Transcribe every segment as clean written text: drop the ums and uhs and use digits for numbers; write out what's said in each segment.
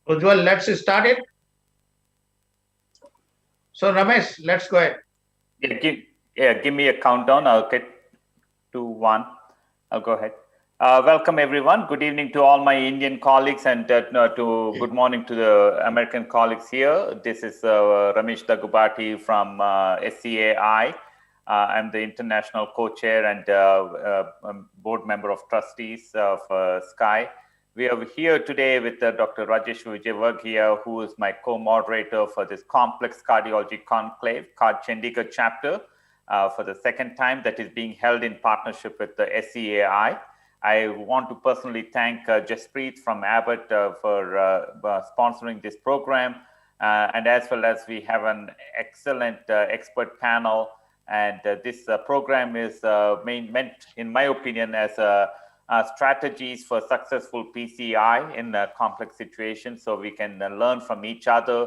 Ujjwal, let's start it. So, Ramesh, let's go ahead. Give me a countdown. I'll get to one. I'll go ahead. Welcome everyone. Good evening to all my Indian colleagues and good morning to the American colleagues here. This is Ramesh Dagubati from FSCAI. I'm the international co-chair and board member of trustees of FSCAI. We are here today with Dr. Rajesh Vijayvergiya, who is my co-moderator for this Complex Cardiology Conclave, Chandigarh chapter, for the second time that is being held in partnership with the FSCAI. I want to personally thank Jaspreet from Abbott for sponsoring this program, and as well as we have an excellent expert panel. And this program is meant, in my opinion, as strategies for successful PCI in complex situations, so we can learn from each other.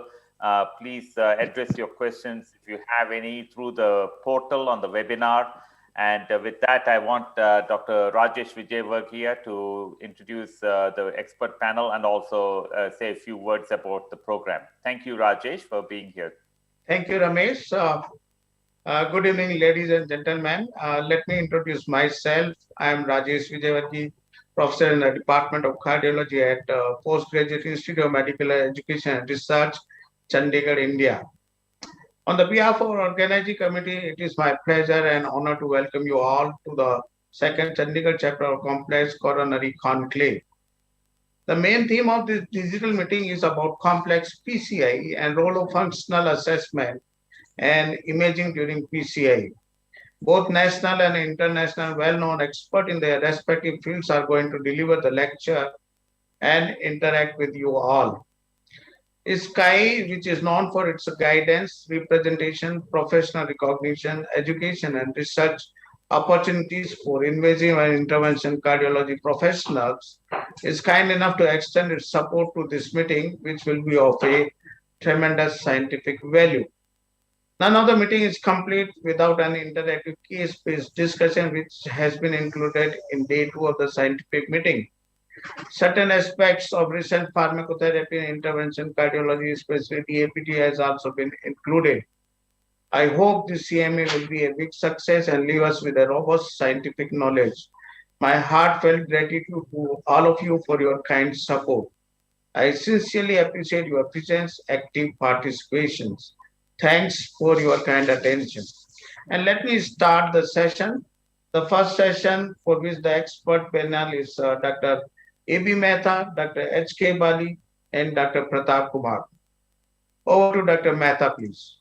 Please address your questions if you have any through the portal on the webinar. And with that, I want Dr. Rajesh Vijayvergiya to introduce the expert panel and also say a few words about the program. Thank you, Rajesh, for being here. Thank you, Ramesh. Good evening, ladies and gentlemen. Let me introduce myself. I am Rajesh Vijayvergiya, professor in the Department of Cardiology at Postgraduate Institute of Medical Education and Research, Chandigarh, India. On the behalf of our organizing committee, it is my pleasure and honor to welcome you all to the second Chandigarh chapter of Complex Coronary Conclave. The main theme of this digital meeting is about complex PCI and role of functional assessment and imaging during PCI. Both national and international well-known experts in their respective fields are going to deliver the lecture and interact with you all. FSCAI, which is known for its guidance, representation, professional recognition, education, and research opportunities for invasive and intervention cardiology professionals, is kind enough to extend its support to this meeting, which will be of a tremendous scientific value. None of the meeting is complete without an interactive case-based discussion, which has been included in day 2 of the scientific meeting. Certain aspects of recent pharmacotherapy and intervention cardiology, especially APT, has also been included. I hope this CMA will be a big success and leave us with a robust scientific knowledge. My heartfelt gratitude to all of you for your kind support. I sincerely appreciate your presence, active participations. Thanks for your kind attention. And let me start the session. The first session for which the expert panel is Dr. A.B. Mehta, Dr. H.K. Bali, and Dr. Pratap Kumar. Over to Dr. Mehta, please.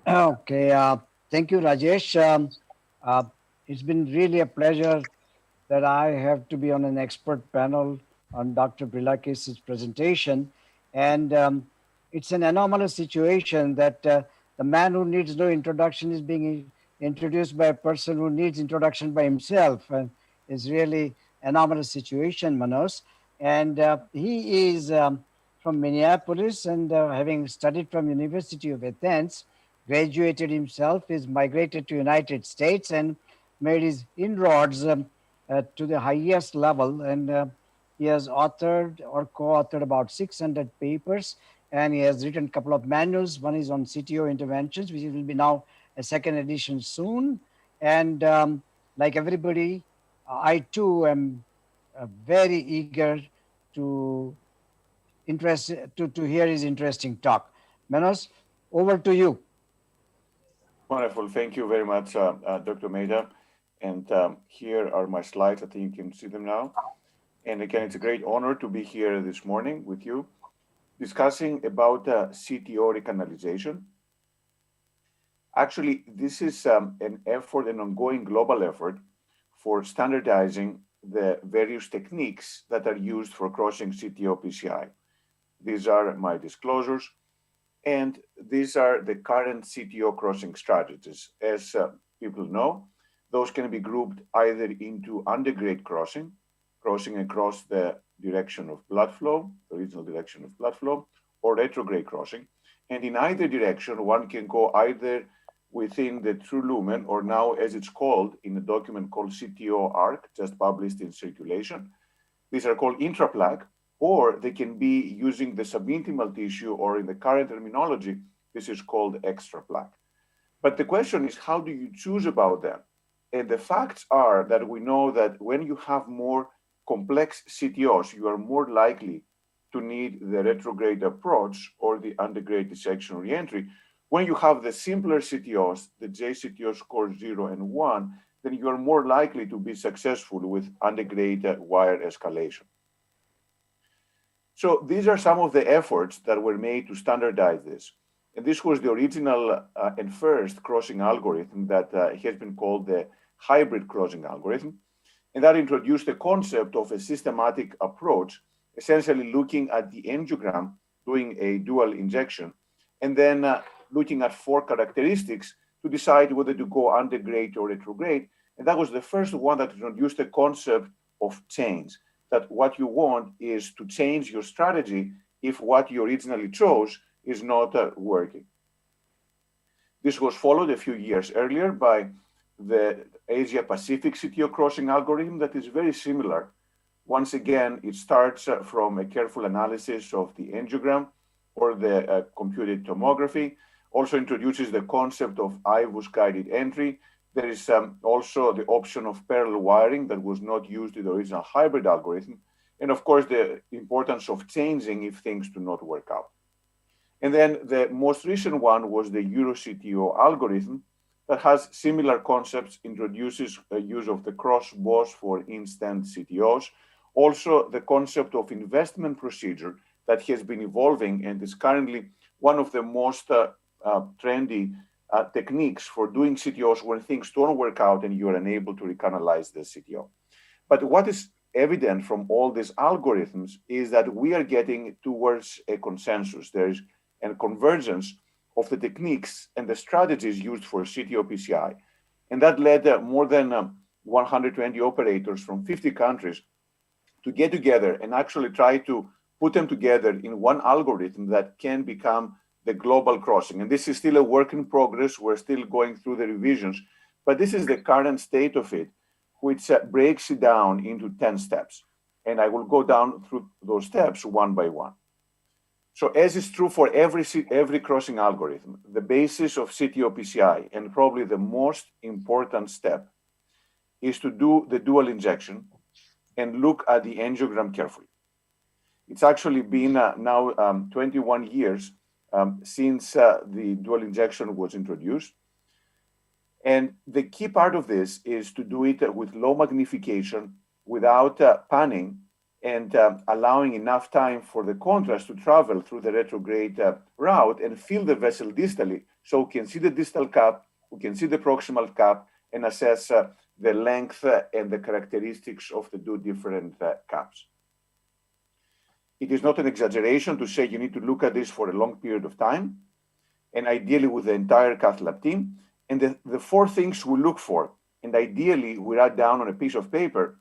Okay, thank you, Rajesh. It's been really a pleasure that I have to be on an expert panel on Dr. Bilakis' presentation. And it's an anomalous situation that the man who needs no introduction is being introduced by a person who needs introduction by himself. And it's really anomalous situation, Manos. And he is from Minneapolis and having studied from University of Athens, graduated himself, is migrated to United States and made his inroads to the highest level. And he has authored or co-authored about 600 papers, and he has written a couple of manuals. One is on CTO interventions, which will be now a second edition soon. And like everybody, I too am very eager to hear his interesting talk. Manos, over to you. Wonderful. Thank you very much, Dr. Mehta. And here are my slides. I think you can see them now. And again, it's a great honor to be here this morning with you, discussing about CTO recanalization. Actually, this is an effort, an ongoing global effort for standardizing the various techniques that are used for crossing CTO PCI. These are my disclosures, and these are the current CTO crossing strategies. As people know, those can be grouped either into undergrade crossing across the direction of blood flow, the original direction of blood flow, or retrograde crossing. And in either direction, one can go either within the true lumen, or now as it's called in a document called CTO ARC, just published in Circulation. These are called intraplaque or they can be using the subintimal tissue, or in the current terminology, this is called extra plaque. But the question is, how do you choose about them? And the facts are that we know that when you have more complex CTOs, you are more likely to need the retrograde approach or the antegrade dissection reentry. When you have the simpler CTOs, the JCTO score 0 and 1, then you are more likely to be successful with antegrade wire escalation. So these are some of the efforts that were made to standardize this. And this was the original and first crossing algorithm that has been called the hybrid crossing algorithm. And that introduced the concept of a systematic approach, essentially looking at the angiogram, doing a dual injection, and then looking at 4 characteristics to decide whether to go antegrade or retrograde. And that was the first one that introduced the concept of change, that what you want is to change your strategy if what you originally chose is not working. This was followed a few years earlier by the Asia-Pacific CTO crossing algorithm that is very similar. Once again, it starts from a careful analysis of the angiogram or the computed tomography, also introduces the concept of IVUS guided entry. There is also the option of parallel wiring that was not used in the original hybrid algorithm. And of course, the importance of changing if things do not work out. And then the most recent one was the EuroCTO algorithm that has similar concepts, introduces a use of the cross-BOS for in-stent CTOs. Also, the concept of investment procedure that has been evolving and is currently one of the most trendy techniques for doing CTOs when things don't work out and you're unable to recanalize the CTO. But what is evident from all these algorithms is that we are getting towards a consensus. There is a convergence of the techniques and the strategies used for CTO PCI. And that led more than 120 operators from 50 countries to get together and actually try to put them together in one algorithm that can become the global crossing. And this is still a work in progress. We're still going through the revisions, but this is the current state of it, which breaks it down into 10 steps. And I will go down through those steps one by one. So as is true for every crossing algorithm, the basis of CTO PCI, and probably the most important step, is to do the dual injection and look at the angiogram carefully. It's actually been now 21 years since the dual injection was introduced. And the key part of this is to do it with low magnification, without panning, and allowing enough time for the contrast to travel through the retrograde route and fill the vessel distally, so we can see the distal cap, we can see the proximal cap, and assess the length and the characteristics of the 2 different caps. It is not an exaggeration to say you need to look at this for a long period of time, and ideally with the entire Cath lab team. And the 4 things we look for, and ideally we write down on a piece of paper,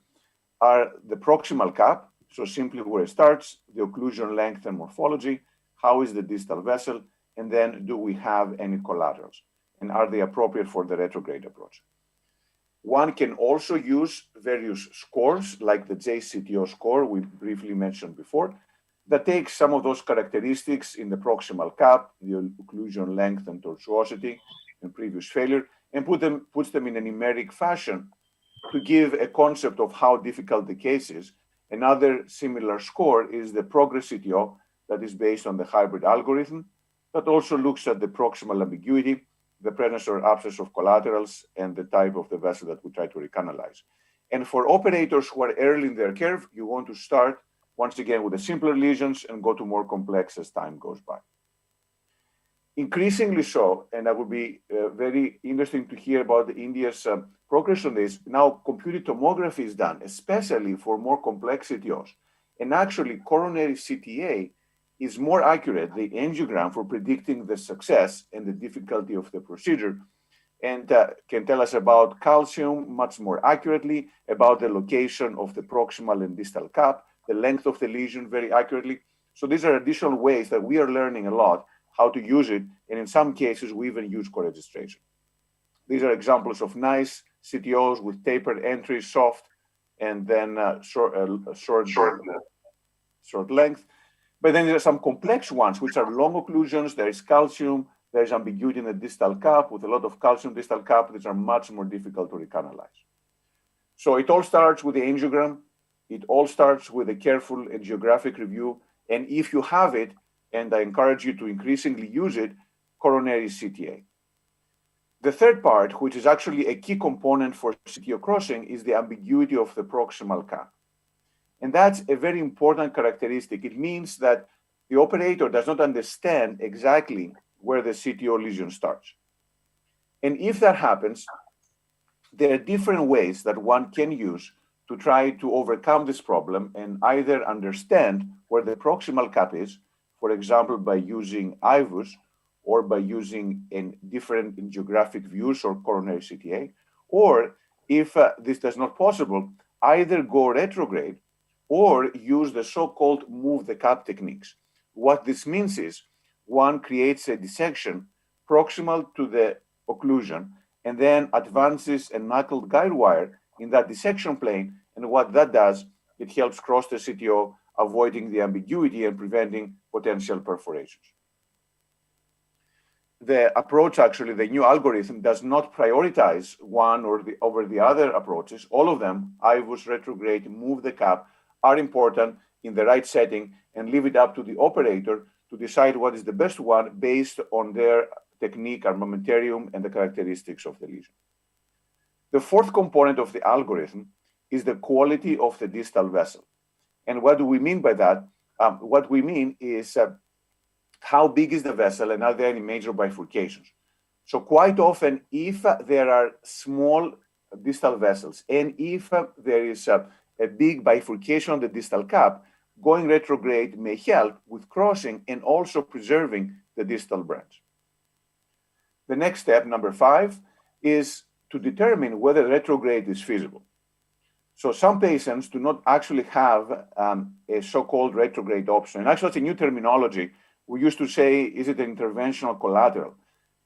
are the proximal cap, so simply where it starts, the occlusion length and morphology, how is the distal vessel, and then do we have any collaterals, and are they appropriate for the retrograde approach? One can also use various scores, like the JCTO score we briefly mentioned before, that takes some of those characteristics in the proximal cap, the occlusion length and tortuosity, and previous failure, and puts them in a numeric fashion to give a concept of how difficult the case is. Another similar score is the progress CTO that is based on the hybrid algorithm that also looks at the proximal ambiguity, the presence or absence of collaterals, and the type of the vessel that we try to recanalize. And for operators who are early in their curve, you want to start once again with the simpler lesions and go to more complex as time goes by. Increasingly so, and that would be very interesting to hear about India's progress on this. Now, computed tomography is done, especially for more complex CTOs. And actually, coronary CTA is more accurate, the angiogram, for predicting the success and the difficulty of the procedure, and can tell us about calcium much more accurately, about the location of the proximal and distal cap, the length of the lesion very accurately. So these are additional ways that we are learning a lot how to use it, and in some cases, we even use co-registration. These are examples of nice CTOs with tapered entries, soft, and then short short length. But then there are some complex ones, which are long occlusions. There is calcium. There is ambiguity in the distal cap with a lot of calcium distal cap. These are much more difficult to recanalize. So it all starts with the angiogram. It all starts with a careful angiographic review. And if you have it, and I encourage you to increasingly use it, coronary CTA. The third part, which is actually a key component for CTO crossing, is the ambiguity of the proximal cap. And that's a very important characteristic. It means that the operator does not understand exactly where the CTO lesion starts. And if that happens, there are different ways that one can use to try to overcome this problem and either understand where the proximal cap is, for example, by using IVUS or by using different geographic views or coronary CTA, or if this is not possible, either go retrograde or use the so-called move the cap techniques. What this means is one creates a dissection proximal to the occlusion and then advances a knuckled guide wire in that dissection plane. And what that does, it helps cross the CTO, avoiding the ambiguity and preventing potential perforations. The approach, actually, the new algorithm does not prioritize one or over the other approaches. All of them, IVUS, retrograde, move the cap, are important in the right setting and leave it up to the operator to decide what is the best one based on their technique, armamentarium, and the characteristics of the lesion. The fourth component of the algorithm is the quality of the distal vessel. And what do we mean by that? What we mean is how big is the vessel and are there any major bifurcations? So quite often, if there are small distal vessels and if there is a big bifurcation on the distal cap, going retrograde may help with crossing and also preserving the distal branch. The next step, number 5, is to determine whether retrograde is feasible. So some patients do not actually have a so-called retrograde option. And actually, it's a new terminology. We used to say, is it an interventional collateral?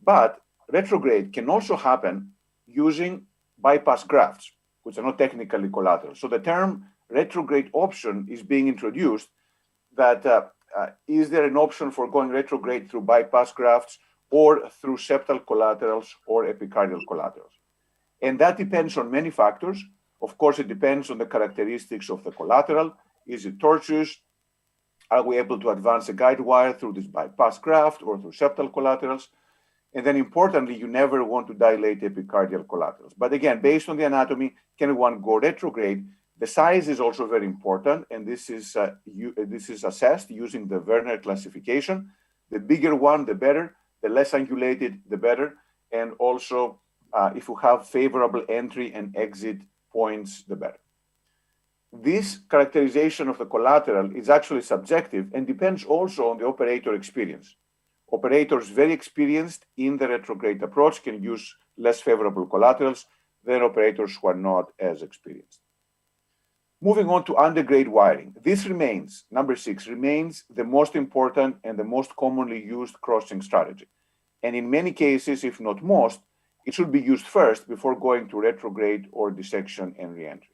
But retrograde can also happen using bypass grafts, which are not technically collateral. So the term retrograde option is being introduced that is there an option for going retrograde through bypass grafts or through septal collaterals or epicardial collaterals? And that depends on many factors. Of course, it depends on the characteristics of the collateral. Is it tortuous? Are we able to advance a guide wire through this bypass graft or through septal collaterals? And then importantly, you never want to dilate epicardial collaterals. But again, based on the anatomy, can one go retrograde? The size is also very important, and this is assessed using the Werner classification. The bigger one, the better. The less angulated, the better. And also, if you have favorable entry and exit points, the better. This characterization of the collateral is actually subjective and depends also on the operator experience. Operators very experienced in the retrograde approach can use less favorable collaterals than operators who are not as experienced. Moving on to undergrade wiring. This remains, number 6, remains the most important and the most commonly used crossing strategy. And in many cases, if not most, it should be used first before going to retrograde or dissection and reentry.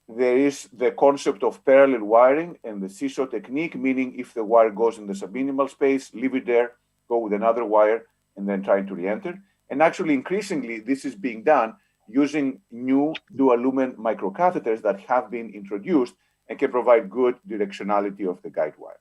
There is the concept of parallel wiring and the seesaw technique, meaning if the wire goes in the subminimal space, leave it there, go with another wire, and then try to reenter. And actually, increasingly, this is being done using new dual-lumen microcatheters that have been introduced and can provide good directionality of the guide wire.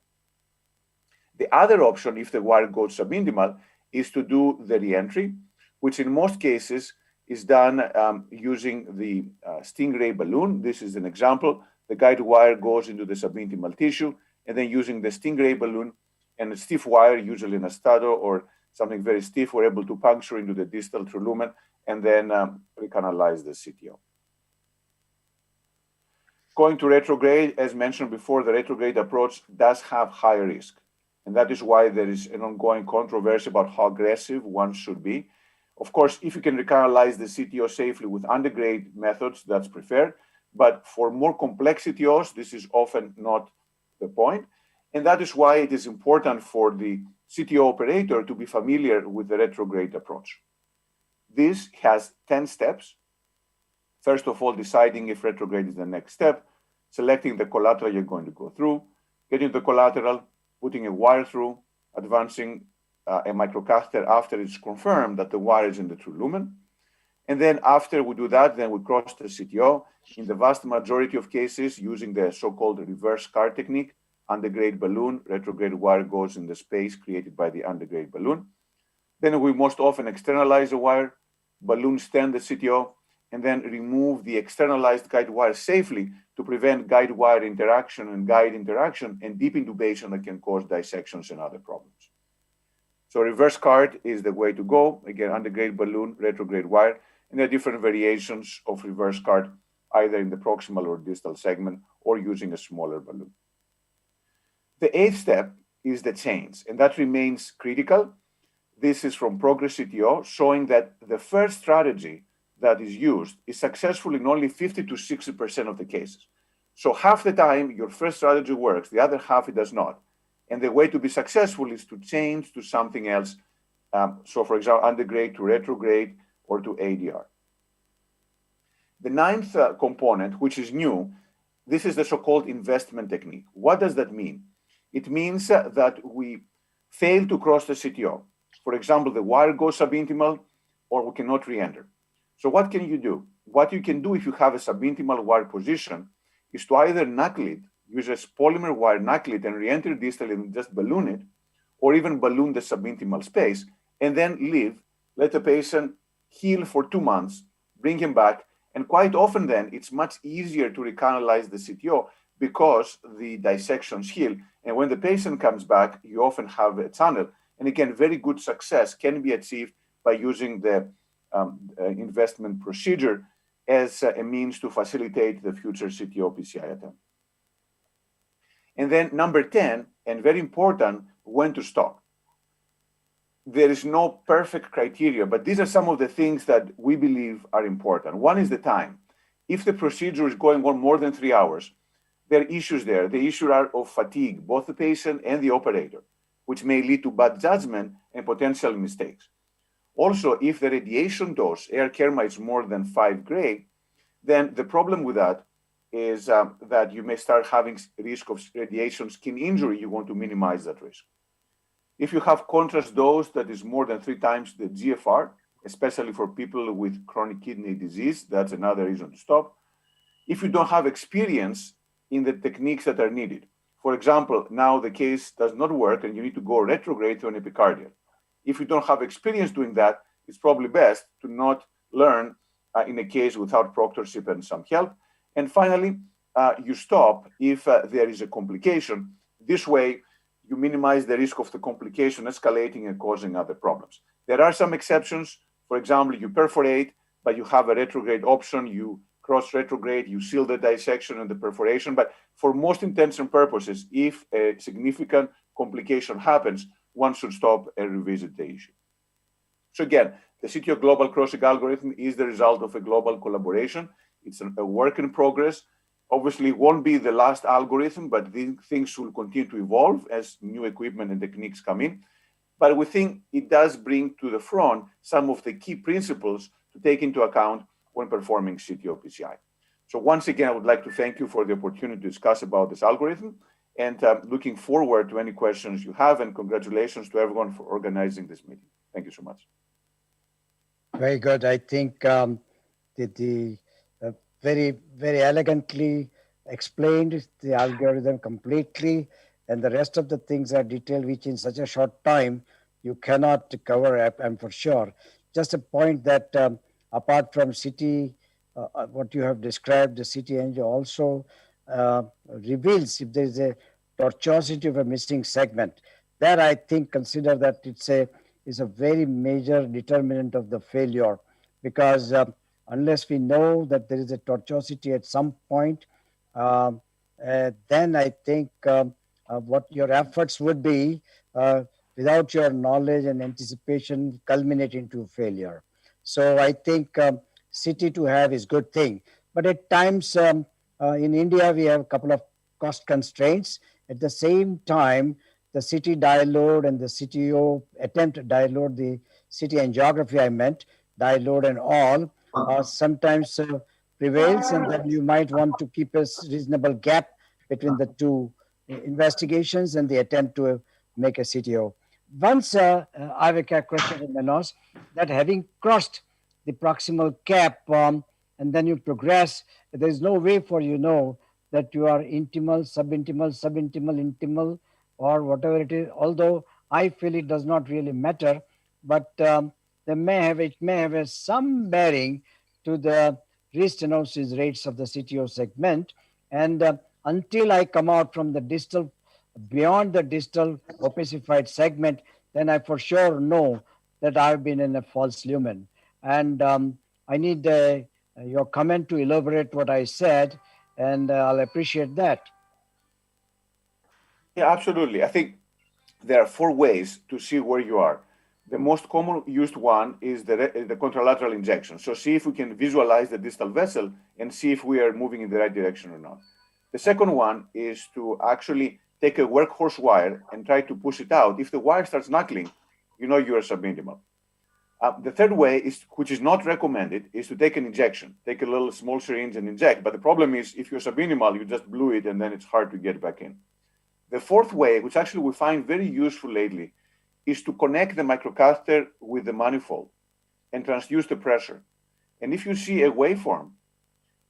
The other option, if the wire goes subintimal, is to do the reentry, which in most cases is done using the Stingray balloon. This is an example. The guide wire goes into the subintimal tissue, and then using the Stingray balloon and a stiff wire, usually an Astado or something very stiff, we're able to puncture into the distal true lumen and then recanalize the CTO. Going to retrograde, as mentioned before, the retrograde approach does have higher risk. And that is why there is an ongoing controversy about how aggressive one should be. Of course, if you can recanalize the CTO safely with undergrade methods, that's preferred. But for more complex CTOs, this is often not the point. And that is why it is important for the CTO operator to be familiar with the retrograde approach. This has 10 steps. First of all, deciding if retrograde is the next step, selecting the collateral you're going to go through, getting the collateral, putting a wire through, advancing a microcatheter after it's confirmed that the wire is in the true lumen. And then after we do that, then we cross the CTO. In the vast majority of cases, using the so-called reverse card technique, undergrade balloon, retrograde wire goes in the space created by the undergrade balloon. Then we most often externalize the wire, balloon stent the CTO, and then remove the externalized guide wire safely to prevent guide wire interaction and guide interaction and deep intubation that can cause dissections and other problems. So reverse card is the way to go. Again, undergrade balloon, retrograde wire, and there are different variations of reverse card, either in the proximal or distal segment or using a smaller balloon. The eighth step is the change, and that remains critical. This is from Progress CTO, showing that the first strategy that is used is successful in only 50 to 60% of the cases. So half the time your first strategy works, the other half it does not. And the way to be successful is to change to something else. So for example, undergrade to retrograde or to ADR. The ninth component, which is new, this is the so-called investment technique. What does that mean? It means that we fail to cross the CTO. For example, the wire goes subintimal or we cannot re-enter. So what can you do? What you can do if you have a subintimal wire position is to either knuckle it, use a polymer wire, knuckle it and re-enter distal and just balloon it, or even balloon the subintimal space and then leave, let the patient heal for 2 months, bring him back, and quite often then it's much easier to recanalize the CTO because the dissections heal. And when the patient comes back, you often have a tunnel. And again, very good success can be achieved by using the investment procedure as a means to facilitate the future CTO PCI attempt. And then number 10, and very important, when to stop. There is no perfect criteria, but these are some of the things that we believe are important. One is the time. If the procedure is going on more than 3 hours, there are issues there. The issues are of fatigue, both the patient and the operator, which may lead to bad judgment and potential mistakes. Also, if the radiation dose, air kerma, is more than 5 gray, then the problem with that is that you may start having risk of radiation skin injury. You want to minimize that risk. If you have contrast dose that is more than 3 times the GFR, especially for people with chronic kidney disease, that's another reason to stop. If you don't have experience in the techniques that are needed. For example, now the case does not work and you need to go retrograde to an epicardial. If you don't have experience doing that, it's probably best to not learn in a case without proctorship and some help. And finally, you stop if there is a complication. This way, you minimize the risk of the complication escalating and causing other problems. There are some exceptions. For example, you perforate, but you have a retrograde option. You cross retrograde, you seal the dissection and the perforation. But for most intents and purposes, if a significant complication happens, one should stop and revisit the issue. So again, the CTO global crossing algorithm is the result of a global collaboration. It's a work in progress. Obviously, it won't be the last algorithm, but these things will continue to evolve as new equipment and techniques come in. But we think it does bring to the front some of the key principles to take into account when performing CTO PCI. So once again, I would like to thank you for the opportunity to discuss about this algorithm, and looking forward to any questions you have, and congratulations to everyone for organizing this meeting. Thank you so much. Very good. I think the very, very elegantly explained the algorithm completely, and the rest of the things are detailed, which in such a short time you cannot cover up, and for sure. Just a point that apart from CT, what you have described, the CT angio also reveals if there is a tortuosity of a missing segment. That I think consider that is a very major determinant of the failure, because unless we know that there is a tortuosity at some point, then I think what your efforts would be without your knowledge and anticipation culminate into failure. So I think CT to have is good thing. But at times in India, we have a couple of cost constraints. At the same time, the CT diaload and the CTO attempt to diaload, the CT angiography I meant, diaload and all, sometimes prevails, and then you might want to keep a reasonable gap between the two investigations and the attempt to make a CTO. Once I have a question in my nose that having crossed the proximal cap and then you progress, there is no way for that you are intimal, subintimal, intimal, or whatever it is. Although I feel it does not really matter, but it may have some bearing to the restenosis rates of the CTO segment. And until I come out from the distal, beyond the distal opacified segment, then I for sure know that I've been in a false lumen. And I need your comment to elaborate what I said, and I'll appreciate that. Yeah, absolutely. I think there are 4 ways to see where you are. The most common used one is the contralateral injection. So see if we can visualize the distal vessel and see if we are moving in the right direction or not. The second one is to actually take a workhorse wire and try to push it out. If the wire starts knuckling, you know you are subintimal. The third way, which is not recommended, is to take an injection. Take a little small syringe and inject. But the problem is, if you're subintimal, you just blew it and then it's hard to get back in. The fourth way, which actually we find very useful lately, is to connect the microcatheter with the manifold and transduce the pressure. And if you see a waveform,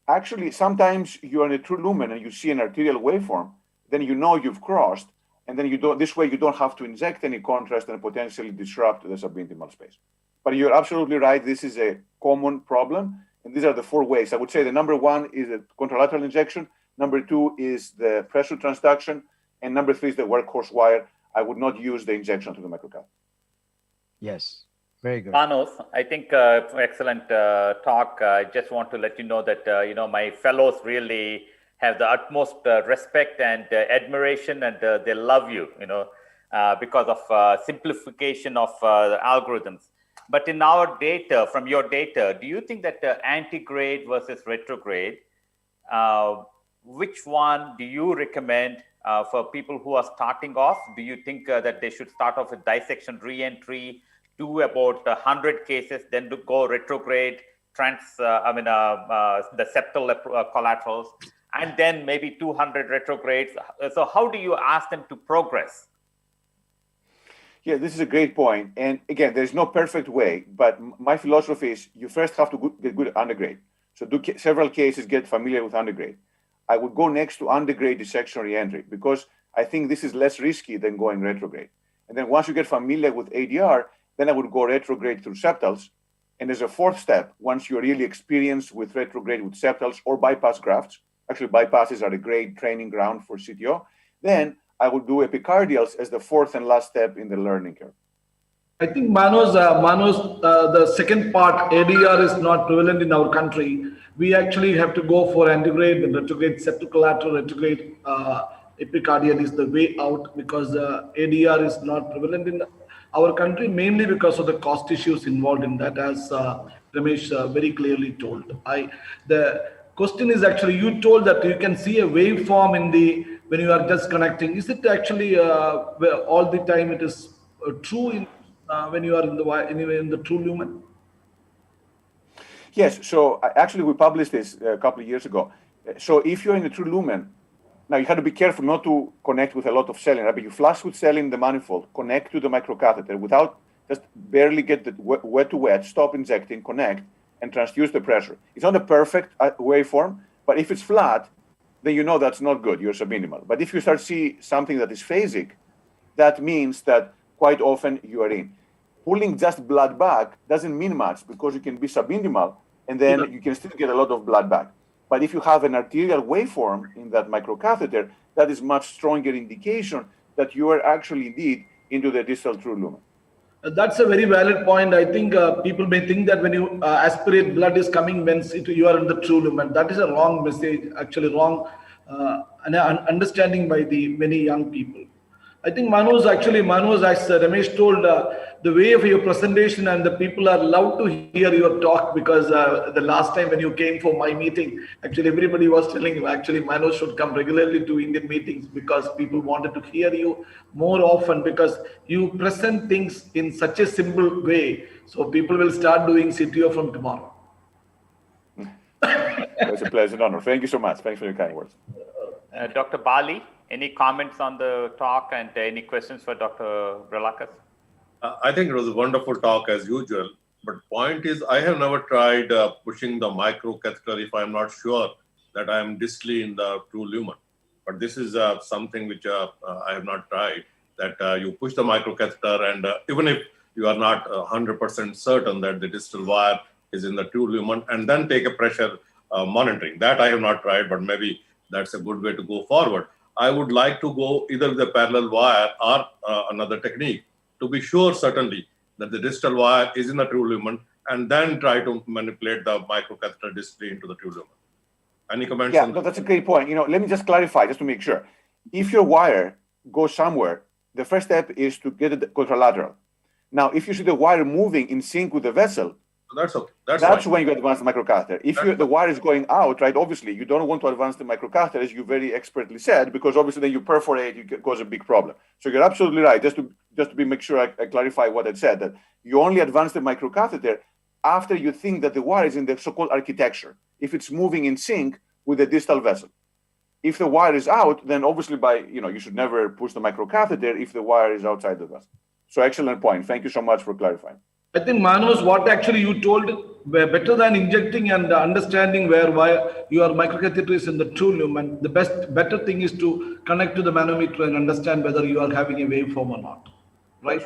actually sometimes you're in a true lumen and you see an arterial waveform, then you know you've crossed, and then this way you don't have to inject any contrast and potentially disrupt the subintimal space. But you're absolutely right, this is a common problem, and these are the 4 ways. I would say the number 1 is the contralateral injection, number 2 is the pressure transduction, and number 3 is the workhorse wire. I would not use the injection to the microcatheter. Yes, very good. Manos, I think excellent talk. I just want to let you know that my fellows really have the utmost respect and admiration, and they love you, because of simplification of the algorithms. But in our data, from your data, do you think that antegrade versus retrograde, which one do you recommend for people who are starting off? Do you think that they should start off with dissection re-entry, do about 100 cases, then to go retrograde, the septal collaterals, and then maybe 200 retrogrades? So how do you ask them to progress? Yeah, this is a great point. And again, there's no perfect way, but my philosophy is you first have to get good at undergrade. So do several cases, get familiar with undergrade. I would go next to undergrade dissection re-entry because I think this is less risky than going retrograde. And then once you get familiar with ADR, then I would go retrograde through septals. And as a 4th step, once you're really experienced with retrograde with septals or bypass grafts, actually bypasses are a great training ground for CTO, then I would do epicardials as the 4th and last step in the learning curve. I think Manos, the second part, ADR is not prevalent in our country. We actually have to go for antegrade and retrograde, septal collateral, retrograde epicardial is the way out because ADR is not prevalent in our country, mainly because of the cost issues involved in that, as Ramesh very clearly told. The question is actually, you told that you can see a waveform when you are just connecting. Is it actually all the time it is true when you are in the true lumen? Yes, so actually we published this a couple of years ago. So if you're in the true lumen, now you have to be careful not to connect with a lot of saline, right? But you flush with saline in the manifold, connect to the microcatheter without, just barely get the wet to wet, stop injecting, connect, and transduce the pressure. It's not a perfect waveform, but if it's flat, then you know that's not good, you're subintimal. But if you start see something that is phasic, that means that quite often you are in. Pulling just blood back doesn't mean much because you can be subintimal and then you can still get a lot of blood back. But if you have an arterial waveform in that microcatheter, that is much stronger indication that you are actually indeed into the distal true lumen. That's a very valid point. I think people may think that when you aspirate, blood is coming when you are in the true lumen. That is a wrong message, actually wrong understanding by the many young people. I think Manos, as Ramesh told, the way of your presentation and the people are loved to hear your talk because the last time when you came for my meeting, actually everybody was telling you, actually Manos should come regularly to Indian meetings because people wanted to hear you more often because you present things in such a simple way. So people will start doing CTO from tomorrow. It's a pleasant honor. Thank you so much. Thanks for your kind words. Dr. Bali? Any comments on the talk and any questions for Dr. Brilakas? I think it was a wonderful talk as usual. But point is, I have never tried pushing the microcatheter if I'm not sure that I am distally in the true lumen. But this is something which I have not tried, that you push the microcatheter and even if you are not 100% certain that the distal wire is in the true lumen, and then take a pressure monitoring. That I have not tried, but maybe that's a good way to go forward. I would like to go either with a parallel wire or another technique to be sure certainly that the distal wire is in the true lumen, and then try to manipulate the microcatheter distally into the true lumen. Any comments? Yeah, no, that's a great point. Let me just clarify, just to make sure. If your wire goes somewhere, the first step is to get it contralateral. Now, if you see the wire moving in sync with the vessel, that's okay. That's when you advance the microcatheter. If the wire is going out, right, obviously, you don't want to advance the microcatheter, as you very expertly said, because obviously then you perforate, you cause a big problem. So you're absolutely right. Just to make sure I clarify what I said, that you only advance the microcatheter after you think that the wire is in the so-called architecture, if it's moving in sync with the distal vessel. If the wire is out, then obviously you should never push the microcatheter if the wire is outside the vessel. So excellent point. Thank you so much for clarifying. I think, Manos, what actually you told, better than injecting and understanding where your microcatheter is in the true lumen, the better thing is to connect to the manometer and understand whether you are having a waveform or not. Right?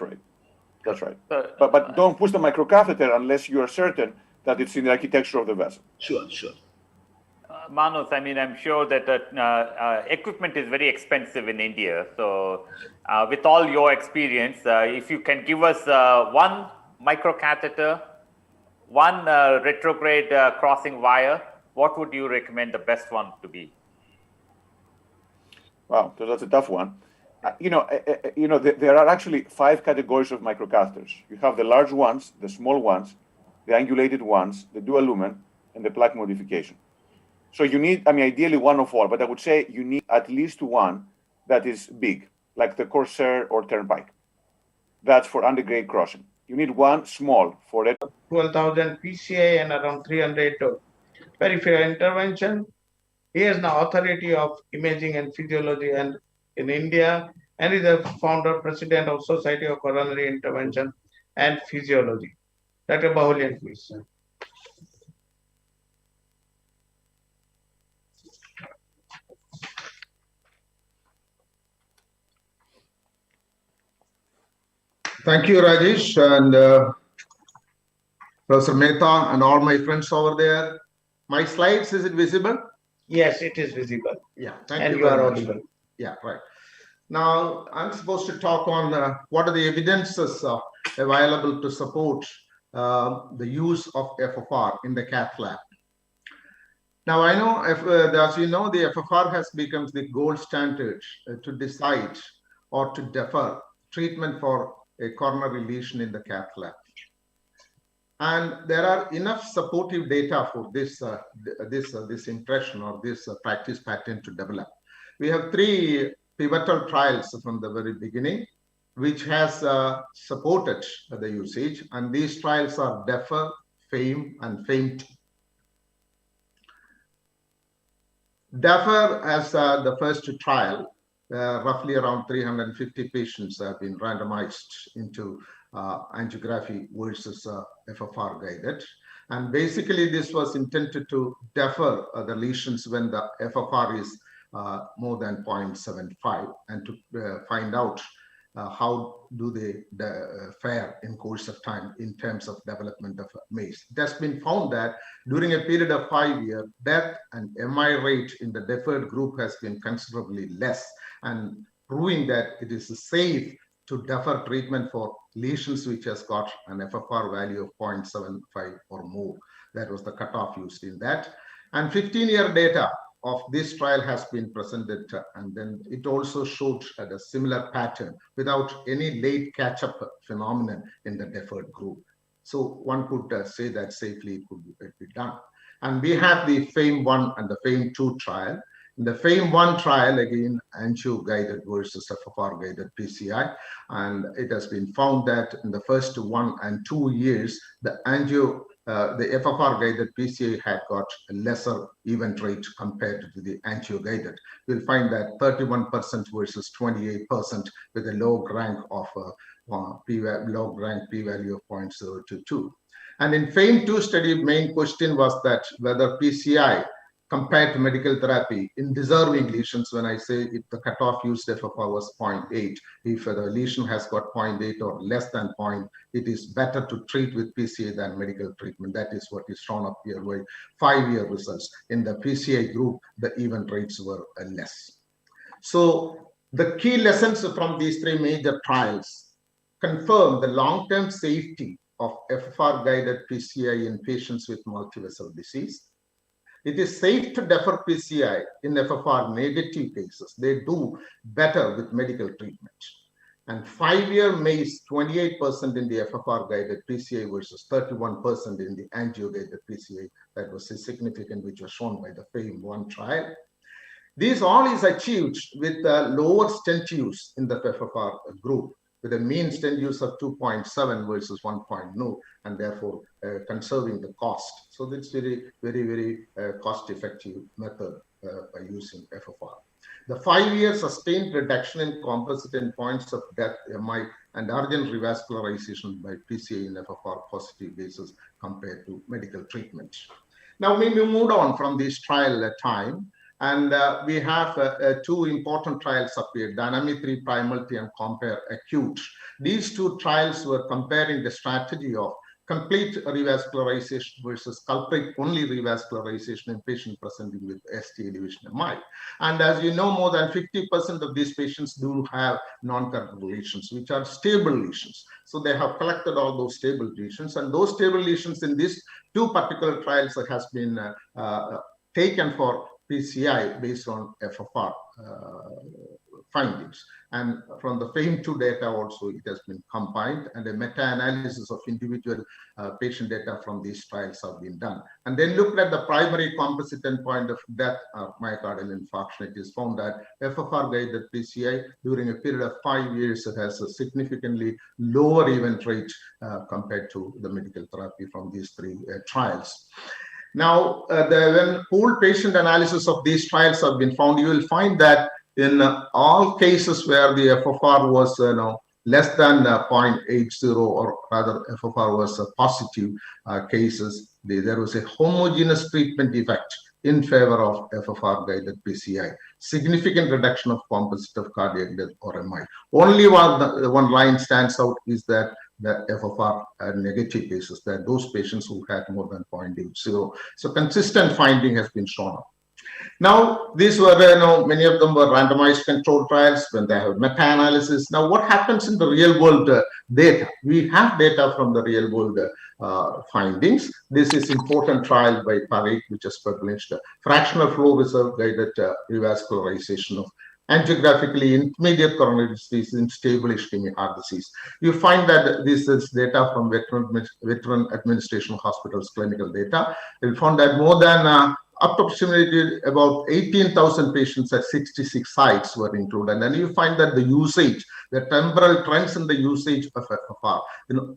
That's right. But don't push the microcatheter unless you are certain that it's in the architecture of the vessel. Sure. Manos, I mean, I'm sure that equipment is very expensive in India. So with all your experience, if you can give us one microcatheter, one retrograde crossing wire, what would you recommend the best one to be? Wow, so that's a tough one. There are actually 5 categories of microcatheters. You have the large ones, the small ones, the angulated ones, the dual lumen, and the plaque modification. So you need, ideally one of all, but I would say you need at least one that is big, like the Corsair or Turnpike. That's for undergrade crossing. You need one small for it. 12,000 PCI and around 300 peripheral intervention. He has now authority of imaging and physiology and in India, and is the founder president of Society of Coronary Intervention and Physiology. Dr. Bahulian, please. Thank you, Rajesh, and Professor Mehta and all my friends over there. My slides, is it visible? Yes, it is visible. Yeah, thank you. You are audible. Yeah, right. Now, I'm supposed to talk on what are the evidences available to support the use of FFR in the cath lab. Now, I know, as you know, the FFR has become the gold standard to decide or to defer treatment for a coronary lesion in the cath lab. And there are enough supportive data for this impression or this practice pattern to develop. We have 3 pivotal trials from the very beginning, which has supported the usage, and these trials are DEFER, FAME, and FAME2. DEFER as the first trial, roughly around 350 patients have been randomized into angiography versus FFR guided. And basically this was intended to defer the lesions when the FFR is more than 0.75 and to find out how do they fare in course of time in terms of development of MACE. It has been found that during a period of 5 years, death and MI rate in the deferred group has been considerably less, and proving that it is safe to defer treatment for lesions which has got an FFR value of 0.75 or more. That was the cutoff used in that. And 15-year data of this trial has been presented, and then it also showed a similar pattern without any late catch-up phenomenon in the deferred group. So one could say that safely it could be done. And we have the FAME1 and the FAME2 trial. In the FAME1 trial, again, angio-guided versus FFR-guided PCI, and it has been found that in the first 1 and 2 years, the angio the FFR-guided PCI had got a lesser event rate compared to the angio-guided. You'll find that 31% versus 28% with a log rank of log rank p-value of 0.022. And in FAME2 study, main question was that whether PCI compared to medical therapy in deserving lesions, when I say if the cutoff used FFR was 0.8, if the lesion has got 0.8 or less than 0.8, it is better to treat with PCI than medical treatment. That is what is shown up here by 5-year results. In the PCI group, the event rates were less. So the key lessons from these 3 major trials confirm the long-term safety of FFR-guided PCI in patients with multivessel disease. It is safe to defer PCI in FFR negative cases. They do better with medical treatment. And 5-year MACE, 28% in the FFR-guided PCI versus 31% in the angio-guided PCI. That was significant, which was shown by the FAME1 trial. This all is achieved with lower stent use in the FFR group, with a mean stent use of 2.7 versus 1.0, and therefore conserving the cost. So that's very, very, very cost-effective method by using FFR. The 5-year sustained reduction in composite endpoints of death, MI, and urgent revascularization by PCI in FFR positive cases compared to medical treatment. Now we moved on from this trial time. And we have 2 important trials up here, Dynamic 3 Primality and Compare Acute. These 2 trials were comparing the strategy of complete revascularization versus culprit-only revascularization in patients presenting with ST elevation MI. And as you know, more than 50% of these patients do have non-current lesions, which are stable lesions. So they have collected all those stable lesions, and those stable lesions in these 2 particular trials has been taken for PCI based on FFR findings. And from the FAME2 data also, it has been combined, and a meta-analysis of individual patient data from these trials have been done. And then looked at the primary composite endpoint of death or myocardial infarction. It is found that FFR-guided PCI during a period of 5 years, it has a significantly lower event rate compared to the medical therapy from these 3 trials. Now, when pooled patient analysis of these trials have been found, you will find that in all cases where the FFR was less than 0.80, or rather FFR was positive cases, there was a homogeneous treatment effect in favor of FFR-guided PCI. Significant reduction of composite of cardiac death or MI. Only one line stands out is that the FFR negative cases, that those patients who had more than 0.80. So consistent finding has been shown up. Now, these were, many of them were randomized controlled trials when they have meta-analysis. Now, what happens in the real world data? We have data from the real world findings. This is important trial by Parikh, which is published, fractional flow reserve guided revascularization of angiographically intermediate coronary disease in stable ischemic heart disease. You find that this is data from Veteran Administration Hospitals clinical data. We found that more than approximately about 18,000 patients at 66 sites were included. And then you find that the usage, the temporal trends in the usage of FFR.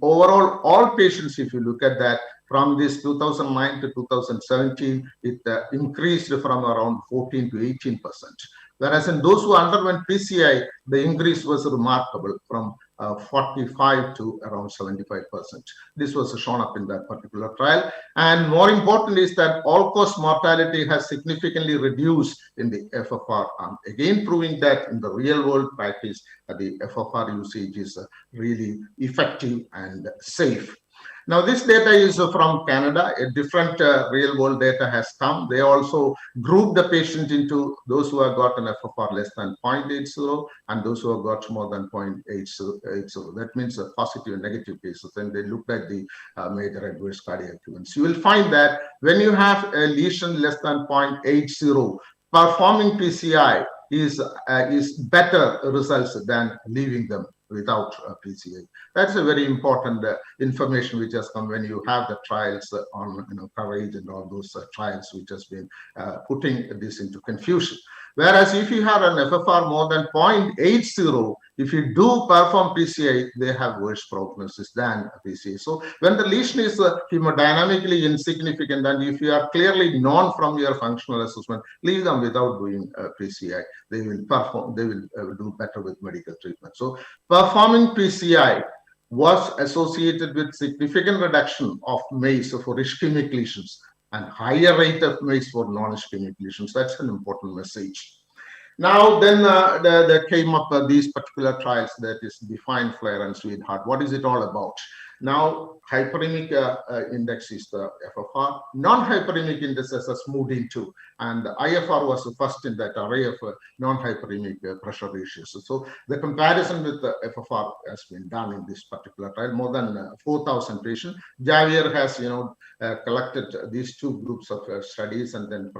Overall, all patients, if you look at that, from this 2009 to 2017, it increased from around 14 to 18%. Whereas in those who underwent PCI, the increase was remarkable from 45 to around 75%. This was shown up in that particular trial. And more important is that all-cause mortality has significantly reduced in the FFR arm. Again, proving that in the real-world practice, the FFR usage is really effective and safe. Now, this data is from Canada. A different real-world data has come. They also group the patient into those who have got an FFR less than 0.80 and those who have got more than 0.80. That means positive and negative cases. And they looked at the major adverse cardiac events. You will find that when you have a lesion less than 0.80, performing PCI is better results than leaving them without PCI. That's a very important information which has come when you have the trials on coverage and all those trials which has been putting this into confusion. Whereas if you have an FFR more than 0.80, if you do perform PCI, they have worse prognosis than PCI. So when the lesion is hemodynamically insignificant, and if you are clearly known from your functional assessment, leave them without doing PCI. They will perform, they will do better with medical treatment. So performing PCI was associated with significant reduction of MACE for ischemic lesions and higher rate of MACE for non-ischemic lesions. That's an important message. Now, then there came up these particular trials, that is Define, Flare, and Sweetheart. What is it all about? Now, hyperemic index is the FFR. Non-hyperemic indices has moved into, and the IFR was the first in that array of non-hyperemic pressure ratios. So the comparison with the FFR has been done in this particular trial, more than 4,000 patients. Javier has, collected these two groups of studies and then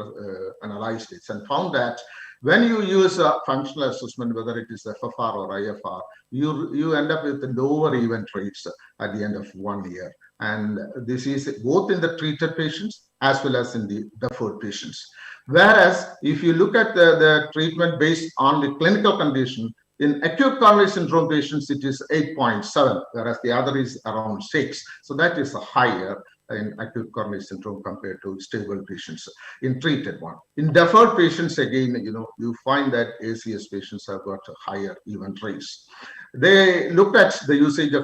analyzed it and found that when you use a functional assessment, whether it is FFR or IFR, you end up with lower event rates at the end of 1 year. And this is both in the treated patients as well as in the deferred patients. Whereas if you look at the treatment based on the clinical condition, in acute coronary syndrome patients, it is 8.7, whereas the other is around 6. So that is a higher in acute coronary syndrome compared to stable patients in treated one. In deferred patients, again, you find that ACS patients have got higher event rates. They looked at the usage of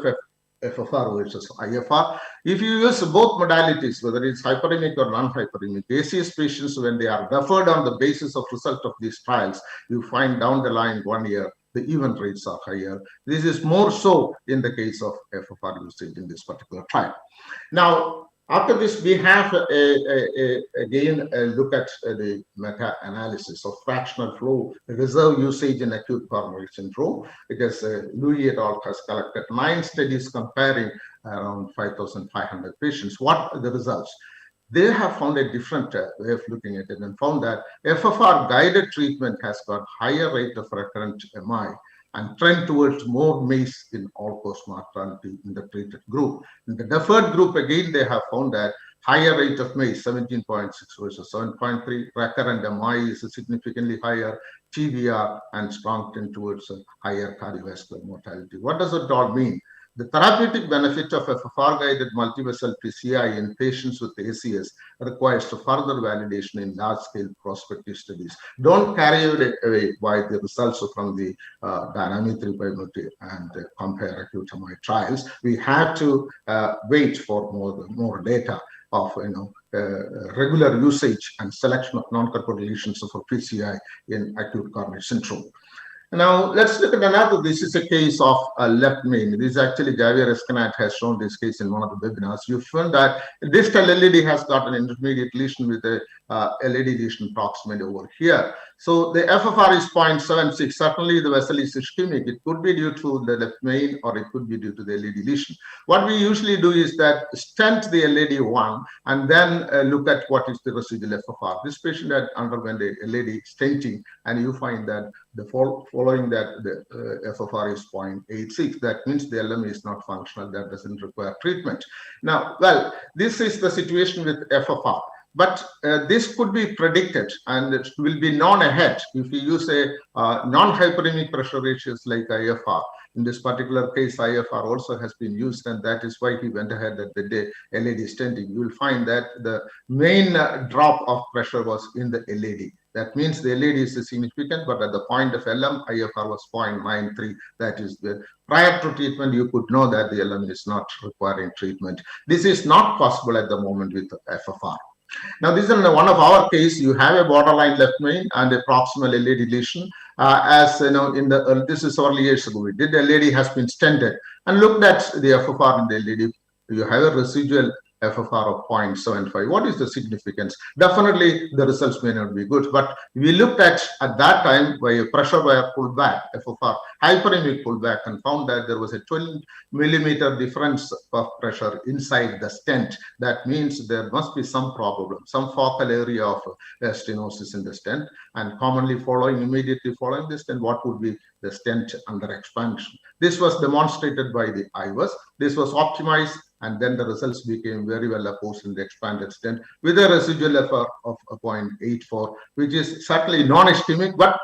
FFR versus IFR. If you use both modalities, whether it's hyperemic or non-hyperemic, ACS patients, when they are deferred on the basis of result of these trials, you find down the line 1 year, the event rates are higher. This is more so in the case of FFR usage in this particular trial. Now, after this, we have again a look at the meta-analysis of fractional flow reserve usage in acute coronary syndrome, because Louis et al. Has collected 9 studies comparing around 5,500 patients. What are the results? They have found a different way of looking at it and found that FFR guided treatment has got higher rate of recurrent MI and trend towards more MACE in all-cause mortality in the treated group. In the deferred group, again, they have found that higher rate of MACE, 17.6 versus 7.3. Recurrent MI is significantly higher, TBR, and strong trend towards higher cardiovascular mortality. What does it all mean? The therapeutic benefit of FFR-guided multivessel PCI in patients with ACS requires further validation in large-scale prospective studies. Don't carry it away by the results from the dynamic repayability and compare acute MI trials. We have to wait for more data of regular usage and selection of non-corporeal lesions for PCI in acute coronary syndrome. Now, let's look at another. This is a case of left main. This is actually Javier Escanat has shown this case in one of the webinars. You found that distal LED has got an intermediate lesion with a LED lesion proximal over here. So the FFR is 0.76. Certainly the vessel is ischemic. It could be due to the left main or it could be due to the LED lesion. What we usually do is that stent the LED one and then look at what is the residual FFR. This patient had underwent a LED stenting, and you find that the following that the FFR is 0.86. That means the LM is not functional. That doesn't require treatment. Now, well, this is the situation with FFR. But this could be predicted and it will be known ahead if you use a non-hyperemic pressure ratios like IFR. In this particular case, IFR also has been used, and that is why he went ahead at the day LED stenting. You will find that the main drop of pressure was in the LED. That means the LED is significant, but at the point of LM, IFR was 0.93. That is the prior to treatment, you could know that the LM is not requiring treatment. This is not possible at the moment with FFR. Now, this is one of our case. You have a borderline left main and a proximal LED lesion. As you know, in the this is early years ago, we did the LED has been stented and looked at the FFR in the LED. You have a residual FFR of 0.75. What is the significance? Definitely, the results may not be good, but we looked at that time by a pressure wire pullback, FFR hyperemic pullback, and found that there was a 12 millimeter difference of pressure inside the stent. That means there must be some problem, some focal area of stenosis in the stent, and immediately following this, then what would be the stent under expansion? This was demonstrated by the IVUS. This was optimized, and then the results became very well opposed in the expanded stent with a residual FFR of 0.84, which is certainly non-ischemic, but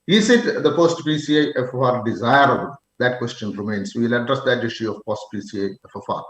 is it the post-PCI FFR desirable? that question remains. We will address that issue of post-PCI FFR.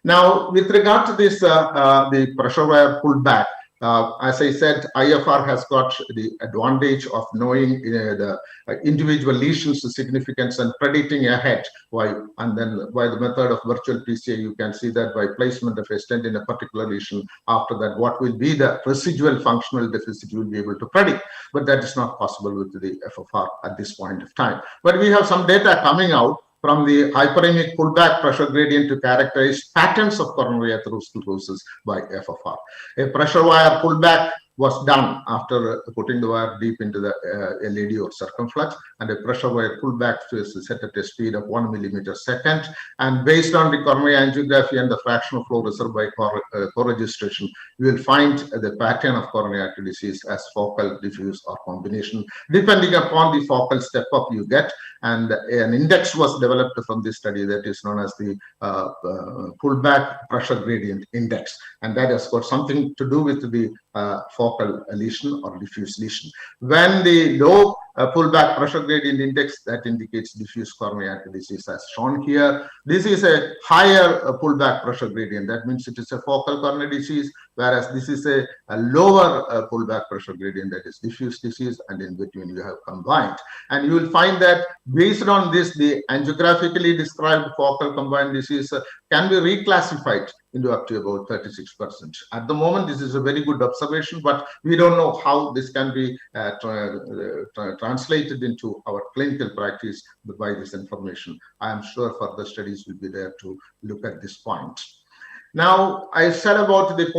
Now, with regard to this, the pressure wire pullback, as I said, IFR has got the advantage of knowing the individual lesions significance and predicting ahead. And then by the method of virtual PCI, you can see that by placement of a stent in a particular lesion, after that, what will be the residual functional deficit you will be able to predict. But that is not possible with the FFR at this point of time. But we have some data coming out from the hyperemic pullback pressure gradient to characterize patterns of coronary atherosclerosis by FFR. A pressure wire pullback was done after putting the wire deep into the LAD or circumflex, and a pressure wire pullback is set at a speed of 1 millimeter second. And based on the coronary angiography and the fractional flow reserve by co-registration, you will find the pattern of coronary artery disease as focal, diffuse, or combination, depending upon the focal step up you get. And an index was developed from this study that is known as the pullback pressure gradient index, and that has got something to do with the focal lesion or diffuse lesion. When the low pullback pressure gradient index, that indicates diffuse coronary artery disease as shown here. This is a higher pullback pressure gradient. That means it is a focal coronary disease, whereas this is a lower pullback pressure gradient, that is diffuse disease, and in between you have combined. And you will find that based on this, the angiographically described focal combined disease can be reclassified into up to about 36%. At the moment, this is a very good observation, but we don't know how this can be translated into our clinical practice by this information. I am sure further studies will be there to look at this point. Now, I said about the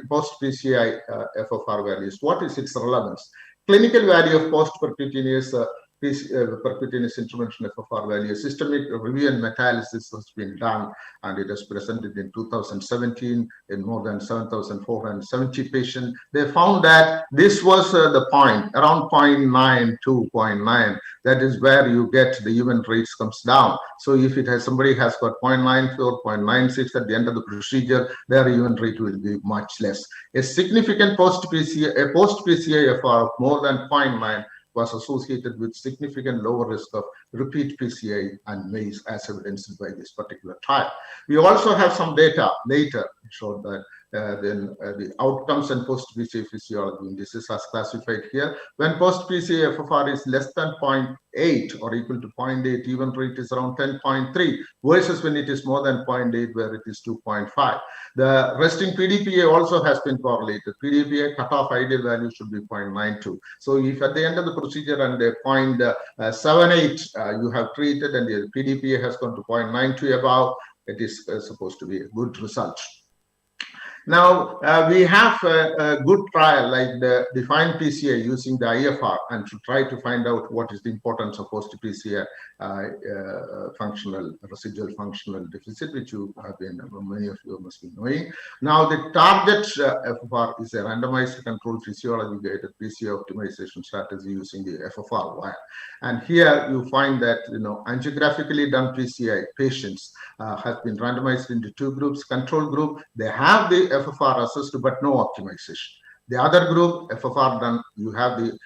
post-PCI FFR values. What is its relevance? Clinical value of post-percutaneous percutaneous intervention FFR value. Systemic review and meta-analysis has been done, and it was presented in 2017 in more than 7,470 patients. They found that this was the point, around 0.9 to 0.9. That is where you get the event rates comes down. So if it has somebody has got 0.94, 0.96 at the end of the procedure, their event rate will be much less. A significant post-PCI FR of more than 0.9 was associated with significant lower risk of repeat PCI and MACE as evidenced by this particular trial. We also have some data later showed that the outcomes and post-PCI physiology indices as classified here. When post-PCI FFR is less than 0.8 or equal to 0.8, event rate is around 10.3 versus when it is more than 0.8 where it is 2.5. The resting PDPA also has been correlated. PDPA cutoff ideal value should be 0.92. So if at the end of the procedure and 0.78 you have treated and the PDPA has gone to 0.92 above, it is supposed to be a good result. Now, we have a good trial like the defined PCI using the IFR and to try to find out what is the importance of post-PCI residual functional deficit, which you have been, many of you must be knowing. Now, the target FFR is a randomized controlled physiology guided PCI optimization strategy using the FFR wire. And here you find that, angiographically done PCI patients have been randomized into two groups. Control group, they have the FFR assessed, but no optimization. The other group, FFR done, you have the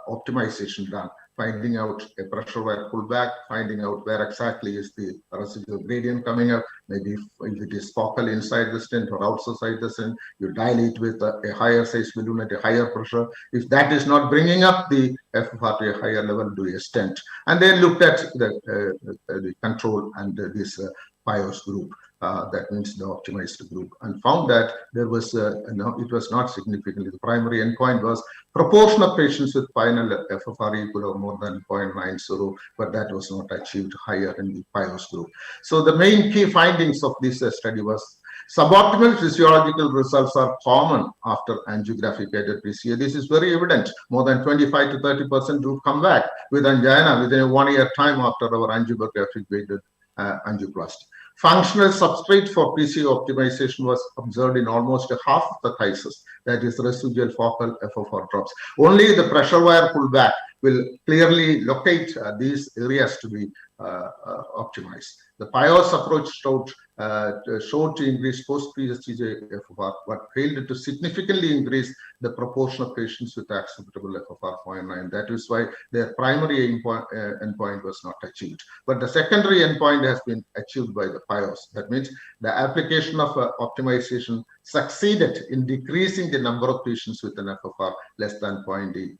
optimization done, finding out a pressure wire pullback, finding out where exactly is the residual gradient coming up. Maybe if it is focal inside the stent or outside the stent, you dilate with a higher size balloon at a higher pressure. If that is not bringing up the FFR to a higher level, do a stent. And then looked at the control and this PIOS group. That means the optimized group, and found that there was it was not significantly. The primary endpoint was proportion of patients with final FFR equal or more than 0.90, but that was not achieved higher in the PIOS group. So the main key findings of this study was suboptimal physiological results are common after angiographic guided PCI. This is very evident. More than 25 to 30% do come back with angina within a 1 year time after our angiographic guided angioplasty. Functional substrate for PCI optimization was observed in almost half of the cases, that is residual focal FFR drops. Only the pressure wire pullback will clearly locate these areas to be optimized. The PIOS approach showed to increase post-PGIMER FFR, but failed to significantly increase the proportion of patients with acceptable FFR 0.9. That is why their primary endpoint was not achieved. But the secondary endpoint has been achieved by the PIOS. That means the application of optimization succeeded in decreasing the number of patients with an FFR less than 0.880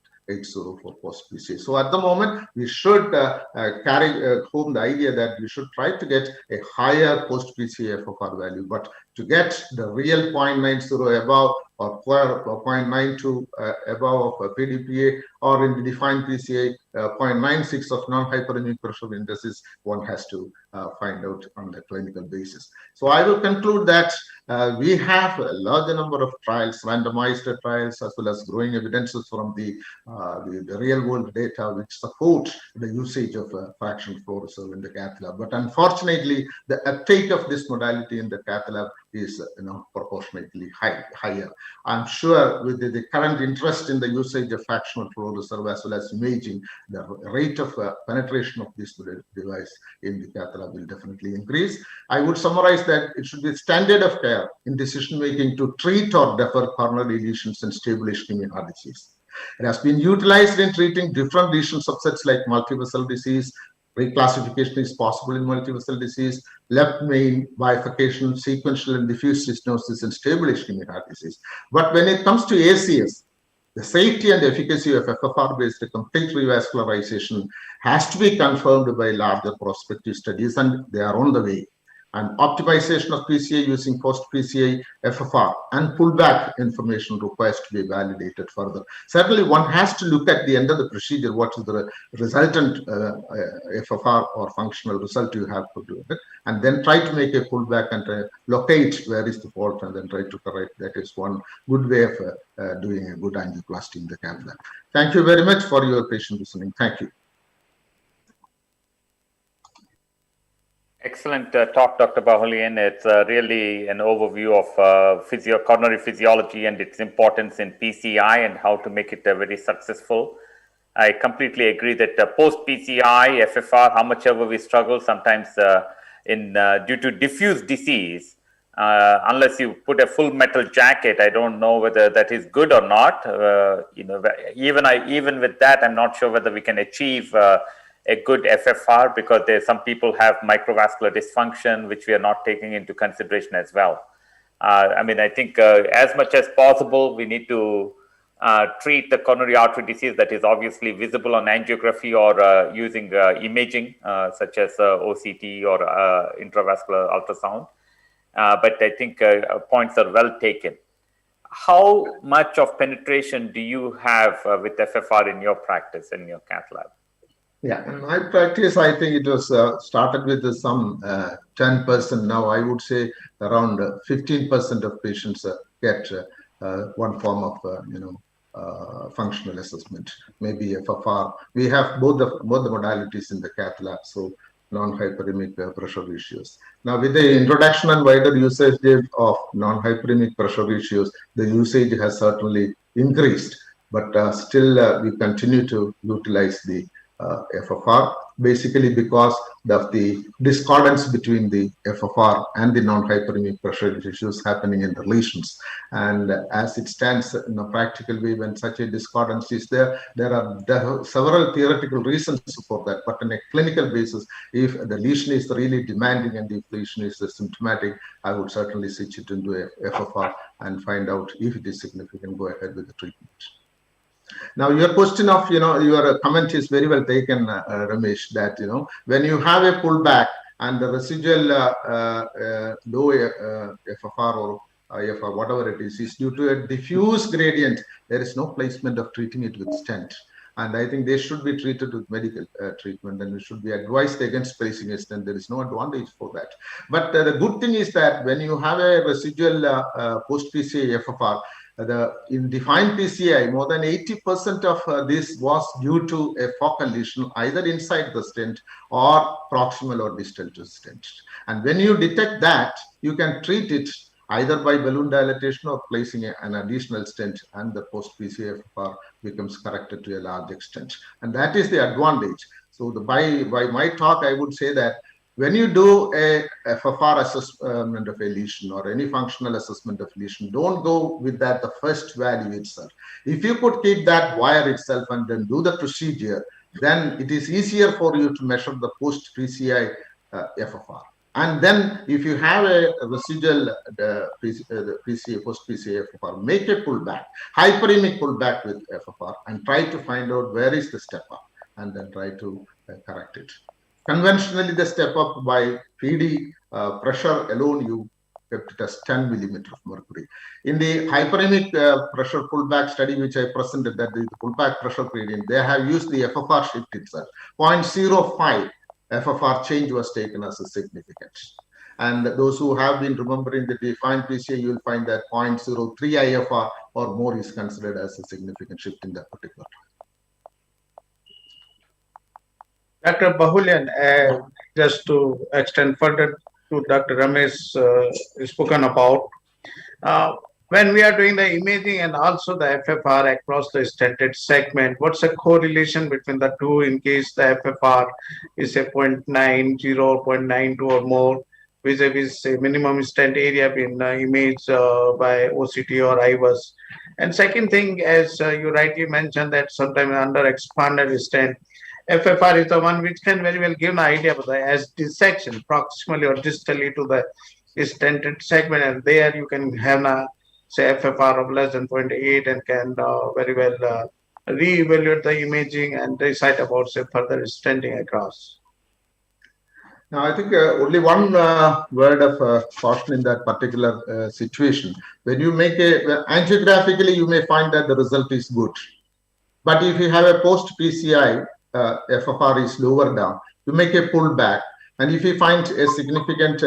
for post-PCA. So at the moment, we should carry home the idea that we should try to get a higher post-PCA FFR value, but to get the real 0.90 above or 0.92 above of PDPA, or in the defined PCA 0.96 of non-hyperemic pressure indices, one has to find out on the clinical basis. So I will conclude that we have a large number of trials, randomized trials, as well as growing evidences from the real-world data which support the usage of fractional flow reserve in the cath lab. But unfortunately, the uptake of this modality in the cath lab is proportionately higher. I'm sure with the current interest in the usage of fractional flow reserve as well as imaging, the rate of penetration of this device in the cath lab will definitely increase. I would summarize that it should be standard of care in decision making to treat or defer coronary lesions in stable ischemic heart disease. It has been utilized in treating different lesion subsets like multivessel disease. Reclassification is possible in multivessel disease, left main bifurcation, sequential and diffuse stenosis in stable ischemic heart disease. But when it comes to ACS, the safety and efficacy of FFR-based complete revascularization has to be confirmed by larger prospective studies, and they are on the way. And optimization of PCA using post-PCA FFR and pullback information requires to be validated further. Certainly, one has to look at the end of the procedure, what is the resultant FFR or functional result you have to do it, and then try to make a pullback and locate where is the fault and then try to correct. That is one good way of doing a good angioplasty in the cath lab. Thank you very much for your patient listening. Thank you. Excellent talk, Dr. Bahulian. It's really an overview of coronary physiology and its importance in PCI and how to make it very successful. I completely agree that post-PCI, FFR, how much ever we struggle sometimes due to diffuse disease, unless you put a full metal jacket, I don't know whether that is good or not. Even with that, I'm not sure whether we can achieve a good FFR, because some people have microvascular dysfunction, which we are not taking into consideration as well. I mean, I think as much as possible, we need to treat the coronary artery disease that is obviously visible on angiography or using imaging, such as OCT or intravascular ultrasound. But I think points are well taken. How much of penetration do you have with FFR in your practice, in your cath lab? Yeah, in my practice, I think it was started with some 10%. Now I would say around 15% of patients get one form of functional assessment, maybe FFR. We have both the modalities in the cath lab, so non-hyperemic pressure ratios. Now, with the introduction and wider usage of non-hyperemic pressure ratios, the usage has certainly increased, but still we continue to utilize the FFR, basically because of the discordance between the FFR and the non-hyperemic pressure issues happening in the lesions. And as it stands in a practical way, when such a discordance is there are several theoretical reasons for that. But on a clinical basis, if the lesion is really demanding and if the lesion is symptomatic, I would certainly switch it into a FFR and find out if it is significant, go ahead with the treatment. Now, your question of, your comment is very well taken, Ramesh, that, when you have a pullback and the residual low FFR or IFR, whatever it is due to a diffuse gradient, there is no placement of treating it with stent. And I think they should be treated with medical treatment, and we should be advised against placing a stent. There is no advantage for that. But the good thing is that when you have a residual post-PCA FFR, in defined PCI, more than 80% of this was due to a focal lesion either inside the stent or proximal or distal to stent. And when you detect that, you can treat it either by balloon dilatation or placing an additional stent, and the post-PCI FFR becomes corrected to a large extent. And that is the advantage. So by my talk, I would say that when you do a FFR assessment of a lesion or any functional assessment of lesion, don't go with that the first value itself. If you could keep that wire itself and then do the procedure, then it is easier for you to measure the post-PCI FFR. And then if you have a residual post-PCI FFR, make a pullback, hyperemic pullback with FFR, and try to find out where is the step up, and then try to correct it. Conventionally, the step up by PD pressure alone, you kept it as 10 millimeter of mercury. In the hyperemic pressure pullback study, which I presented, that the pullback pressure gradient, they have used the FFR shift itself. 0.05 FFR change was taken as a significant. And those who have been remembering the defined PCI, you will find that 0.03 IFR or more is considered as a significant shift in that particular trial. Dr. Bahulyan, just to extend further to Dr. Ramesh spoken about, when we are doing the imaging and also the FFR across the stented segment, what's the correlation between the two in case the FFR is a 0.90, 0.92 or more, vis-a-vis a minimum stent area being imaged by OCT or IVUS? And second thing, as you rightly mentioned, that sometimes under expanded stent, FFR is the one which can very well give an idea of the as dissection proximally or distally to the stented segment, and there you can have a say FFR of less than 0.8 and can very well re-evaluate the imaging and decide about say further stenting across. Now, I think only one word of caution in that particular situation. When you make angiographically, you may find that the result is good. But if you have a post-PCI, FFR is lower down, you make a pullback. And if you find a significant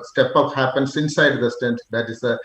step up happens inside the stent, that is an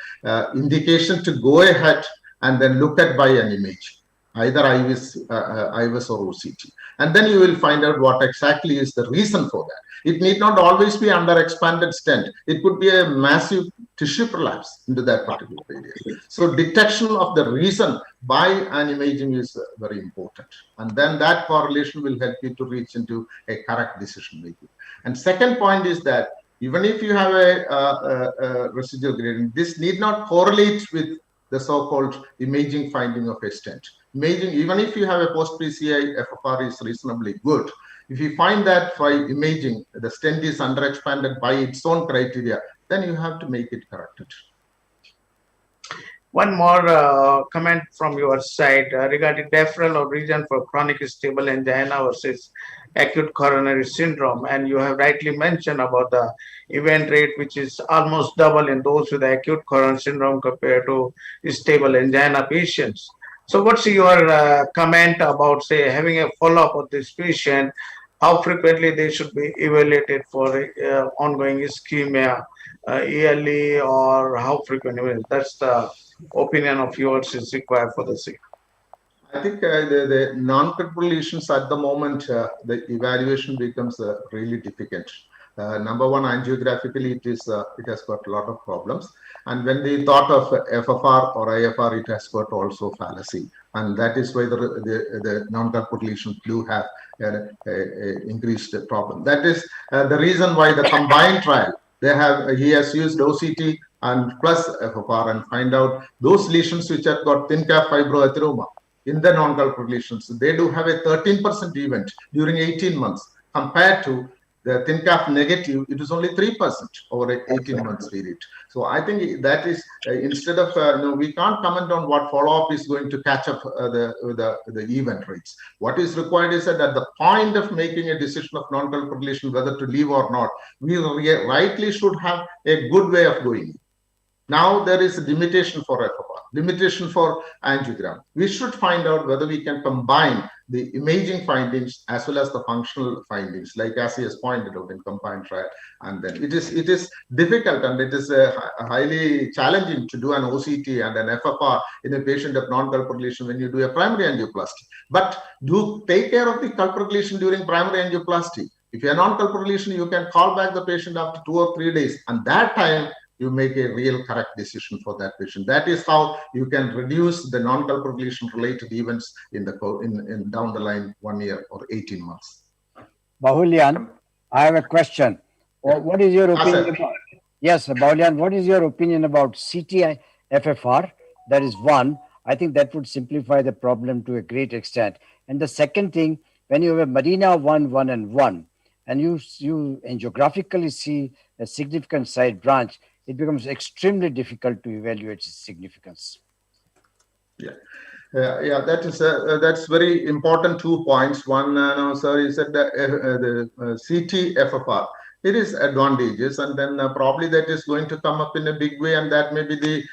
indication to go ahead and then look at by an image, either IVUS or OCT. And then you will find out what exactly is the reason for that. It need not always be under expanded stent. It could be a massive tissue prolapse into that particular area. So detection of the reason by an imaging is very important. And then that correlation will help you to reach into a correct decision making. And second point is that even if you have a residual gradient, this need not correlate with the so-called imaging finding of a stent. Imaging, even if you have a post-PCI FFR is reasonably good, if you find that by imaging the stent is underexpanded by its own criteria, then you have to make it corrected. One more comment from your side regarding deferral or region for chronic stable angina versus acute coronary syndrome. And you have rightly mentioned about the event rate, which is almost double in those with acute coronary syndrome compared to stable angina patients. So what's your comment about, say, having a follow-up of this patient? How frequently they should be evaluated for ongoing ischemia, yearly, or how frequently? That's the opinion of yours is required for the sake. I think the non-critical lesions at the moment, the evaluation becomes really difficult. Number one, angiographically, it has got a lot of problems. And when they thought of FFR or IFR, it has got also fallacy. And that is why the non-critical lesions do have increased problem. That is the reason why the combined trial, he has used OCT and plus FFR and find out those lesions which have got thin calf fibroathyroma in the non-critical lesions. They do have a 13% event during 18 months compared to the thin calf negative, it is only 3% over an 18 months period. So I think that is instead of we can't comment on what follow-up is going to catch up the event rates. What is required is that at the point of making a decision of non-critical lesion whether to leave or not, we rightly should have a good way of going. Now there is a limitation for FFR, limitation for angiogram. We should find out whether we can combine the imaging findings as well as the functional findings, like as he has pointed out in combined trial. And then it is difficult and it is highly challenging to do an OCT and an FFR in a patient of non-critical lesion when you do a primary angioplasty. But do take care of the critical lesion during primary angioplasty. If you are non-critical lesion, you can call back the patient after 2 or 3 days, and that time you make a real correct decision for that patient. That is how you can reduce the non-culprit lesion related events in down the line 1 year or 18 months. Bahulyan, I have a question. What is your opinion about? Yes, Bahulyan, what is your opinion about Cti Ffr? That is one. I think that would simplify the problem to a great extent. And the second thing, when you have a Marina 1, 1, and 1, and you angiographically see a significant side branch, it becomes extremely difficult to evaluate its significance. Yeah. Yeah, that's very important 2 points. One, sir, is that the Cti Ffr. It is advantageous, and then probably that is going to come up in a big way, and that may be the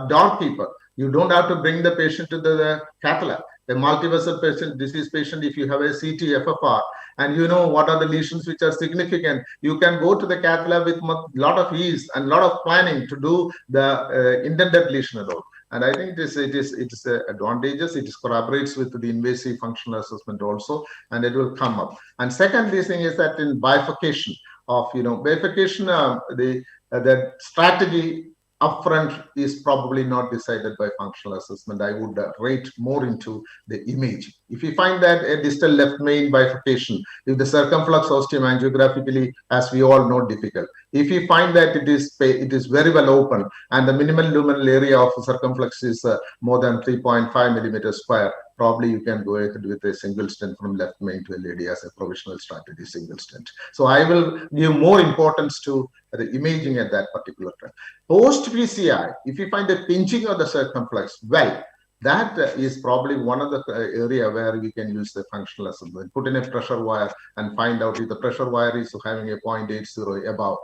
doorkeeper. You don't have to bring the patient to the cath lab. A multivessel disease patient, if you have a Cti Ffr, and you know what are the lesions which are significant, you can go to the cath lab with a lot of ease and a lot of planning to do the intended lesion alone. And I think it is advantageous. It corroborates with the invasive functional assessment also, and it will come up. And second, this thing is that in bifurcation of bifurcation, the strategy upfront is probably not decided by functional assessment. I would rate more into the imaging. If you find that a distal left main bifurcation, if the circumflux osteomangiographically, as we all know, difficult. If you find that it is very well open and the minimal luminal area of circumflux is more than 3.5 millimeters square, probably you can go ahead with a single stent from left main to LAD as a provisional strategy, single stent. So I will give more importance to the imaging at that particular time. Post PCI, if you find a pinching of the circumflux, well, that is probably one of the area where we can use the functional assessment. Put in a pressure wire and find out if the pressure wire is having a 0.80 above.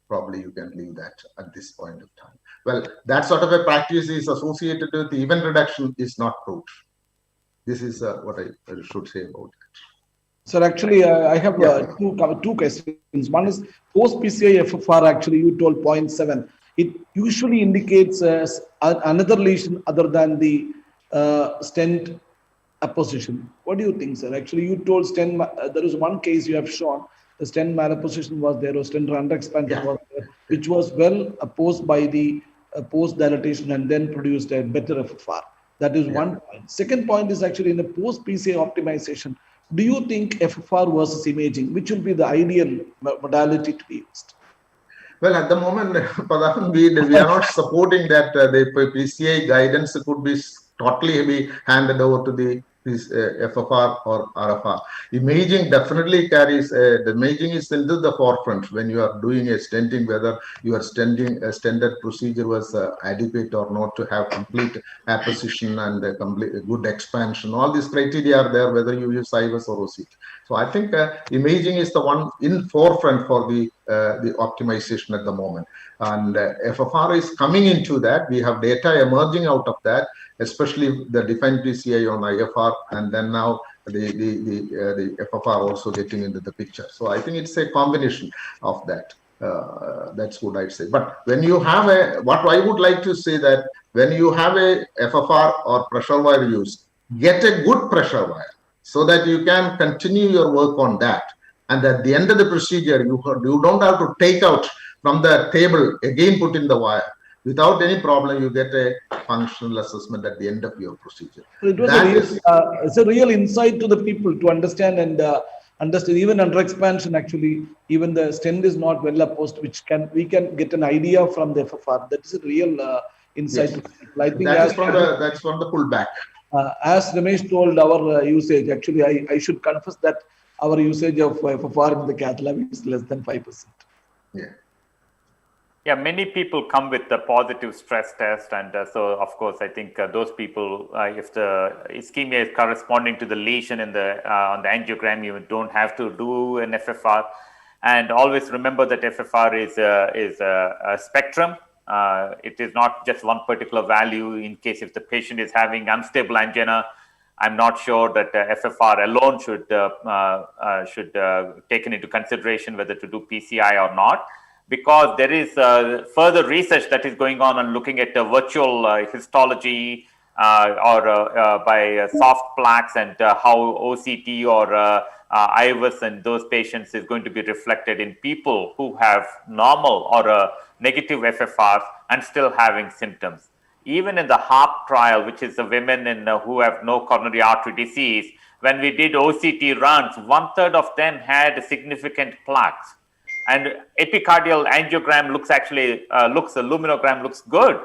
Probably you can leave that at this point of time. Well, that sort of a practice is associated with the event reduction is not proved. This is what I should say about it. Sir, actually, I have two questions. One is post-PCI FFR, actually, you told 0.7. It usually indicates another lesion other than the stent apposition. What do you think, sir? Actually, you told stent, there is one case you have shown, the stent malapposition was there, or stent under expansion was there, which was well opposed by the post-dilatation and then produced a better FFR. That is one point. Second point is actually in the post-PCI optimization, do you think FFR versus imaging, which will be the ideal modality to be used? Well, at the moment, Pradhan, we are not supporting that the PCI guidance could be totally handed over to the FFR or RFR. Imaging definitely carries, the imaging is into the forefront when you are doing a stenting, whether your stented procedure was adequate or not to have complete apposition and complete good expansion. All these criteria are there, whether you use IVUS or OCT. So I think imaging is the one in forefront for the optimization at the moment. And FFR is coming into that. We have data emerging out of that, especially the defined PCI on IFR, and then now the FFR also getting into the picture. So I think it's a combination of that. That's what I'd say. But when you have what I would like to say that when you have a FFR or pressure wire use, get a good pressure wire so that you can continue your work on that. And at the end of the procedure, you don't have to take out from the table, again put in the wire. Without any problem, you get a functional assessment at the end of your procedure. It was it's a real insight to the people to understand and understand. Even under expansion, actually, even the stent is not well opposed, which we can get an idea from the FFR. That is a real insight. Yes. I think that's from the pullback. As Ramesh told, our usage, actually, I should confess that our usage of FFR in the cath lab is less than 5%. Yeah. Yeah, many people come with the positive stress test, and so of course I think those people, if the ischemia is corresponding to the lesion in the on the angiogram, you don't have to do an FFR. And always remember that FFR is a spectrum. It is not just one particular value. In case if the patient is having unstable angina, I'm not sure that FFR alone should taken into consideration whether to do PCI or not. Because there is further research that is going on looking at the virtual histology or by soft plaques, and how OCT or IVUS and those patients is going to be reflected in people who have normal or negative FFRs and still having symptoms. Even in the HARP trial, which is the women who have no coronary artery disease, when we did OCT runs, 1/3 of them had significant plaques. And epicardial angiogram looks actually, a luminogram looks good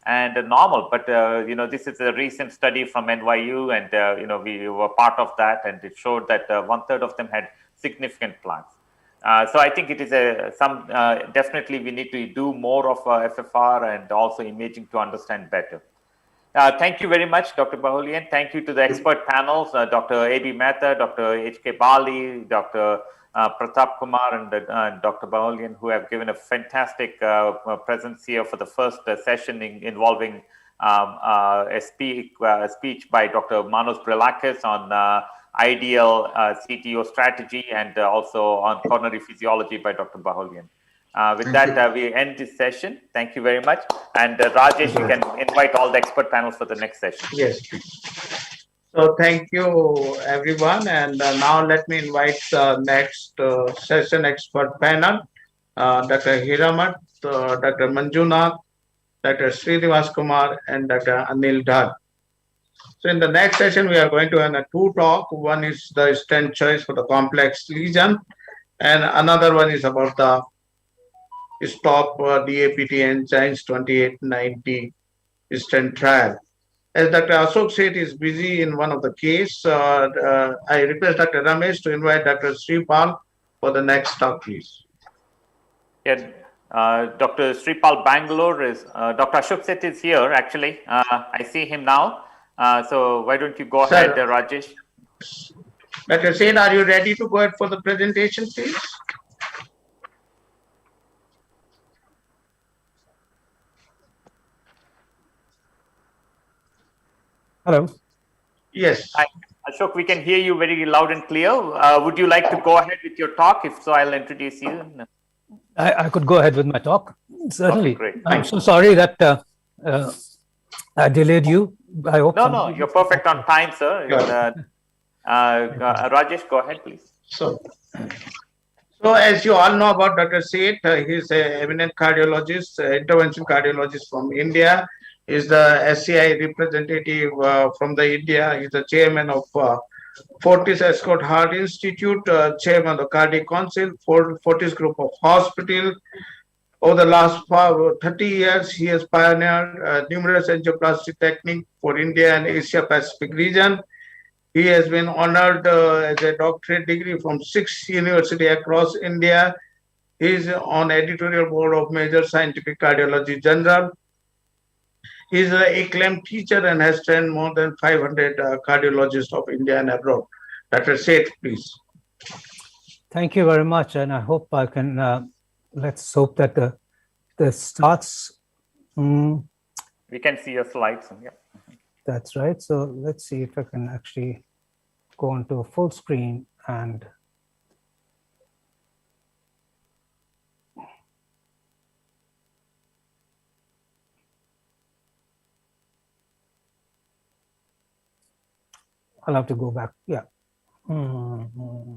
and normal, but this is a recent study from NYU, and we were part of that, and it showed that 1/3 of them had significant plaques. So I think it is definitely we need to do more of FFR and also imaging to understand better. Thank you very much, Dr. Baholian. Thank you to the expert panels, Dr. A.B. Mehta, Dr. H.K. Bali, Dr. Pratap Kumar, and Dr. Baholian, who have given a fantastic presence here for the first session involving a speech by Dr. Manos Brilakis on ideal CTO strategy, and also on coronary physiology by Dr. Baholian. With that, we end this session. Thank you very much. And Rajesh, you can invite all the expert panels for the next session. Yes. So thank you, everyone. And now let me invite the next session expert panel, Dr. Hiramat, Dr. Manjunath, Dr. Srinivas Kumar, and Dr. Anil Dhar. So in the next session, we are going to have two talks. One is the stent choice for the complex lesion, and another one is about the stop DAPT enzymes 2890 stent trial. As Dr. Ashok said, is busy in one of the case. I request Dr. Ramesh to invite Dr. Sripal for the next talk, please. Yeah, Dr. Sripal Bangalore is, Dr. Ashok Seth is here, actually. I see him now. So why don't you go ahead, Rajesh? Dr. Seth, are you ready to go ahead for the presentation, please? Hello. Yes. Hi. Ashok, we can hear you very loud and clear. Would you like to go ahead with your talk? If so, I'll introduce you. I could go ahead with my talk. Certainly. Okay, great. I'm so sorry that I delayed you. I hope. No, you're perfect on time, sir. Rajesh, go ahead, please. So as you all know about Dr. Seth, he's an eminent cardiologist, intervention cardiologist from India. Is the FSCAI representative from the India. He's the chairman of Fortis Escort Heart Institute, chairman of the Cardiac Council, Fortis Group of Hospital. Over the last 30 years, he has pioneered numerous angioplasty techniques for India and Asia Pacific region. He has been honored as a doctorate degree from 6 universities across India. He is on editorial board of major scientific cardiology journal. He is an acclaimed teacher and has trained more than 500 cardiologists of India and abroad. Dr. Seth, please. Thank you very much, and I hope I can. Let's hope that the starts. We can see your slides. Yeah. That's right. So let's see if I can actually go onto a full screen and. I'll have to go back. Yeah.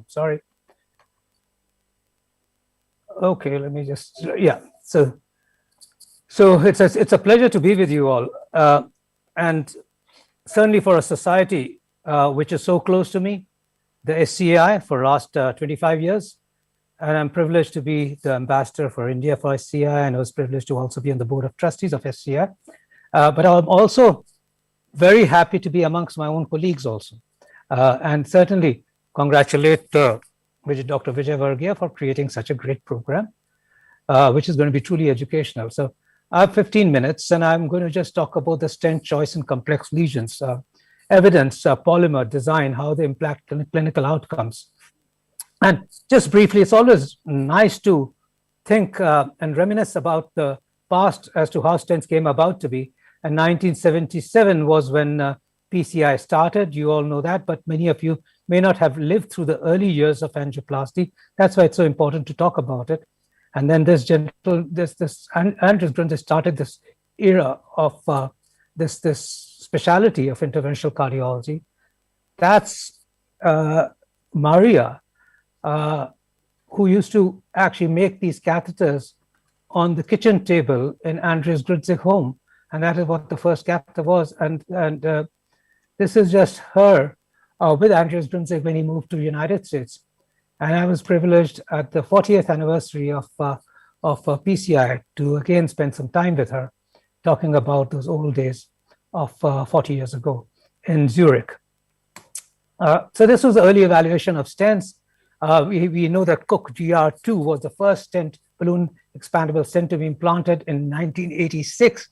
Sorry. Okay, let me just, yeah. So it's a pleasure to be with you all. And certainly for a society which is so close to me, the FSCAI for last 25 years. And I'm privileged to be the ambassador for India for FSCAI, and I was privileged to also be on the board of trustees of FSCAI. But I'm also very happy to be amongst my own colleagues also. And certainly congratulate Dr. Vijayvergiya for creating such a great program, which is going to be truly educational. So I have 15 minutes and I'm going to just talk about the stent choice in complex lesions, evidence, polymer design, how they impact clinical outcomes. And just briefly, it's always nice to think and reminisce about the past as to how stents came about to be. And 1977 was when PCI started. You all know that, but many of you may not have lived through the early years of angioplasty. That's why it's so important to talk about it. And then this Andrews Grundy started this era of this specialty of interventional cardiology. That's Maria, who used to actually make these catheters on the kitchen table in Andreas Grutzig's home. And that is what the first catheter was. And this is just her with Andreas Grutzig when he moved to the United States. And I was privileged at the 40th anniversary of PCI to again spend some time with her, talking about those old days of 40 years ago in Zurich. So this was the early evaluation of stents. We know that Cook GR2 was the first stent, balloon expandable stent, to be implanted in 1986.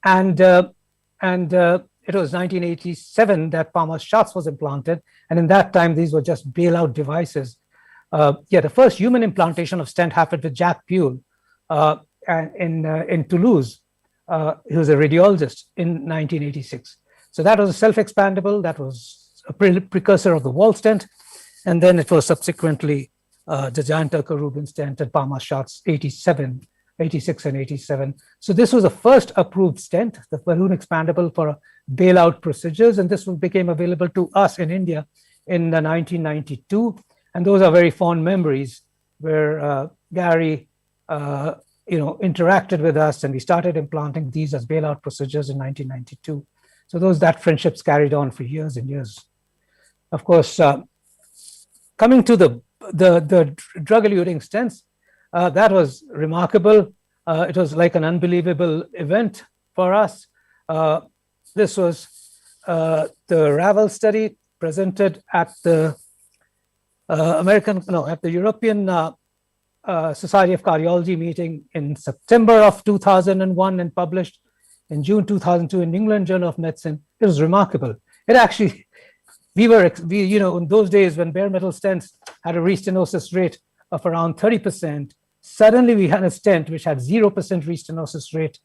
And it was 1987 that Palmer's shots was implanted. And in that time, these were just bailout devices. The first human implantation of stent happened with Jack Puel in Toulouse. He was a radiologist in 1986. So that was a self-expandable, that was a precursor of the wall stent. And then it was subsequently the giant Rubin stent and Palmer's shots 86 and 87. So this was the first approved stent, the balloon expandable for bailout procedures. And this became available to us in India in 1992. And those are very fond memories where Gary, interacted with us, and we started implanting these as bailout procedures in 1992. So that friendships carried on for years and years. Of course, coming to the drug-eluting stents, that was remarkable. It was like an unbelievable event for us. This was the RAVEL study presented at the European Society of Cardiology meeting in September of 2001 and published in June 2002 in England Journal of Medicine. It was remarkable. It actually, we in those days when bare metal stents had a restenosis rate of around 30%, suddenly we had a stent which had 0% restenosis rate.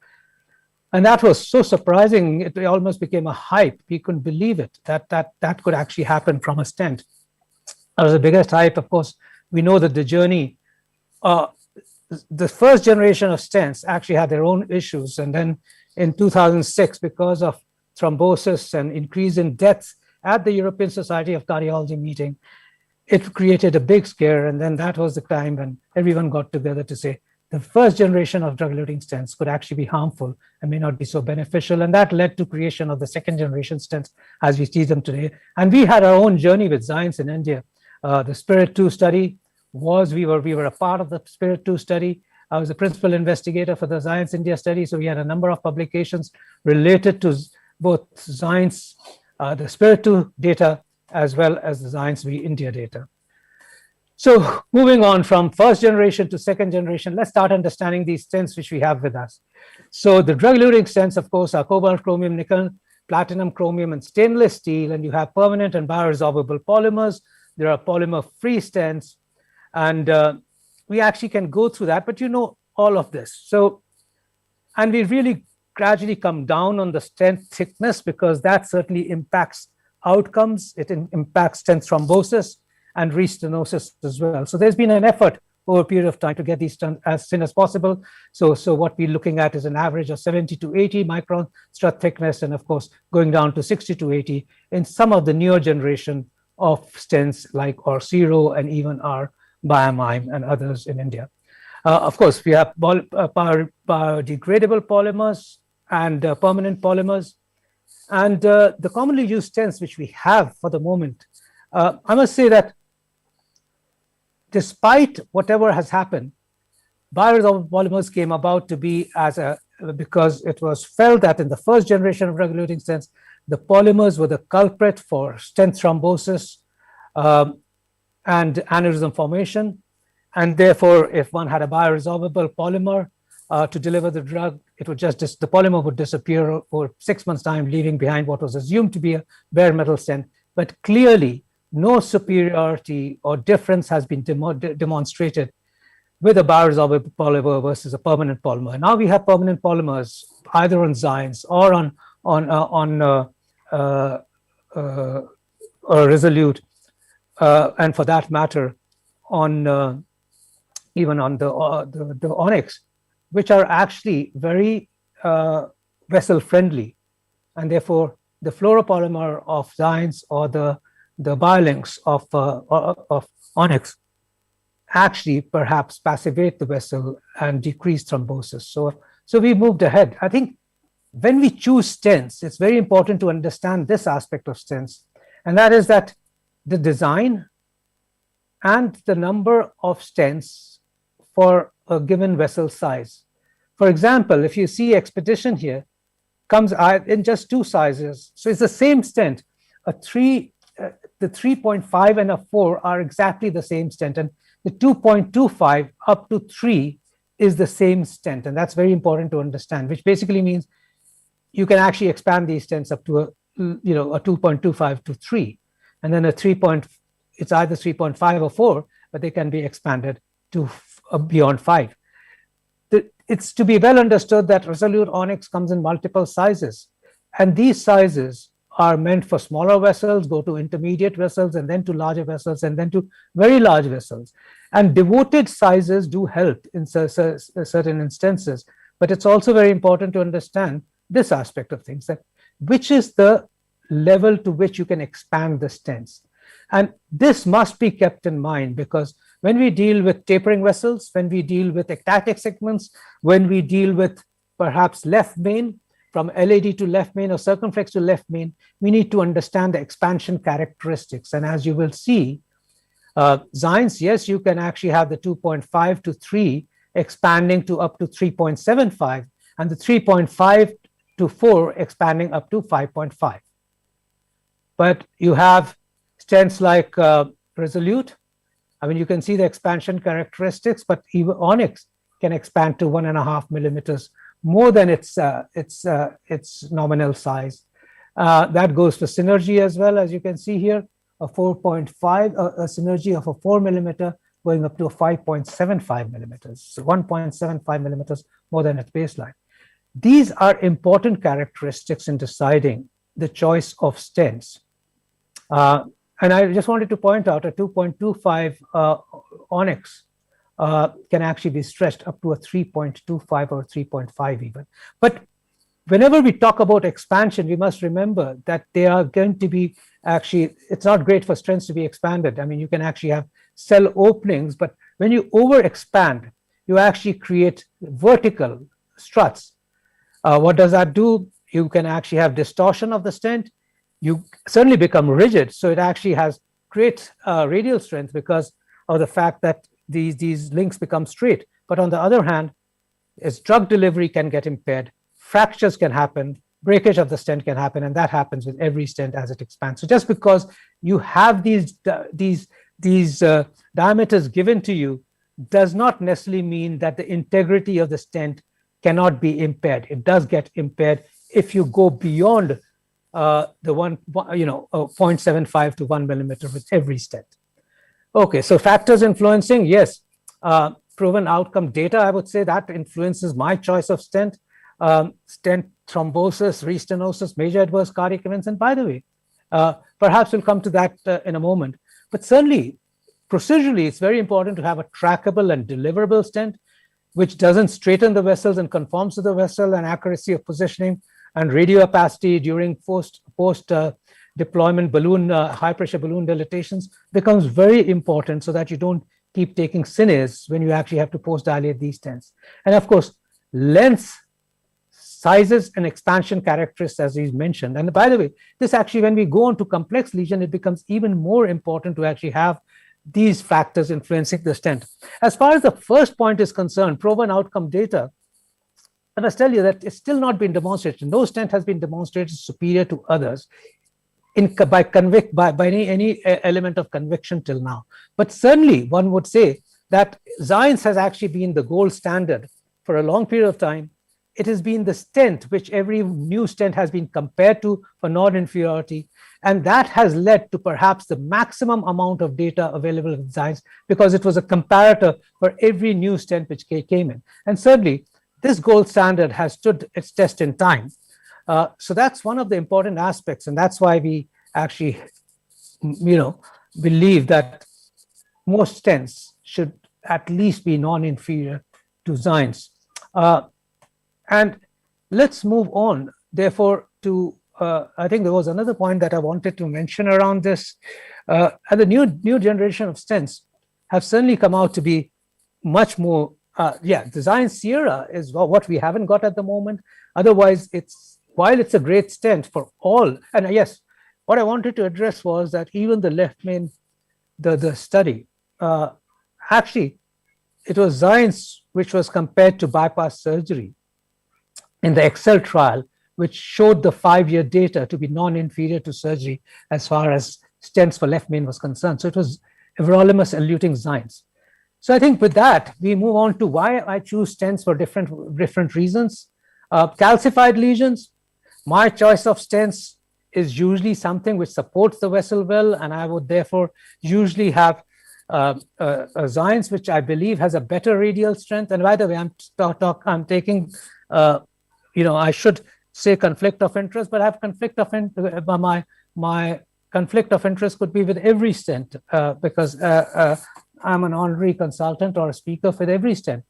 And that was so surprising, it almost became a hype. We couldn't believe it, that could actually happen from a stent. That was the biggest hype. Of course, we know that the journey, the first generation of stents actually had their own issues. And then in 2006, because of thrombosis and increase in deaths at the European Society of Cardiology meeting, it created a big scare. And then that was the time when everyone got together to say the first generation of drug-eluting stents could actually be harmful and may not be so beneficial. And that led to creation of the second generation stents as we see them today. And we had our own journey with science in India. The Spirit 2 study we were a part of the Spirit 2 study. I was the principal investigator for the Science India study. So we had a number of publications related to both science, the Spirit 2 data, as well as the Science V India data. So moving on from first generation to second generation, let's start understanding these stents which we have with us. So the drug-eluting stents, of course, are cobalt, chromium, nickel, platinum, chromium, and stainless steel. And you have permanent and bioresorbable polymers. There are polymer-free stents. And we actually can go through that, but you know all of this. So, and we really gradually come down on the stent thickness because that certainly impacts outcomes. It impacts stent thrombosis and restenosis as well. So there's been an effort over a period of time to get these stents as thin as possible. So what we're looking at is an average of 70 to 80 micron strut thickness, and of course, going down to 60 to 80 in some of the newer generation of stents like Orsiro and even our BioMime and others in India. Of course, we have biodegradable polymers and permanent polymers. And the commonly used stents which we have for the moment, I must say that despite whatever has happened, bioresorbable polymers came about to be because it was felt that in the first generation of drug-eluting stents, the polymers were the culprit for stent thrombosis and aneurysm formation. And therefore, if one had a bioresorbable polymer to deliver the drug, it would the polymer would disappear over 6 months' time, leaving behind what was assumed to be a bare metal stent. But clearly, no superiority or difference has been demonstrated with a bioresorbable polymer versus a permanent polymer. Now we have permanent polymers either on Xience or on Resolute, and for that matter, on even on the Onyx, which are actually very vessel friendly. and therefore the fluoropolymer of Zymes or the biolinks of Onyx actually perhaps passivate the vessel and decrease thrombosis. So we moved ahead. I think when we choose stents, it's very important to understand this aspect of stents, and that is that the design and the number of stents for a given vessel size. For example, if you see Expedition here, comes in just two sizes. So it's the same stent. The 3.5 and a 4 are exactly the same stent, and the 2.25 up to 3 is the same stent, and that's very important to understand, which basically means you can actually expand these stents up to a 2.25 to 3, and then it's either 3.5 or 4, but they can be expanded to beyond 5. It's to be well understood that Resolute Onyx comes in multiple sizes, and these sizes are meant for smaller vessels, go to intermediate vessels, and then to larger vessels, and then to very large vessels. And devoted sizes do help in certain instances, but it's also very important to understand this aspect of things, that which is the level to which you can expand the stents. And this must be kept in mind, because when we deal with tapering vessels, when we deal with ectatic segments, when we deal with perhaps left main, from LAD to left main or circumflex to left main, we need to understand the expansion characteristics. And as you will see, Zymes, yes, you can actually have the 2.5 to 3 expanding to up to 3.75, and the 3.5 to 4 expanding up to 5.5. But you have stents like Resolute. I mean, you can see the expansion characteristics, but even Onyx can expand to 1.5 millimeters more than its nominal size. That goes for Synergy as well, as you can see here, a 4.5, a Synergy of a 4 millimeter going up to a 5.75 millimeters, so 1.75 millimeters more than its baseline. These are important characteristics in deciding the choice of stents. And I just wanted to point out a 2.25 Onyx can actually be stretched up to a 3.25 or 3.5 even. But whenever we talk about expansion, we must remember that they are going to be actually, it's not great for stents to be expanded. I mean, you can actually have cell openings, but when you over expand, you actually create vertical struts. What does that do? You can actually have distortion of the stent. You certainly become rigid. So it actually has great radial strength because of the fact that these links become straight. But on the other hand, as drug delivery can get impaired, fractures can happen, breakage of the stent can happen, and that happens with every stent as it expands. So just because you have these diameters given to you does not necessarily mean that the integrity of the stent cannot be impaired. It does get impaired if you go beyond the 0.75 to 1 millimeter with every stent. Okay, so factors influencing, yes, proven outcome data, I would say that influences my choice of stent. Stent thrombosis, restenosis, major adverse cardiac events, and by the way, perhaps we'll come to that in a moment, but certainly procedurally, it's very important to have a trackable and deliverable stent, which doesn't straighten the vessels and conforms to the vessel, and accuracy of positioning and radio opacity during post deployment balloon, high pressure balloon dilatations becomes very important so that you don't keep taking cines when you actually have to post dilate these stents. And of course, length, sizes, and expansion characteristics, as he's mentioned. And by the way, this actually, when we go on to complex lesion, it becomes even more important to actually have these factors influencing the stent. As far as the first point is concerned, proven outcome data, I must tell you that it's still not been demonstrated. No stent has been demonstrated superior to others by any element of conviction till now. But certainly one would say that Zymes has actually been the gold standard for a long period of time. It has been the stent which every new stent has been compared to for non-inferiority. And that has led to perhaps the maximum amount of data available with Zymes because it was a comparator for every new stent which came in. And certainly this gold standard has stood its test in time. So that's one of the important aspects. And that's why we actually, believe that most stents should at least be non-inferior to Zymes. And let's move on, therefore, to I think there was another point that I wanted to mention around this. And the new generation of stents have certainly come out to be much more, design Sierra is what we haven't got at the moment. Otherwise, while it's a great stent for all, and yes, what I wanted to address was that even the left main, the study, actually, it was science which was compared to bypass surgery in the Excel trial, which showed the 5-year data to be non-inferior to surgery as far as stents for left main was concerned. So it was everolimus eluting science. So I think with that, we move on to why I choose stents for different reasons. Calcified lesions, my choice of stents is usually something which supports the vessel well, and I would therefore usually have a science which I believe has a better radial strength. And by the way, I'm taking, I should say conflict of interest, but I have conflict of my conflict of interest could be with every stent because I'm an honorary consultant or a speaker for every stent.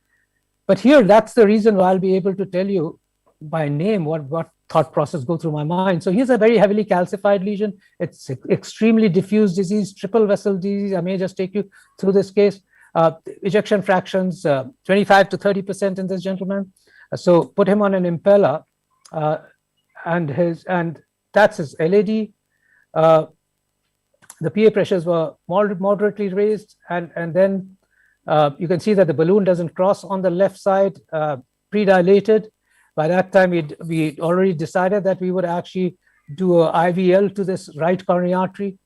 But here, that's the reason why I'll be able to tell you by name what thought process go through my mind. So here's a very heavily calcified lesion. It's extremely diffuse disease, triple vessel disease. I may just take you through this case. Ejection fractions, 25 to 30% in this gentleman. So put him on an impeller, and that's his LAD. The PA pressures were moderately raised, and then you can see that the balloon doesn't cross on the left side, pre-dilated. By that time, we already decided that we would actually do a IVL to this right coronary artery.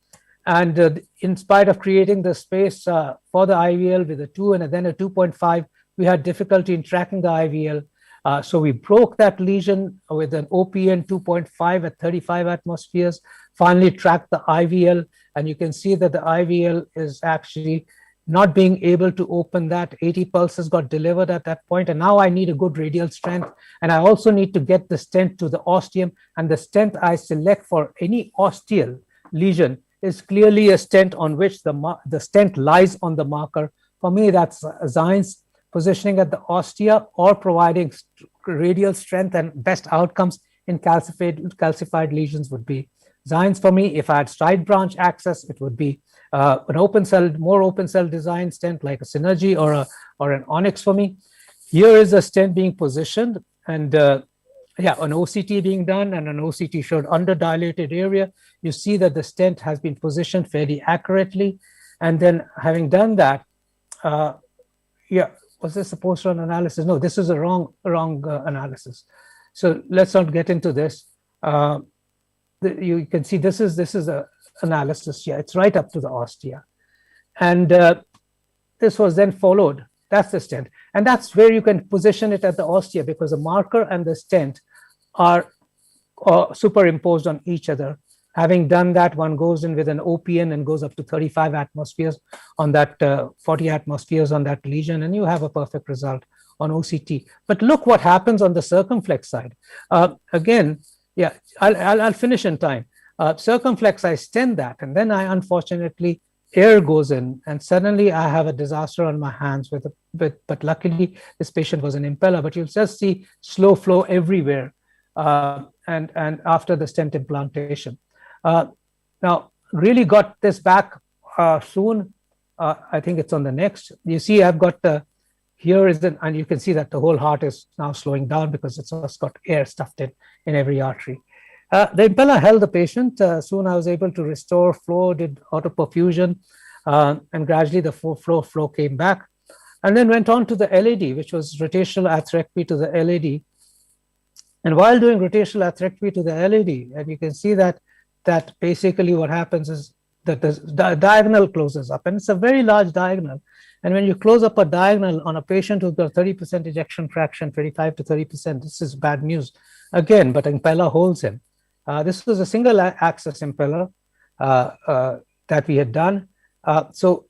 And in spite of creating the space for the IVL with a 2 and then a 2.5, we had difficulty in tracking the IVL. So we broke that lesion with an OPN 2.5 at 35 atmospheres, finally tracked the IVL, and you can see that the IVL is actually not being able to open that. 80 pulses got delivered at that point, and now I need a good radial strength, and I also need to get the stent to the ostium, and the stent I select for any ostial lesion is clearly a stent on which the stent lies on the marker. For me, that's science positioning at the ostia or providing radial strength and best outcomes in calcified lesions would be science for me. If I had stride branch access, it would be an more open cell design stent like a Synergy or an Onyx for me. Here is a stent being positioned, and an OCT being done, and an OCT showed underdilated area. You see that the stent has been positioned fairly accurately, and then having done that, was this a post-run analysis? No, this is a wrong analysis. So let's not get into this. You can see this is a analysis. Yeah, it's right up to the ostia, and this was then followed. That's the stent, and that's where you can position it at the ostia, because the marker and the stent are superimposed on each other. Having done that, one goes in with an OPN and goes up to 35 atmospheres on that, 40 atmospheres on that lesion, and you have a perfect result on OCT. But look what happens on the circumflex side. Again, yeah, I'll finish in time. Circumflex, I stent that, and then I unfortunately air goes in, and suddenly I have a disaster on my hands but luckily this patient was an impeller, but you'll just see slow flow everywhere, and after the stent implantation. Now, really got this back soon. I think it's on the next. You see, I've got and you can see that the whole heart is now slowing down because it's just got air stuffed in every artery. The impeller held the patient. Soon I was able to restore flow, did autoperfusion, and gradually the flow came back. And then went on to the LAD, which was rotational atherectomy to the LAD. And while doing rotational atherectomy to the LAD, and you can see that basically what happens is that the diagonal closes up, and it's a very large diagonal. And when you close up a diagonal on a patient who's got 30% ejection fraction, 25 to 30%, this is bad news again, but impeller holds him. This was a single axis impeller that we had done. So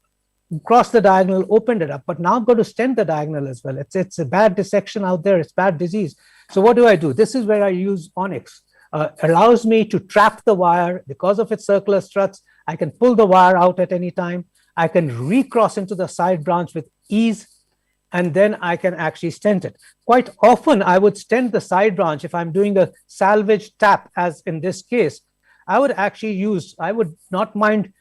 crossed the diagonal, opened it up, but now I'm going to stent the diagonal as well. It's a bad dissection out there, it's bad disease. So what do? This is where I use Onyx. Allows me to trap the wire because of its circular struts. I can pull the wire out at any time. I can recross into the side branch with ease. and then I can actually stent it. Quite often, I would stent the side branch if I'm doing a salvage tap, as in this case. I would not mind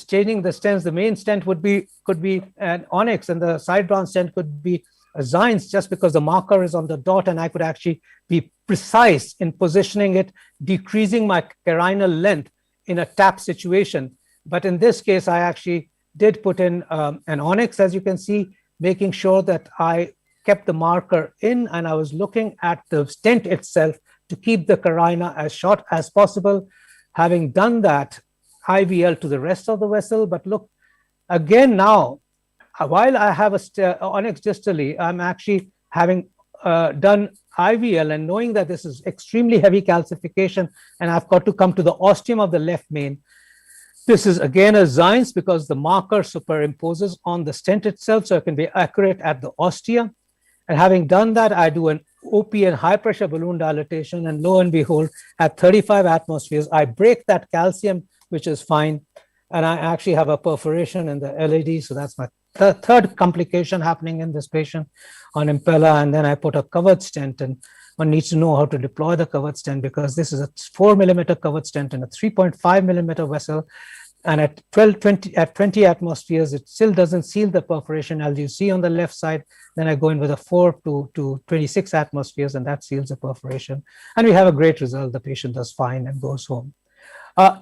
changing the stents. The main stent could be an onyx, and the side branch stent could be a Zines, just because the marker is on the dot, and I could actually be precise in positioning it, decreasing my carinal length in a tap situation. But in this case, I actually did put in an onyx, as you can see, making sure that I kept the marker in, and I was looking at the stent itself to keep the carina as short as possible. Having done that, IVL to the rest of the vessel. But look, again now, while I have a onyx distally, I'm actually having done IVL and knowing that this is extremely heavy calcification, and I've got to come to the ostium of the left main. This is again a Zines because the marker superimposes on the stent itself, so it can be accurate at the ostia. And having done that, I do an OP and high pressure balloon dilatation, and lo and behold, at 35 atmospheres, I break that calcium, which is fine, and I actually have a perforation in the LAD. So that's my third complication happening in this patient on Impella. And then I put a covered stent, and one needs to know how to deploy the covered stent, because this is a 4 millimeter covered stent in a 3.5 millimeter vessel. And at 20 atmospheres, it still doesn't seal the perforation, as you see on the left side. Then I go in with a 4 to 26 atmospheres, and that seals the perforation. And we have a great result. The patient does fine and goes home.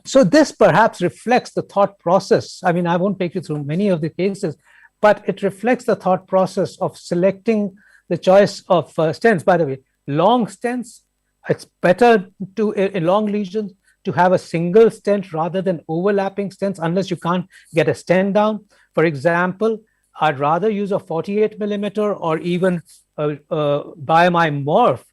So this perhaps reflects the thought process. I mean, I won't take you through many of the cases, but it reflects the thought process of selecting the choice of stents. By the way, long stents, it's better to, in long lesions, to have a single stent rather than overlapping stents, unless you can't get a stent down. For example, I'd rather use a 48 millimeter or even by my morph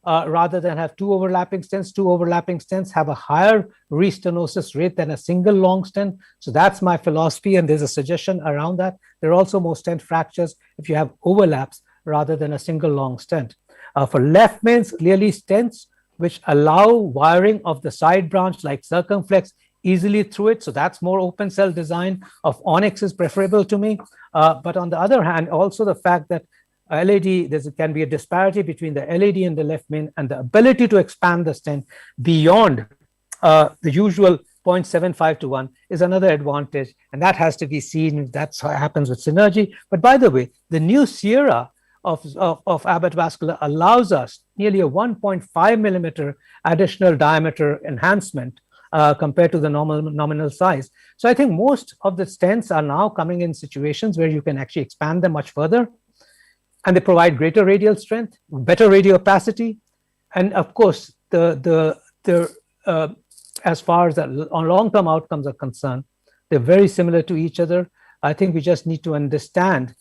rather than have two overlapping stents. Two overlapping stents have a higher restenosis rate than a single long stent. So that's my philosophy, and there's a suggestion around that. There are also more stent fractures if you have overlaps rather than a single long stent. For left mains, clearly stents which allow wiring of the side branch like circumflex easily through it. So that's more open cell design of onyx is preferable to me. But on the other hand, also the fact that LAD, there can be a disparity between the LAD and the left main, and the ability to expand the stent beyond the usual 0.75 to 1 is another advantage. And that has to be seen. That's how it happens with synergy. But by the way, the new Sierra of Abbott Vascular allows us nearly a 1.5 millimeter additional diameter enhancement compared to the nominal size. So I think most of the stents are now coming in situations where you can actually expand them much further, and they provide greater radial strength, better radiopacity, and of course, as far as the long-term outcomes are concerned, they're very similar to each other. I think we just need to understand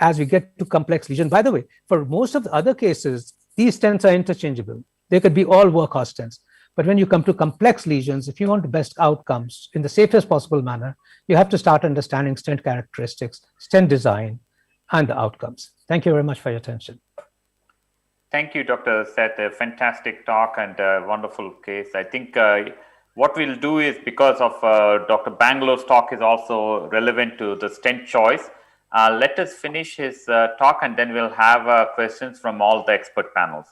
as we get to complex lesion. By the way, for most of the other cases, these stents are interchangeable. They could be all workhorse stents. But when you come to complex lesions, if you want the best outcomes in the safest possible manner, you have to start understanding stent characteristics, stent design, and the outcomes. Thank you very much for your attention. Thank you, Dr. Seth. A fantastic talk and a wonderful case. I think what we'll do is, because of Dr. Bangalore's talk is also relevant to the stent choice, let us finish his talk, and then we'll have questions from all the expert panels.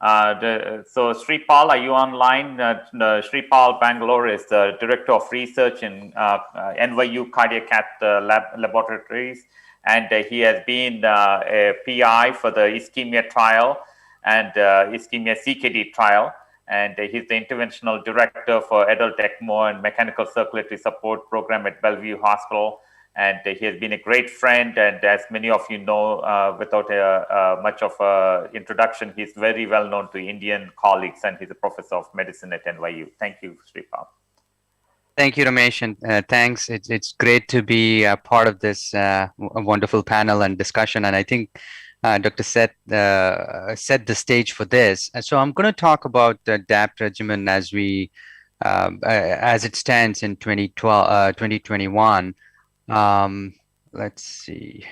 So Sripal, are you online? Sripal Bangalore is the Director of Research in NYU Cardiac Cath Laboratories, and he has been a PI for the ischemia trial and ischemia CKD trial, and he's the Interventional Director for Adult ECMO and Mechanical Circulatory Support Program at Bellevue Hospital. And he has been a great friend, and as many of you know, without much of an introduction, he's very well known to Indian colleagues, and he's a professor of medicine at NYU. Thank you, Sripal. Thank you, Ramesh, and thanks. It's great to be a part of this wonderful panel and discussion. And I think Dr. Seth set the stage for this. And so I'm going to talk about the DAPT regimen as it stands in 2021. Let's see.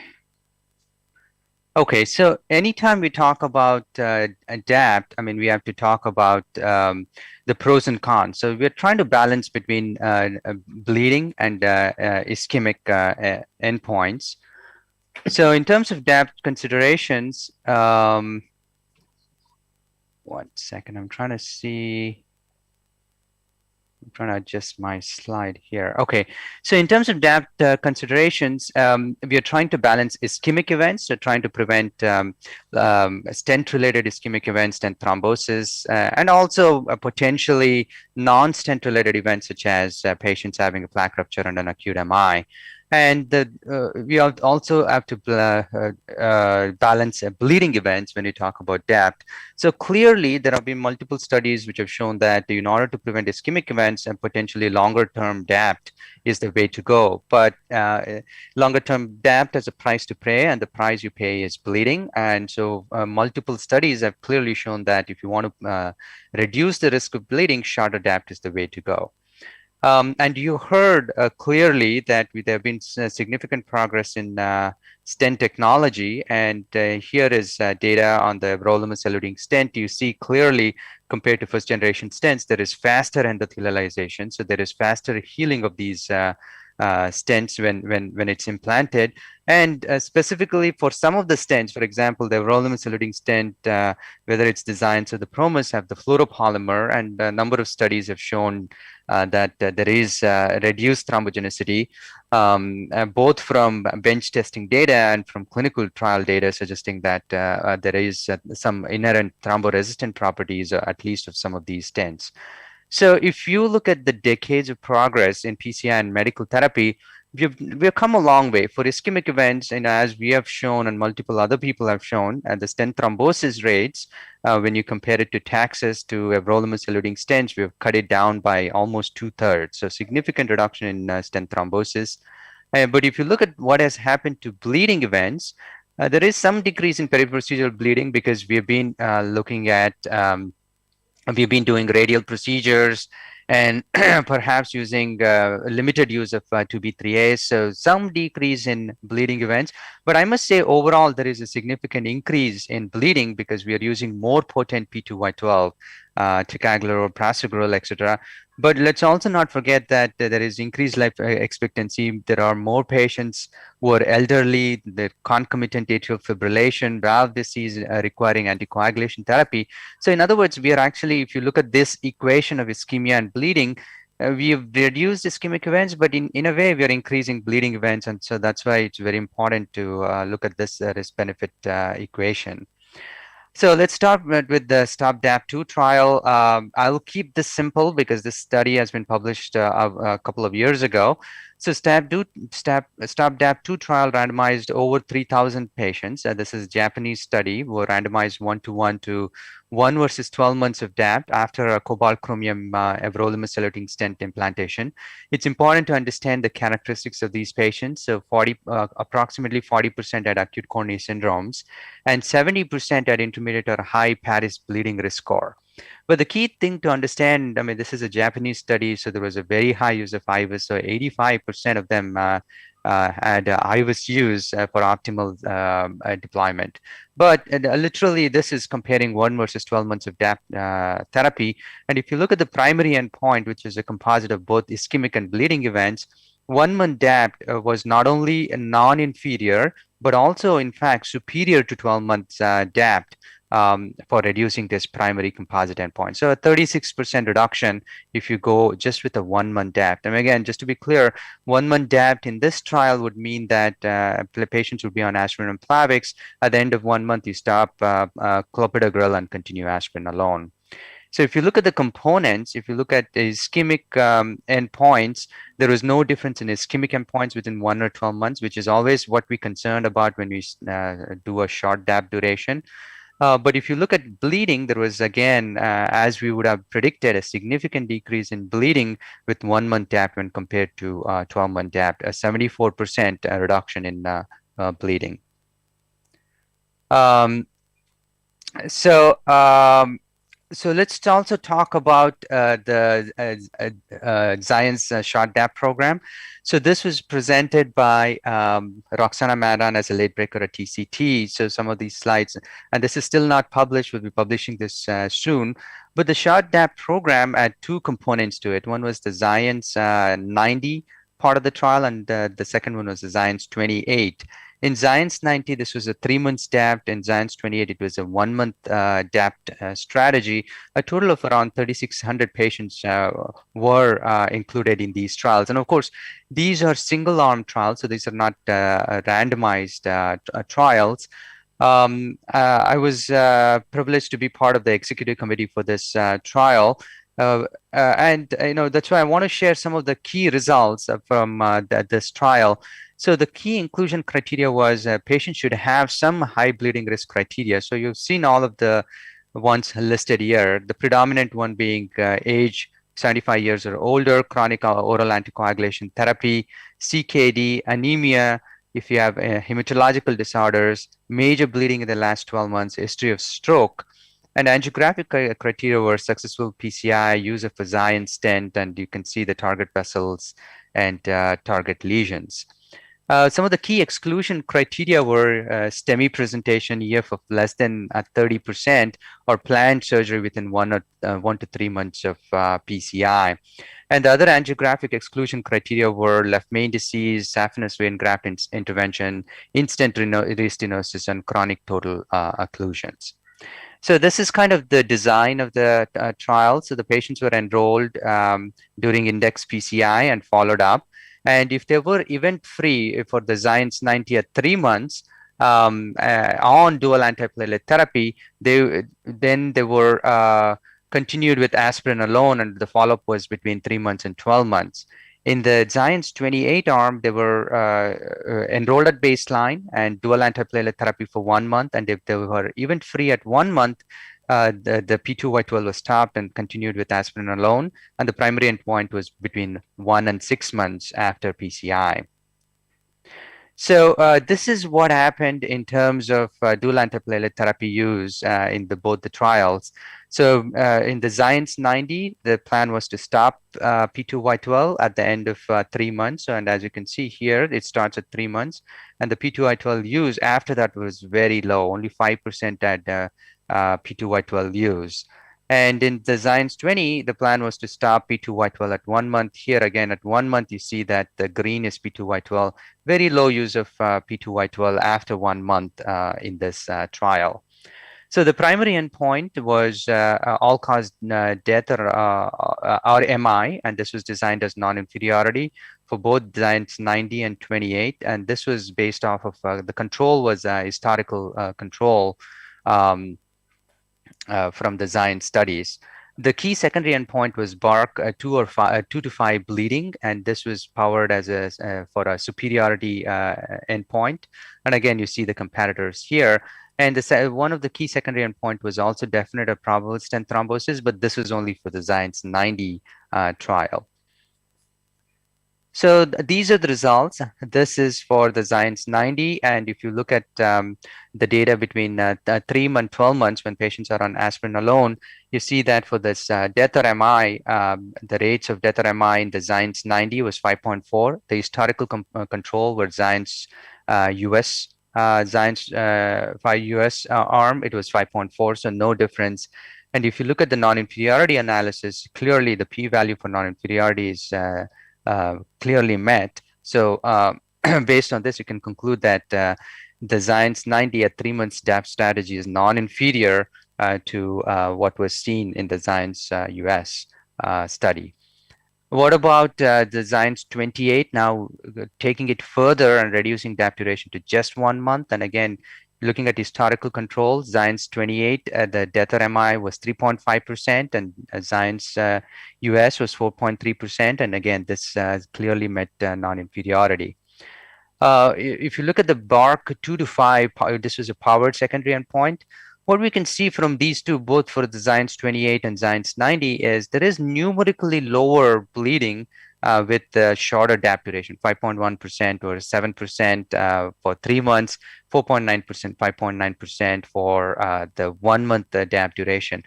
Okay, so anytime we talk about DAPT, I mean, we have to talk about the pros and cons. So we're trying to balance between bleeding and ischemic endpoints. So in terms of DAPT considerations, 1 second, I'm trying to adjust my slide here. Okay, so in terms of DAPT considerations, we are trying to balance ischemic events, so trying to prevent stent-related ischemic events, stent thrombosis, and also potentially non-stent related events such as patients having a plaque rupture and an acute MI. And we also have to balance bleeding events when you talk about DAPT. So clearly, there have been multiple studies which have shown that in order to prevent ischemic events and potentially longer-term DAPT is the way to go. But longer-term DAPT has a price to pay, and the price you pay is bleeding. And so multiple studies have clearly shown that if you want to reduce the risk of bleeding, shorter DAPT is the way to go. And you heard clearly that there have been significant progress in stent technology. And here is data on the Everolimus-eluting stent. You see clearly, compared to first generation stents, there is faster endothelialization. So there is faster healing of these stents when it's implanted. And specifically for some of the stents, for example, the Everolimus-eluting stent, whether it's designed so the Promus have the fluoropolymer, and a number of studies have shown that there is reduced thrombogenicity, both from bench testing data and from clinical trial data suggesting that there is some inherent thromboresistant properties, at least of some of these stents. So if you look at the decades of progress in PCI and medical therapy, we've come a long way. For ischemic events, and as we have shown and multiple other people have shown, the stent thrombosis rates, when you compare it to Taxus to Everolimus-eluting stents, we've cut it down by almost 2/3. So significant reduction in stent thrombosis. But if you look at what has happened to bleeding events, there is some decrease in periprocedural bleeding because we have been looking at we've been doing radial procedures and perhaps using limited use of 2B3A, so some decrease in bleeding events. But I must say overall there is a significant increase in bleeding because we are using more potent P2Y12, ticagrelor, prasugrel, etc. But let's also not forget that there is increased life expectancy. There are more patients who are elderly, the concomitant atrial fibrillation, valve disease requiring anticoagulation therapy. So in other words, we are actually, if you look at this equation of ischemia and bleeding, we have reduced ischemic events, but in a way we are increasing bleeding events. And so that's why it's very important to look at this risk-benefit equation. So let's start with the STOP-DAPT2 trial. I'll keep this simple because this study has been published a couple of years ago. So STOP-DAPT2 trial randomized over 3,000 patients. This is a Japanese study. We were randomized 1:1 to 1 versus 12 months of DAPT after a cobalt chromium Everolimus-eluting stent implantation. It's important to understand the characteristics of these patients. So approximately 40% had acute coronary syndromes and 70% had intermediate or high Paris bleeding risk score. But the key thing to understand, I mean, this is a Japanese study, so there was a very high use of IVUS. So 85% of them had IVUS use for optimal deployment. But literally, this is comparing 1 versus 12 months of DAPT therapy. And if you look at the primary endpoint, which is a composite of both ischemic and bleeding events, 1 month DAPT was not only non-inferior, but also, in fact, superior to 12 months DAPT. For reducing this primary composite endpoint. So a 36% reduction if you go just with a 1 month DAPT. And again, just to be clear, 1 month DAPT in this trial would mean that patients would be on aspirin and Plavix. At the end of 1 month, you stop clopidogrel and continue aspirin alone. So if you look at the components, if you look at the ischemic endpoints, there was no difference in ischemic endpoints within 1 or 12 months, which is always what we're concerned about when we do a short DAPT duration. But if you look at bleeding, there was, again, as we would have predicted, a significant decrease in bleeding with 1 month DAPT when compared to 12 month DAPT, a 74% reduction in bleeding. So let's also talk about the Science Short DAPT program. So this was presented by Roxana Madan as a late breaker at TCT. So some of these slides, and this is still not published, we'll be publishing this soon. But the Short DAPT program had 2 components to it. One was the Science 90 part of the trial, and the second one was the Science 28. In Science 90, this was a 3 months DAPT. In Science 28, it was a 1 month DAPT strategy. A total of around 3,600 patients were included in these trials. And of course, these are single arm trials, so these are not randomized trials. I was privileged to be part of the executive committee for this trial. And that's why I want to share some of the key results from this trial. So the key inclusion criteria was patients should have some high bleeding risk criteria. So you've seen all of the ones listed here, the predominant one being age 75 years or older, chronic oral anticoagulation therapy, CKD, anemia, if you have hematological disorders, major bleeding in the last 12 months, history of stroke. And angiographic criteria were successful PCI, use of a Zion stent, and you can see the target vessels and target lesions. Some of the key exclusion criteria were STEMI presentation, EF of less than 30%, or planned surgery within 1 to 3 months of PCI. And the other angiographic exclusion criteria were left main disease, saphenous vein graft intervention, instant restenosis, and chronic total occlusions. So this is kind of the design of the trial. So the patients were enrolled during index PCI and followed up. And if they were event-free for the Science 90 at 3 months on dual antiplatelet therapy, then they were continued with aspirin alone, and the follow-up was between 3 months and 12 months. In the Science 28 arm, they were enrolled at baseline and dual antiplatelet therapy for 1 month. And if they were event-free at 1 month, the P2Y12 was stopped and continued with aspirin alone. And the primary endpoint was between 1 and 6 months after PCI. So this is what happened in terms of dual antiplatelet therapy use in both the trials. So in the Science 90, the plan was to stop P2Y12 at the end of 3 months. And as you can see here, it starts at 3 months. And the P2Y12 use after that was very low, only 5% had P2Y12 use. And in the Science 20, the plan was to stop P2Y12 at 1 month. Here again, at 1 month, you see that the green is P2Y12, very low use of P2Y12 after 1 month in this trial. So the primary endpoint was all-cause death or MI, and this was designed as non-inferiority for both Science 90 and 28. And this was based off of the control was historical control from the Zion studies. The key secondary endpoint was BARC 2 to 5 bleeding, and this was powered as for a superiority endpoint. And again, you see the comparators here. And one of the key secondary endpoint was also definite or probable stent thrombosis, but this was only for the Science 90 trial. So these are the results. This is for the Science 90. And if you look at the data between 3 and 12 months when patients are on aspirin alone, you see that for this death or MI, the rates of death or MI in the Science 90 was 5.4. The historical control were Science US, Science 5 US arm, it was 5.4, so no difference. And if you look at the non-inferiority analysis, clearly the p-value for non-inferiority is clearly met. So based on this, you can conclude that the Science 90 at 3 months DAPT strategy is non-inferior to what was seen in the Science US study. What about the Science 28, now taking it further and reducing DAPT duration to just 1 month? And again, looking at historical control, Science 28, the death or MI was 3.5%, and Science US was 4.3%. And again, this clearly met non-inferiority. If you look at the BARC 2 to 5, this was a powered secondary endpoint. What we can see from these two, both for the Science 28 and Science 90, is there is numerically lower bleeding with the shorter DAPT duration, 5.1% or 7% for 3 months, 4.9%, 5.9% for the 1 month DAPT duration.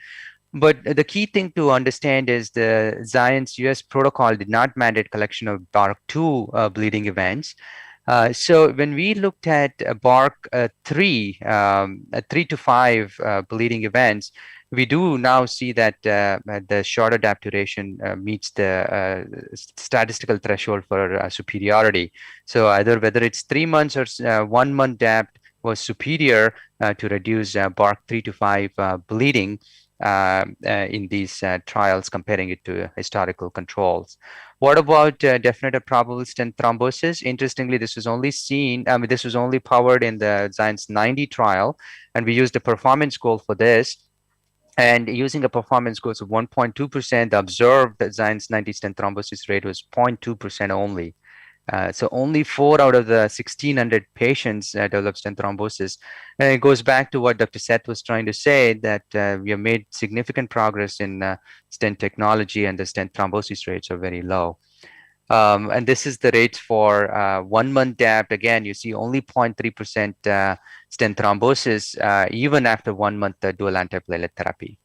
But the key thing to understand is the Science US protocol did not mandate collection of BARC2 bleeding events. So when we looked at BARC 3, 3 to 5 bleeding events, we do now see that the short adapt duration meets the statistical threshold for superiority. So either whether it's 3 months or 1 month adapt was superior to reduce BARC 3 to 5 bleeding in these trials, comparing it to historical controls. What about definite probable stent thrombosis? Interestingly, this was only seen, this was only powered in the Science 90 trial, and we used a performance goal for this. And using a performance goal of 1.2%, the observed Science 90 stent thrombosis rate was 0.2% only. So only 4 out of the 1,600 patients developed stent thrombosis. And it goes back to what Dr. Seth was trying to say, that we have made significant progress in stent technology, and the stent thrombosis rates are very low. And this is the rates for 1 month DAPT. Again, you see only 0.3% stent thrombosis even after 1 month dual antiplatelet therapy.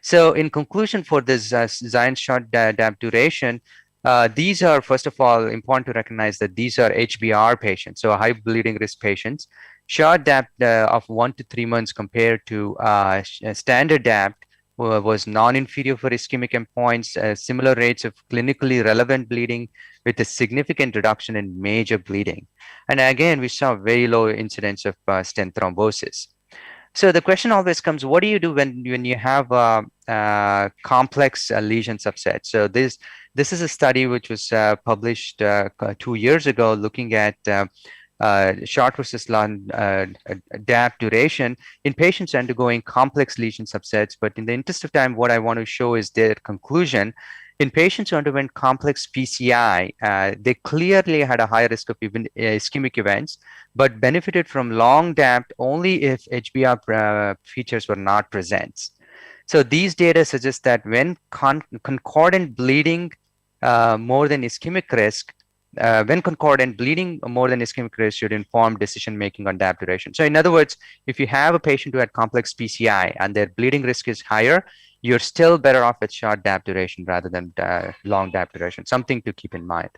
So in conclusion, for this Science short DAPT duration, these are, first of all, important to recognize that these are HBR patients, so high bleeding risk patients. Short DAPT of 1 to 3 months compared to standard DAPT was non-inferior for ischemic endpoints, similar rates of clinically relevant bleeding with a significant reduction in major bleeding. And again, we saw very low incidence of stent thrombosis. So the question always comes, what do you do when you have complex lesion subsets? So this is a study which was published 2 years ago, looking at short versus long DAPT duration in patients undergoing complex lesion subsets. But in the interest of time, what I want to show is their conclusion. In patients who underwent complex PCI, they clearly had a high risk of even ischemic events, but benefited from long DAPT only if HBR features were not present. So these data suggest that when concordant bleeding more than ischemic risk, when concordant bleeding more than ischemic risk should inform decision making on DAPT duration. So in other words, if you have a patient who had complex PCI and their bleeding risk is higher, you're still better off with short DAPT duration rather than long DAPT duration, something to keep in mind.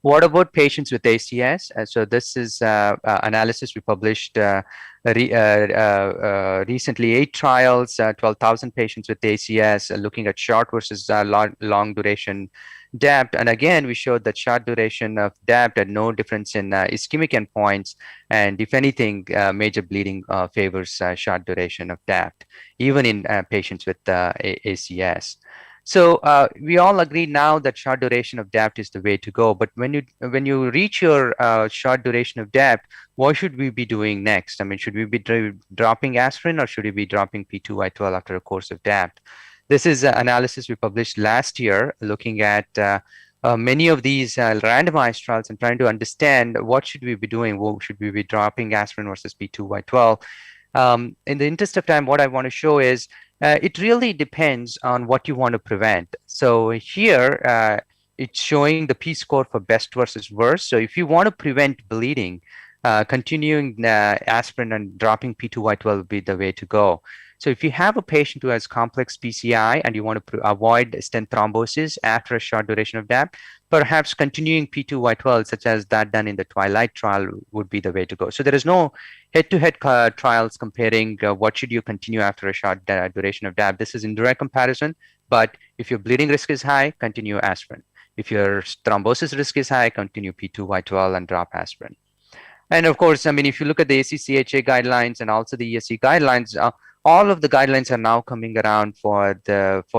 What about patients with ACS? So this is analysis we published recently, 8 trials, 12,000 patients with ACS, looking at short versus long duration DAPT. And again, we showed that short duration of DAPT had no difference in ischemic endpoints. And if anything, major bleeding favors short duration of DAPT, even in patients with ACS. So we all agree now that short duration of DAPT is the way to go. But when you reach your short duration of DAPT, what should we be doing next? I mean, should we be dropping aspirin, or should we be dropping P2Y12 after a course of DAPT? This is an analysis we published last year, looking at many of these randomized trials and trying to understand what should we be doing. Well, should we be dropping aspirin versus P2Y12? In the interest of time, what I want to show is it really depends on what you want to prevent. So here, it's showing the P-score for best versus worst. So if you want to prevent bleeding, continuing aspirin and dropping P2Y12 would be the way to go. So if you have a patient who has complex PCI and you want to avoid stent thrombosis after a short duration of DAPT, perhaps continuing P2Y12, such as that done in the Twilight trial, would be the way to go. So there is no head-to-head trials comparing what should you continue after a short duration of DAPT. This is indirect comparison, but if your bleeding risk is high, continue aspirin. If your thrombosis risk is high, continue P2Y12 and drop aspirin. And of course, I mean, if you look at the ACCHA guidelines and also the ESC guidelines, all of the guidelines are now coming around for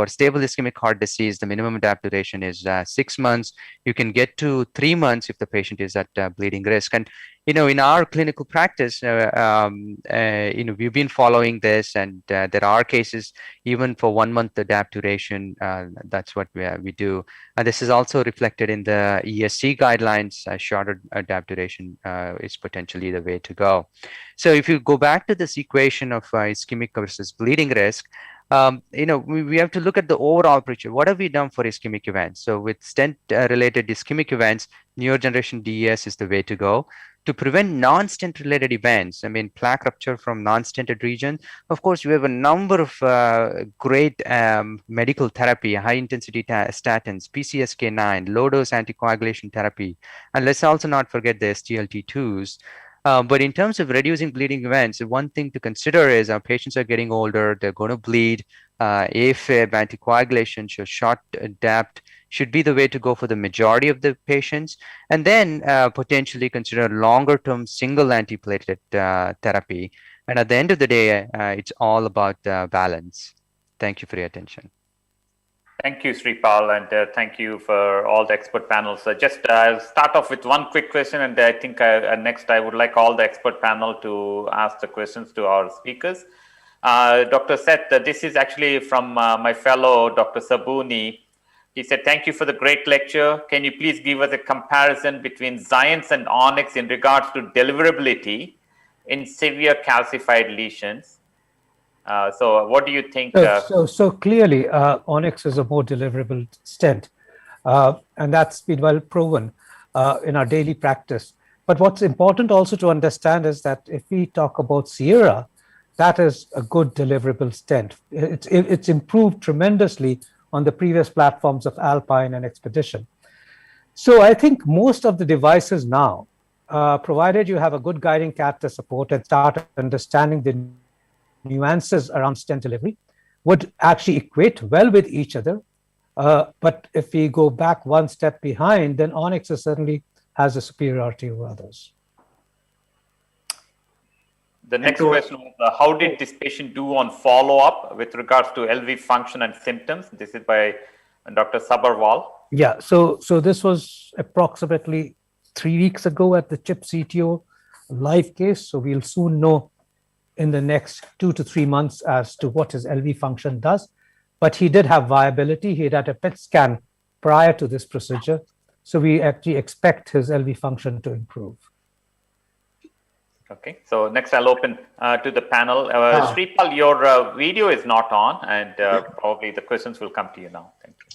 stable ischemic heart disease. The minimum DAPT duration is 6 months. You can get to 3 months if the patient is at bleeding risk. And in our clinical practice, we've been following this, and there are cases even for 1 month the DAPT duration. That's what we do. And this is also reflected in the ESC guidelines. Shorter DAPT duration is potentially the way to go. So if you go back to this equation of ischemic versus bleeding risk, we have to look at the overall picture. What have we done for ischemic events? So with stent-related ischemic events, newer generation DES is the way to go. to prevent non-stent related events, I mean, plaque rupture from non-stented region. Of course, we have a number of great medical therapy, high intensity statins, PCSK9, low dose anticoagulation therapy. And let's also not forget the SGLT2s. But in terms of reducing bleeding events, one thing to consider is our patients are getting older, they're going to bleed. AFib, anticoagulation, so short adapt should be the way to go for the majority of the patients, and then potentially consider longer-term single antiplatelet therapy. And at the end of the day, it's all about balance. Thank you for your attention. Thank you, Sripal, and thank you for all the expert panels. I'll start off with one quick question, and I think next I would like all the expert panel to ask the questions to our speakers. Dr. Seth, this is actually from my fellow Dr. Sabuni. He said, thank you for the great lecture. Can you please give us a comparison between Xience and Onyx in regards to deliverability in severe calcified lesions? So what do you think? So clearly, Onyx is a more deliverable stent, and that's been well proven in our daily practice. But what's important also to understand is that if we talk about Sierra, that is a good deliverable stent. It's improved tremendously on the previous platforms of Alpine and Expedition. So I think most of the devices now, provided you have a good guiding catheter support and start understanding the nuances around stent delivery, would actually equate well with each other. But if we go back one step behind, then Onyx certainly has a superiority over others. The next question was, how did this patient do on follow-up with regards to LV function and symptoms? This is by Dr. Sabharwal. Yeah, so this was approximately 3 weeks ago at the CHIP CTO live case. So we'll soon know in the next 2 to 3 months as to what his LV function does. But he did have viability. He had a PET scan prior to this procedure. So we actually expect his LV function to improve. Okay, so next I'll open to the panel. Sripal, your video is not on, and probably the questions will come to you now. Thank you.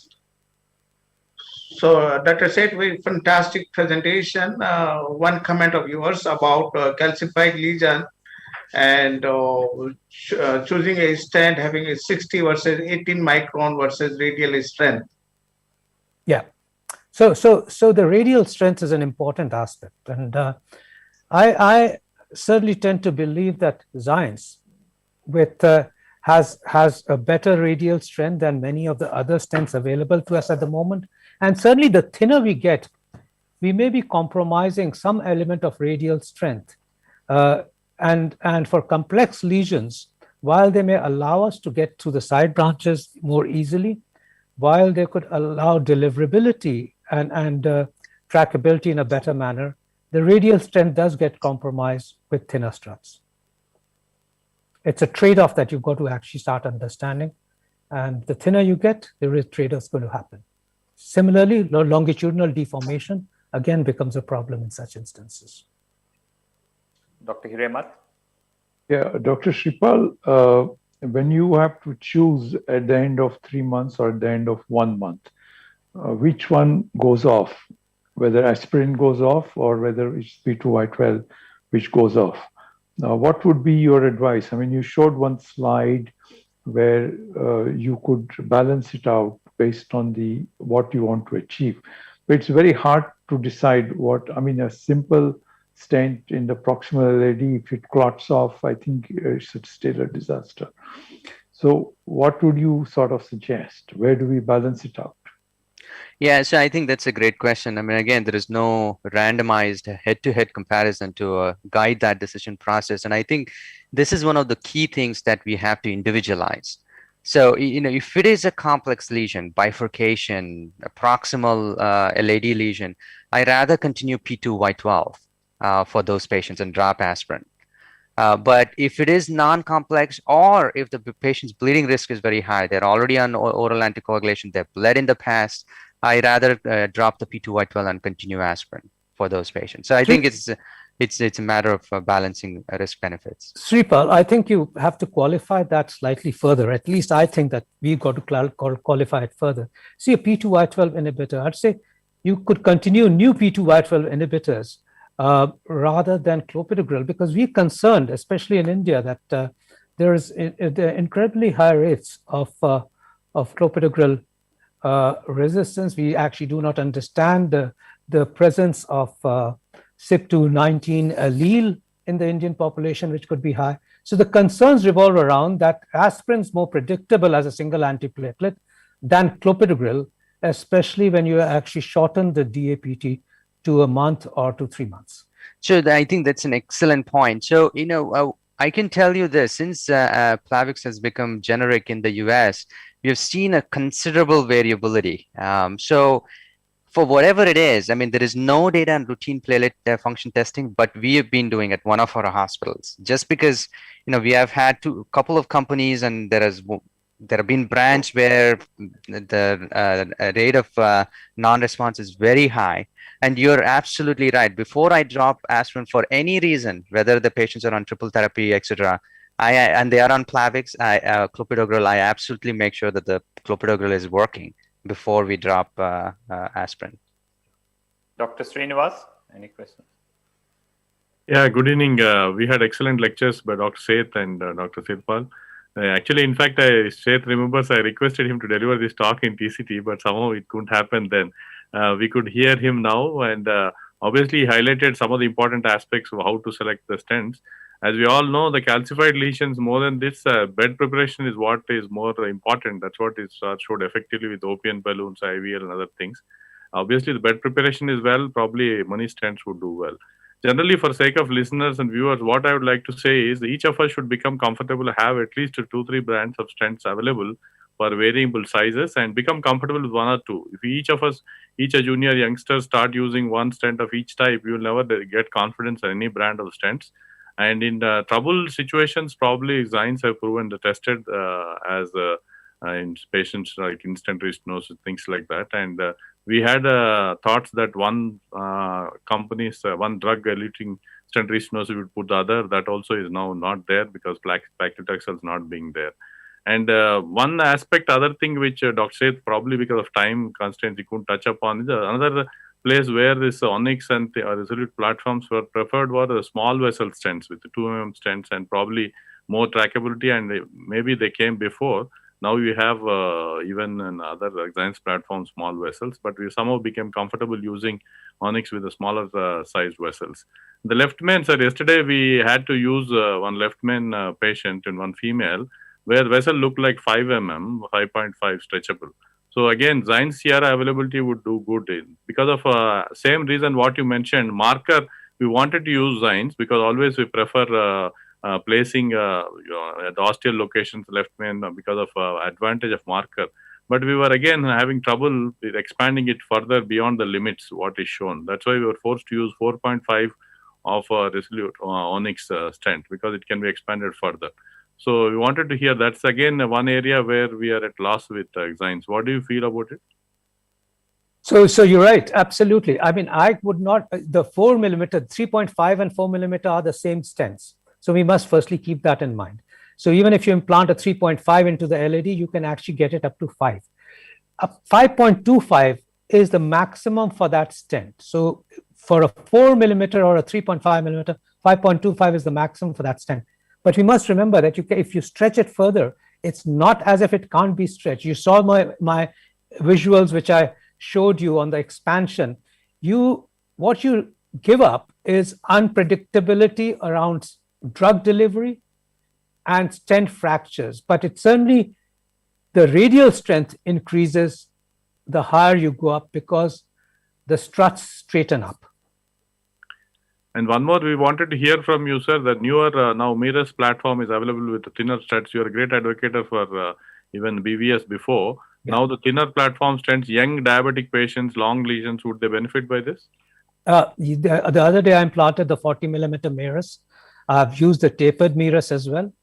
So, Dr. Seth, very fantastic presentation. One comment of yours about calcified lesion and choosing a stent having a 60 versus 18 micron versus radial strength. Yeah, so the radial strength is an important aspect, and I certainly tend to believe that Xience has a better radial strength than many of the other stents available to us at the moment. And certainly the thinner we get, we may be compromising some element of radial strength. And for complex lesions, while they may allow us to get to the side branches more easily, while they could allow deliverability and trackability in a better manner, the radial strength does get compromised with thinner struts. It's a trade-off that you've got to actually start understanding. And the thinner you get, the trade-off is going to happen. Similarly, longitudinal deformation again becomes a problem in such instances. Dr. Hiremat? Yeah, Dr. Sripal, when you have to choose at the end of 3 months or at the end of 1 month, which one goes off? Whether aspirin goes off or whether it's P2Y12 which goes off. Now, what would be your advice? I mean, you showed one slide where you could balance it out based on what you want to achieve. But it's very hard to decide a simple stent in the proximal LAD, if it clots off, I think it's still a disaster. So what would you sort of suggest? Where do we balance it out? Yeah, so I think that's a great question. I mean, again, there is no randomized head-to-head comparison to guide that decision process. And I think this is one of the key things that we have to individualize. So, if it is a complex lesion, bifurcation, a proximal LAD lesion, I rather continue P2Y12 for those patients and drop aspirin. But if it is non-complex, or if the patient's bleeding risk is very high, they're already on oral anticoagulation, they've bled in the past, I rather drop the P2Y12 and continue aspirin for those patients. So I think it's a matter of balancing risk benefits. Sripal, I think you have to qualify that slightly further. At least I think that we've got to qualify it further. See, a P2Y12 inhibitor, I'd say you could continue new P2Y12 inhibitors rather than clopidogrel, because we're concerned, especially in India, that there is incredibly high rates of clopidogrel resistance. We actually do not understand the presence of CYP219 allele in the Indian population, which could be high. So the concerns revolve around that aspirin is more predictable as a single antiplatelet than clopidogrel, especially when you actually shorten the DAPT to a month or to 3 months. So I think that's an excellent point. So, I can tell you this, since Plavix has become generic in the US, we have seen a considerable variability. So for whatever it is, I mean, there is no data on routine platelet function testing, but we have been doing at one of our hospitals, just because, we have had a couple of companies, and there have been branches where the rate of non-response is very high. And you're absolutely right. Before I drop aspirin for any reason, whether the patients are on triple therapy, etc., and they are on Plavix, clopidogrel, I absolutely make sure that the clopidogrel is working before we drop aspirin. Dr. Srinivas, any questions? Yeah, good evening. We had excellent lectures by Dr. Seth and Dr. Sethpal. Actually, in fact, Seth remembers I requested him to deliver this talk in TCT, but somehow it couldn't happen then. We could hear him now, and obviously he highlighted some of the important aspects of how to select the stents. As we all know, the calcified lesions, more than this, bed preparation is what is more important. That's what is showed effectively with OPN balloons, IVL, and other things. Obviously, the bed preparation is well, probably many stents would do well. Generally, for sake of listeners and viewers, what I would like to say is each of us should become comfortable to have at least 2-3 brands of stents available for variable sizes and become comfortable with 1 or 2. If each a junior youngster start using 1 stent of each type, you will never get confidence in any brand of stents. And in trouble situations, probably Zynes have proven tested as in patients like instant restenosis, things like that. And we had thoughts that one drug-eluting stent restenosis would put the other. That also is now not there because paclitaxel is not being there. And one aspect, other thing which Dr. Seth, probably because of time constraints, he couldn't touch upon is another place where this Onyx and the Resolute platforms were preferred were the small vessel stents with the 2 mm stents and probably more trackability, and maybe they came before. Now we have even in other Zynes platforms, small vessels, but we somehow became comfortable using Onyx with the smaller sized vessels. The left main, sir, yesterday we had to use one left main patient and one female where the vessel looked like 5 mm, 5.5 stretchable. So again, Zynes Sierra availability would do good because of same reason what you mentioned, marker, we wanted to use Zynes because always we prefer placing at the osteal locations left main because of advantage of marker. But we were again having trouble with expanding it further beyond the limits what is shown. That's why we were forced to use 4.5 of Resolute Onyx stent because it can be expanded further. So we wanted to hear that's again one area where we are at loss with Zynes. What do you feel about it? So you're right, absolutely. I mean, I would not, the 4 mm, 3.5 and 4 mm are the same stents. So we must firstly keep that in mind. So even if you implant a 3.5 into the LAD, you can actually get it up to 5. 5.25 is the maximum for that stent. So for a 4 mm or a 3.5 mm, 5.25 is the maximum for that stent. But we must remember that if you stretch it further, it's not as if it can't be stretched. You saw my visuals, which I showed you on the expansion. What you give up is unpredictability around drug delivery and stent fractures. But it's certainly the radial strength increases the higher you go up because the struts straighten up. And one more, we wanted to hear from you, sir, that newer now Mirror's platform is available with the thinner stents. You're a great advocate for even BVS before. Yeah. Now the thinner platform stents, young diabetic patients, long lesions, would they benefit by this? The other day I implanted the 40 mm Mirrors. I've used the tapered Mirrors as well.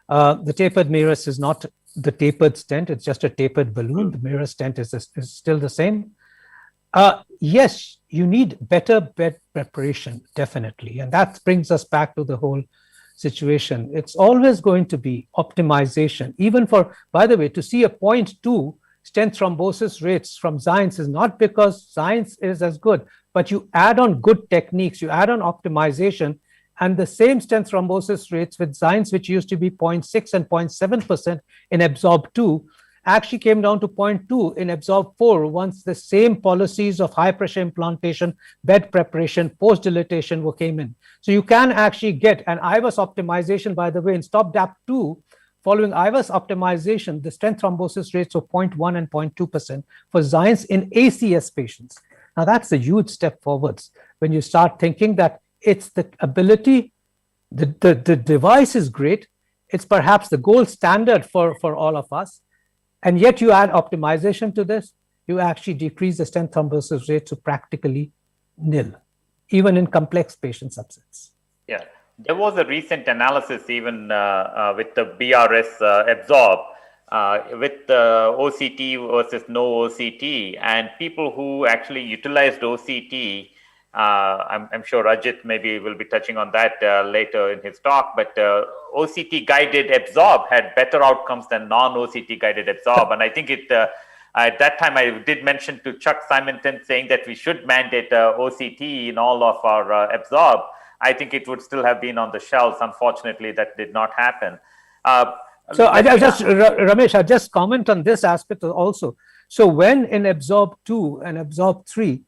The tapered Mirrors is not the tapered stent, it's just a tapered balloon. The Mirror stent is still the same. Yes, you need better bed preparation, definitely. And that brings us back to the whole situation. It's always going to be optimization. Even for, by the way, to see a 0.2 stent thrombosis rates from Zynes is not because Zynes is as good, but you add on good techniques, you add on optimization, and the same stent thrombosis rates with Zymes, which used to be 0.6 and 0.7% in Absorb-2, actually came down to 0.2 in Absorb-4 once the same policies of high pressure implantation, bed preparation, post-dilatation came in. So you can actually get an IVUS optimization, by the way, in STOP-DAP2. Following IVUS optimization, the stent thrombosis rates of 0.1 and 0.2% for Zymes in ACS patients. Now that's a huge step forwards when you start thinking that it's the ability, the device is great, it's perhaps the gold standard for all of us, and yet you add optimization to this, you actually decrease the stent thrombosis rate to practically nil, even in complex patient subsets. Yeah, there was a recent analysis even with the BRS Absorb with OCT versus no OCT, and people who actually utilized OCT, I'm sure Rajit maybe will be touching on that later in his talk, but OCT guided Absorb had better outcomes than non-OCT guided Absorb. And I think at that time I did mention to Chuck Simonton saying that we should mandate OCT in all of our Absorb. I think it would still have been on the shelves. Unfortunately, that did not happen. So Ramesh, I just comment on this aspect also. So when in Absorb-2 and Absorb-3,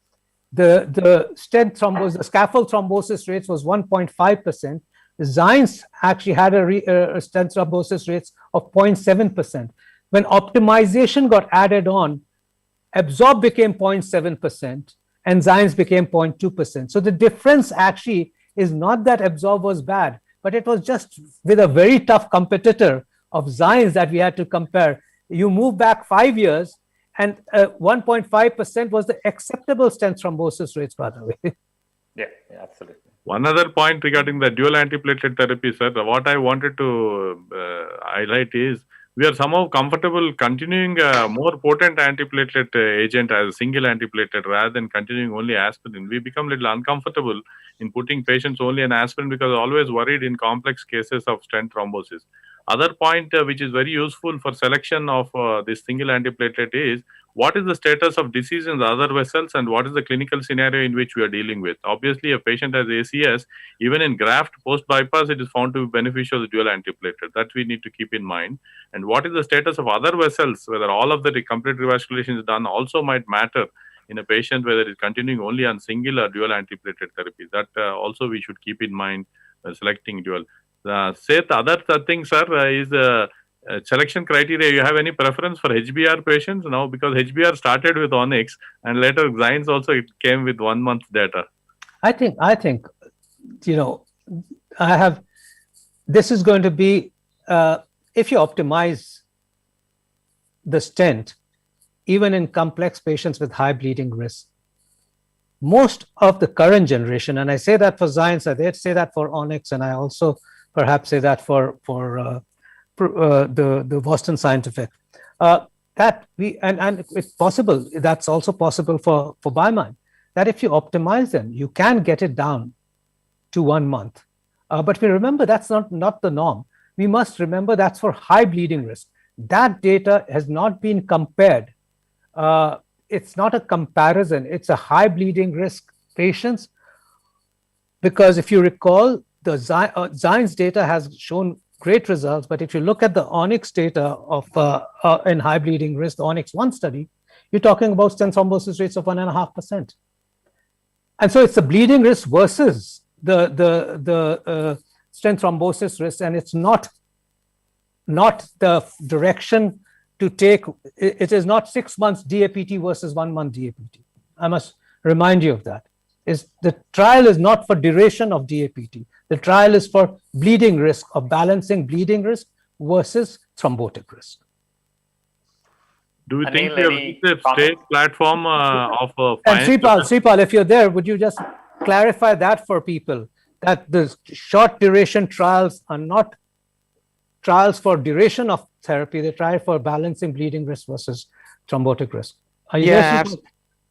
the stent thrombosis, the scaffold thrombosis rates was 1.5%. Zymes actually had a stent thrombosis rates of 0.7%. When optimization got added on, Absorb became 0.7% and Zymes became 0.2%. So the difference actually is not that Absorb was bad, but it was just with a very tough competitor of Zymes that we had to compare. You move back 5 years, and 1.5% was the acceptable stent thrombosis rates, by the way. Yeah, absolutely. One other point regarding the dual antiplatelet therapy, sir, what I wanted to highlight is we are somehow comfortable continuing a more potent antiplatelet agent as a single antiplatelet rather than continuing only aspirin. We become a little uncomfortable in putting patients only on aspirin because always worried in complex cases of stent thrombosis. Other point which is very useful for selection of this single antiplatelet is what is the status of disease in the other vessels and what is the clinical scenario in which we are dealing with. Obviously, a patient has ACS, even in graft post-bypass, it is found to be beneficial to dual antiplatelet. That we need to keep in mind. And what is the status of other vessels, whether all of the complete revascularization is done also might matter in a patient, whether it's continuing only on single or dual antiplatelet therapy. That also we should keep in mind when selecting dual. Seth, other thing, sir, is selection criteria. You have any preference for HBR patients now? Because HBR started with Onyx and later Zymes also it came with 1 month data. I think, you know, this is going to be, if you optimize the stent, even in complex patients with high bleeding risk, most of the current generation, and I say that for Zymes, I did say that for Onyx, and I also perhaps say that for the Boston Scientific, that we and it's possible, that's also possible for BioMine, that if you optimize them, you can get it down to 1 month. But we remember that's not the norm. We must remember that's for high bleeding risk. That data has not been compared. It's not a comparison. It's a high bleeding risk patients, because if you recall, the Zymes data has shown great results, but if you look at the Onyx data of in high bleeding risk, the Onyx 1 study, you're talking about stent thrombosis rates of 1.5%. And so it's the bleeding risk versus the stent thrombosis risk, and it's not the direction to take. It is not 6 months DAPT versus 1 month DAPT. I must remind you of that. The trial is not for duration of DAPT. The trial is for bleeding risk, of balancing bleeding risk versus thrombotic risk. Do you think we have reached a state platform of and Sripal, if you're there, would you just clarify that for people, that the short duration trials are not trials for duration of therapy, they try for balancing bleeding risk versus thrombotic risk.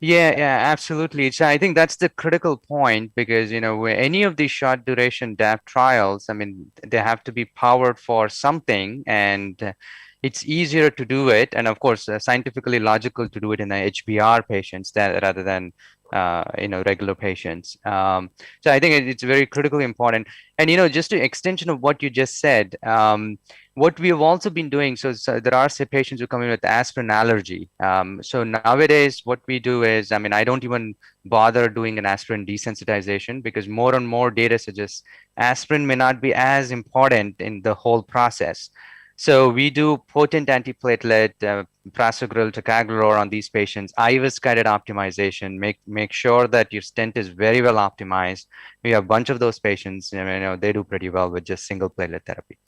Yeah, absolutely. So I think that's the critical point, because, you know, any of these short duration DAP trials, I mean, they have to be powered for something, and it's easier to do it. And of course, scientifically logical to do it in the HBR patients rather than regular patients. So I think it's very critically important. And, just to extension of what you just said, what we have also been doing, so there are patients who come in with aspirin allergy. So nowadays, what we do is, I don't even bother doing an aspirin desensitization, because more and more data suggests aspirin may not be as important in the whole process. So we do potent antiplatelet, prasugrel, ticagrelor on these patients, IVUS guided optimization, make sure that your stent is very well optimized. We have a bunch of those patients, they do pretty well with just single platelet therapy.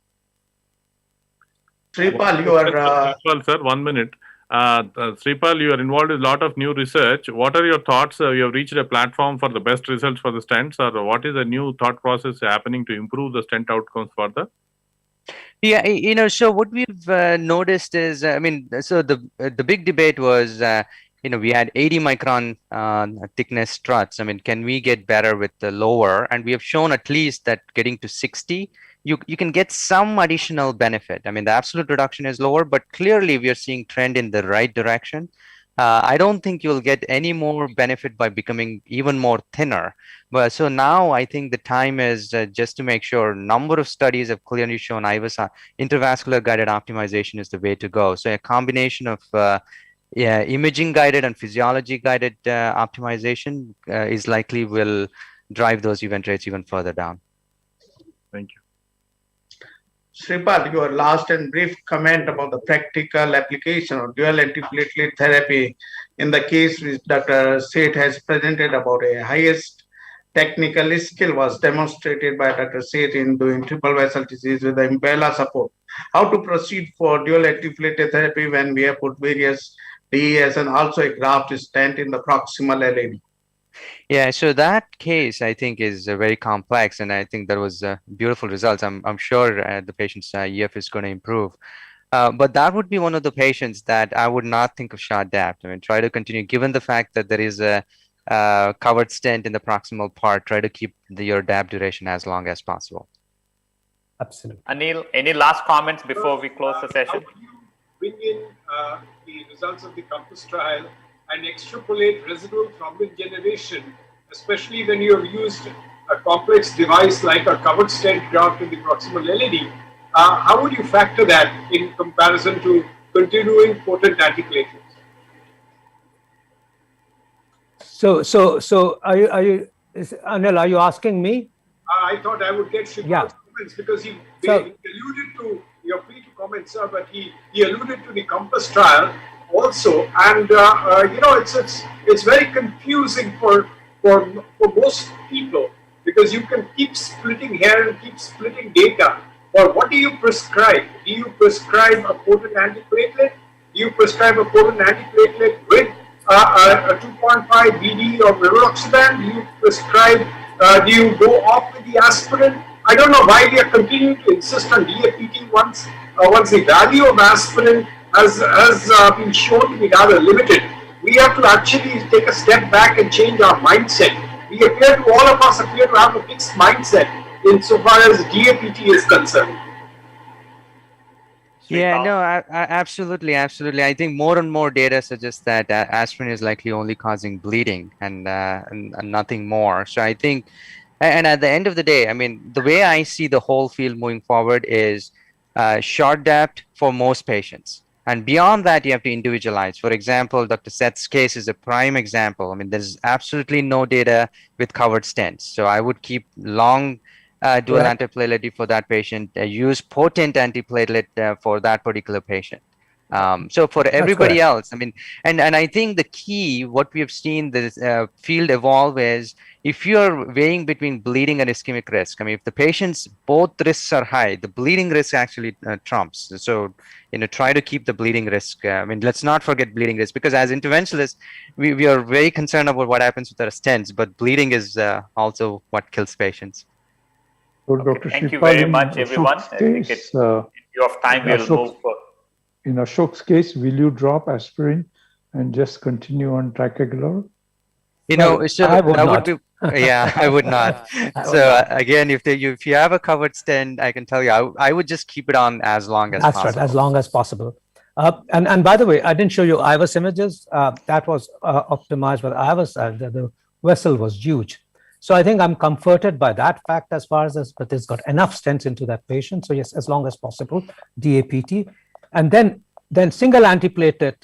Sripal, you are... Sripal, sir, 1 minute. Sripal, you are involved in a lot of new research. What are your thoughts? You have reached a platform for the best results for the stents, or what is the new thought process happening to improve the stent outcomes further? Yeah, so what we've noticed is, so the big debate was, we had 80 micron thickness struts. Can we get better with the lower? And we have shown at least that getting to 60, you can get some additional benefit. The absolute reduction is lower, but clearly we are seeing trend in the right direction. I don't think you'll get any more benefit by becoming even more thinner. But so now I think the time is just to make sure number of studies have clearly shown IVUS intravascular guided optimization is the way to go. So a combination of imaging guided and physiology guided optimization is likely will drive those event rates even further down. Thank you. Sripal, your last and brief comment about the practical application of dual antiplatelet therapy in the case which Dr. Seth has presented about a highest technical skill was demonstrated by Dr. Seth in doing triple vessel disease with the Impella support. How to proceed for dual antiplatelet therapy when we have put various DES and also a graft stent in the proximal LAD? Yeah, so that case I think is very complex, and I think there was beautiful results. I'm sure the patient's EF is going to improve, but that would be one of the patients that I would not think of short DAPT. Try to continue, given the fact that there is a covered stent in the proximal part. Try to keep your DAPT duration as long as possible. Absolutely. Anil, any last comments before we close the session? How do you bring in the results of the COMPASS trial and extrapolate residual thrombin generation, especially when you have used a complex device like a covered stent graft in the proximal LAD? How would you factor that in comparison to continuing potent antiplatelets? So are you Anil, are you asking me? I thought I would get Sripal's comments because he alluded to, you're free to comment, sir, but he alluded to the COMPASS trial also, and it's very confusing for most people, because you can keep splitting hair and keep splitting data. Or what do you prescribe? Do you prescribe a potent antiplatelet? Do you prescribe a potent antiplatelet with a 2.5 BD or rivaroxaban? Do you prescribe? Do you go off with the aspirin? I don't know why we are continuing to insist on DAPT once the value of aspirin has been shown to be rather limited. We have to actually take a step back and change our mindset. All of us appear to have a fixed mindset insofar as DAPT is concerned. Yeah, no, absolutely. I think more and more data suggests that aspirin is likely only causing bleeding and nothing more. So I think, and at the end of the day, the way I see the whole field moving forward is short DAPT for most patients. And beyond that, you have to individualize. For example, Dr. Seth's case is a prime example. There's absolutely no data with covered stents. So I would keep long dual antiplatelet for that patient, use potent antiplatelet for that particular patient. So for everybody else, and I think the key, what we have seen this field evolve is, if you're weighing between bleeding and ischemic risk, if the patient's both risks are high, the bleeding risk actually trumps. So, try to keep the bleeding risk. Let's not forget bleeding risk, because as interventionists, we are very concerned about what happens with our stents, but bleeding is also what kills patients. So, Dr. Thank you very much, everyone. In view of time, we'll move for. In Ashok's case, will you drop aspirin and just continue on ticagrelor? I would not. I would not. Again, if you have a covered stent, I can tell you, I would just keep it on as long as possible. That's right, as long as possible. And by the way, I didn't show you IVUS images. That was optimized with IVUS. The vessel was huge. So I think I'm comforted by that fact as far as this, but it's got enough stents into that patient. So yes, as long as possible, DAPT. And then single antiplatelet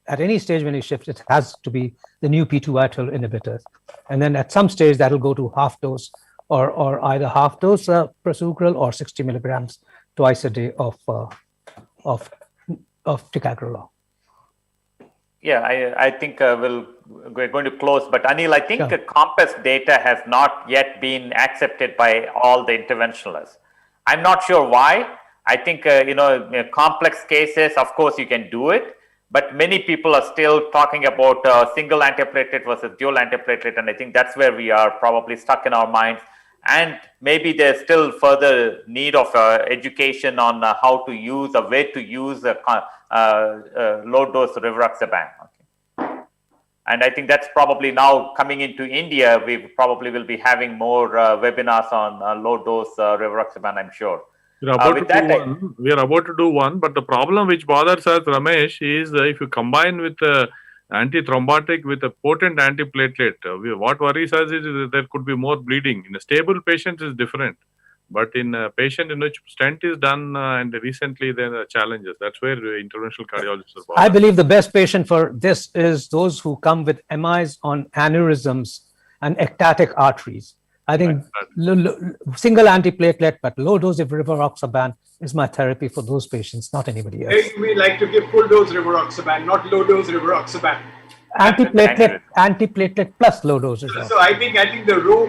at any stage when you shift, it has to be the new P2-ATL inhibitors. And then at some stage that'll go to half dose or either half dose prasugrel or 60 milligrams twice a day of ticagrelor. Yeah, I think we're going to close, but Anil, I think COMPASS data has not yet been accepted by all the interventionalists. I'm not sure why. I think, complex cases, of course, you can do it, but many people are still talking about single antiplatelet versus dual antiplatelet, and I think that's where we are probably stuck in our minds. And maybe there's still further need of education on how to use or where to use low-dose rivaroxaban. Okay. And I think that's probably now coming into India. We probably will be having more webinars on low-dose rivaroxaban, I'm sure. We are about to do one, but the problem which bothers us, Ramesh, is if you combine with antithrombotic with a potent antiplatelet, what worries us is that there could be more bleeding. In a stable patient is different, but in a patient in which stent is done and recently there are challenges. That's where interventional cardiologists are bothered. I believe the best patient for this is those who come with MIs on aneurysms and ectatic arteries. I think single antiplatelet, but low dose of rivaroxaban is my therapy for those patients, not anybody else. We like to give full dose rivaroxaban, not low dose rivaroxaban. Antiplatelet plus low doses. So I think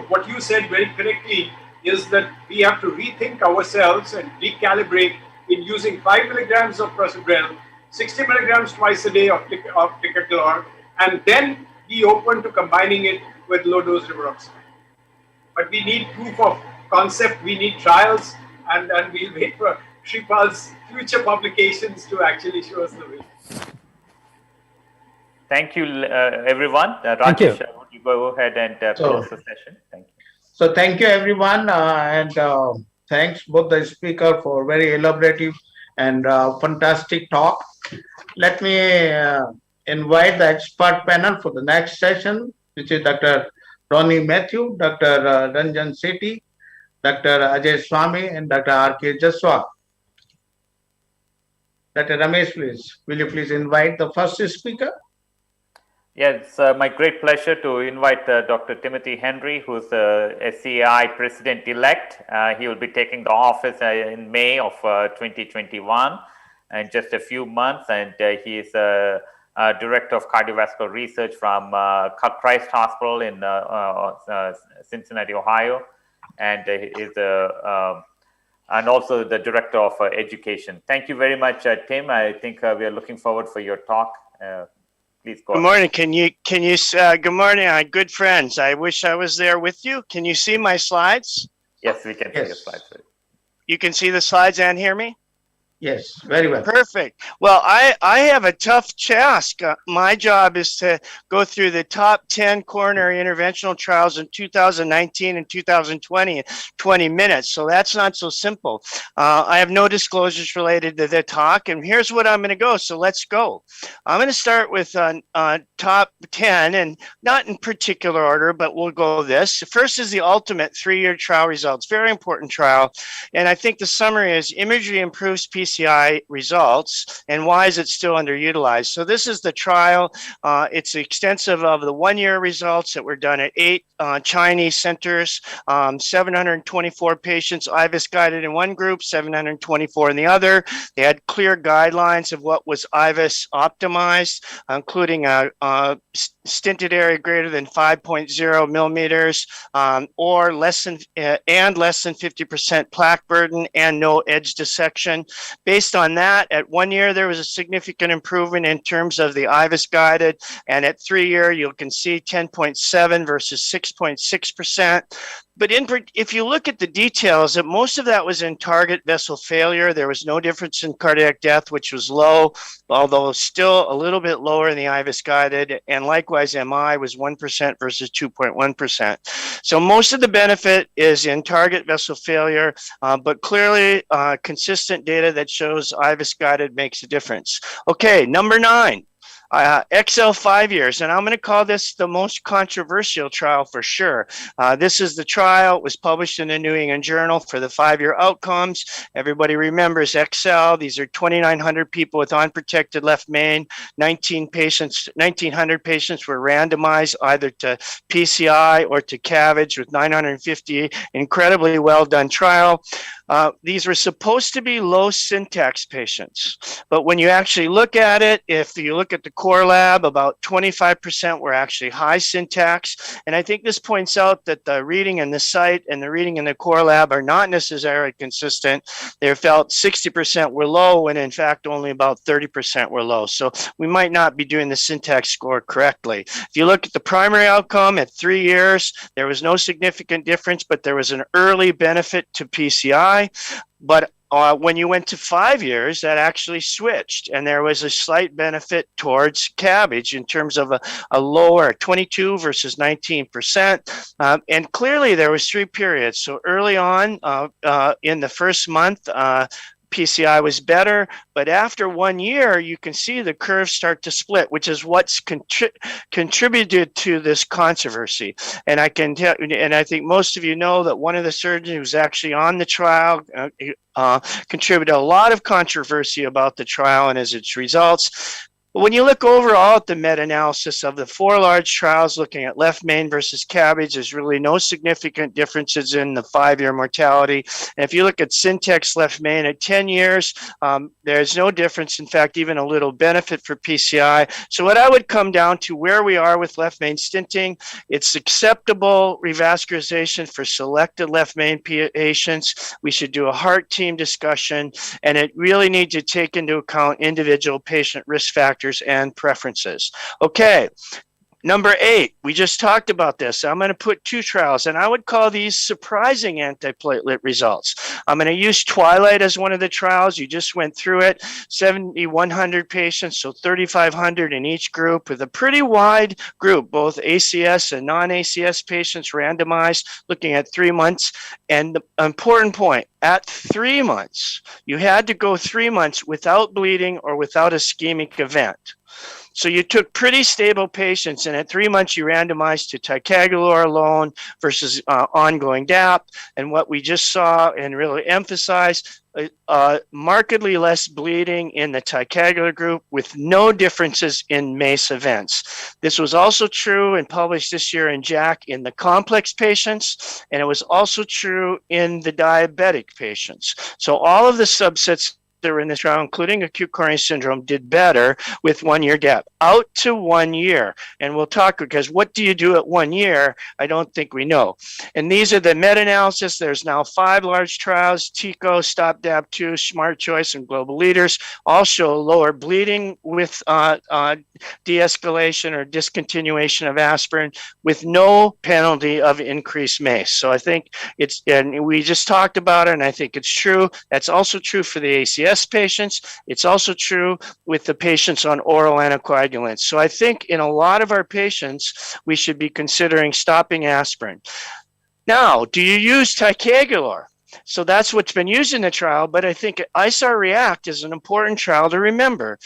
what you said very correctly is that we have to rethink ourselves and recalibrate in using 5 milligrams of prasugrel, 60 milligrams twice a day of ticagrelor, and then be open to combining it with low dose rivaroxaban. But we need proof of concept, we need trials, and we'll wait for Shripal's future publications to actually show us the way. Thank you, everyone. Rajesh, you go ahead and close the session. Thank you. So thank you, everyone, and thanks both the speaker for very elaborative and fantastic talk. Let me invite the expert panel for the next session, which is Dr. Ronnie Matthew, Dr. Ranjan Sethi, Dr. Ajay Swami, and Dr. R.K. Jaswal. Dr. Ramesh, please, will you please invite the first speaker? Yes, my great pleasure to invite Dr. Timothy Henry, who's the FSCAI President-elect. He will be taking the office in May of 2021, in just a few months, and he is Director of Cardiovascular Research from Christ Hospital in Cincinnati, Ohio, and is and also the Director of Education. Thank you very much, Tim. I think we are looking forward for your talk. Please go. Good morning. Can you? Good morning, good friends. I wish I was there with you. Can you see my slides? Yes, we can see the slides. You can see the slides and hear me? Yes, very well. Perfect. Well, I have a tough task. My job is to go through the top 10 coronary interventional trials in 2019 and 2020 in 20 minutes. So that's not so simple. I have no disclosures related to the talk, and here's what I'm going to go. So let's go. I'm going to start with top 10, and not in particular order, but we'll go this. First is the ultimate 3-year trial results. Very important trial. And I think the summary is imagery improves PCI results, and why is it still underutilized? So this is the trial. It's extensive of the 1-year results that were done at 8 Chinese centers, 724 patients IVUS guided in one group, 724 in the other. They had clear guidelines of what was IVUS optimized, including a stented area greater than 5.0 millimeters, or less than 50% plaque burden and no edge dissection. Based on that, at 1 year, there was a significant improvement in terms of the IVUS guided. And at 3 year, you can see 10.7 versus 6.6%. if you look at the details, that most of that was in target vessel failure. There was no difference in cardiac death, which was low, although still a little bit lower in the IVUS guided. And likewise, MI was 1% versus 2.1%. So most of the benefit is in target vessel failure, but clearly consistent data that shows IVUS guided makes a difference. Okay, number 9. XL 5 years, and I'm going to call this the most controversial trial for sure. This is the trial. It was published in the New England Journal for the 5-year outcomes. Everybody remembers XL. These are 2,900 people with unprotected left main. 1,900 patients were randomized either to PCI or to CABG with 950. Incredibly well done trial. These were supposed to be low syntax patients, but when you actually look at it, if you look at the core lab, about 25% were actually high syntax. And I think this points out that the reading in the site and the reading in the core lab are not necessarily consistent. They felt 60% were low, when in fact only about 30% were low. So we might not be doing the syntax score correctly. If you look at the primary outcome at 3 years, there was no significant difference, but there was an early benefit to PCI. But when you went to 5 years, that actually switched, and there was a slight benefit towards CABG in terms of a lower 22 versus 19%. And clearly there was 3 periods. So early on in the first month, PCI was better, but after 1 year, you can see the curves start to split, which is what's contributed to this controversy. And I can tell, and I think most of you know that one of the surgeons who was actually on the trial contributed a lot of controversy about the trial and its results. When you look overall at the meta-analysis of the 4 large trials looking at left main versus CABG, there's really no significant differences in the 5-year mortality. And if you look at syntax left main at 10 years, there's no difference. In fact, even a little benefit for PCI. So what I would come down to where we are with left main stenting, it's acceptable revascularization for selected left main patients. We should do a heart team discussion, and it really needs to take into account individual patient risk factors and preferences. Okay. Number 8, we just talked about this. I'm going to put 2 trials, and I would call these surprising antiplatelet results. I'm going to use Twilight as one of the trials. You just went through it. 7,100 patients, so 3,500 in each group, with a pretty wide group, both ACS and non-ACS patients randomized, looking at 3 months. And the important point, at 3 months, you had to go 3 months without bleeding or without ischemic event. So you took pretty stable patients, and at 3 months you randomized to ticagrelor alone versus ongoing DAP. And what we just saw and really emphasized, markedly less bleeding in the ticagrelor group with no differences in MACE events. This was also true and published this year in JACC in the complex patients, and it was also true in the diabetic patients. So all of the subsets that were in this trial, including acute coronary syndrome, did better with 1 year gap, out to 1 year. And we'll talk, because what do you do at 1 year? I don't think we know. And these are the meta-analysis. There's now 5 large trials: TICO, Stop DAP2, Smart Choice, and Global Leaders, all show lower bleeding with de-escalation or discontinuation of aspirin with no penalty of increased MACE. So I think it's, and we just talked about it, and I think it's true. That's also true for the ACS patients. It's also true with the patients on oral anticoagulants. So I think in a lot of our patients, we should be considering stopping aspirin. Now, do you use ticagrelor? So that's what's been used in the trial, but I think ISAR REACT is an important trial to remember.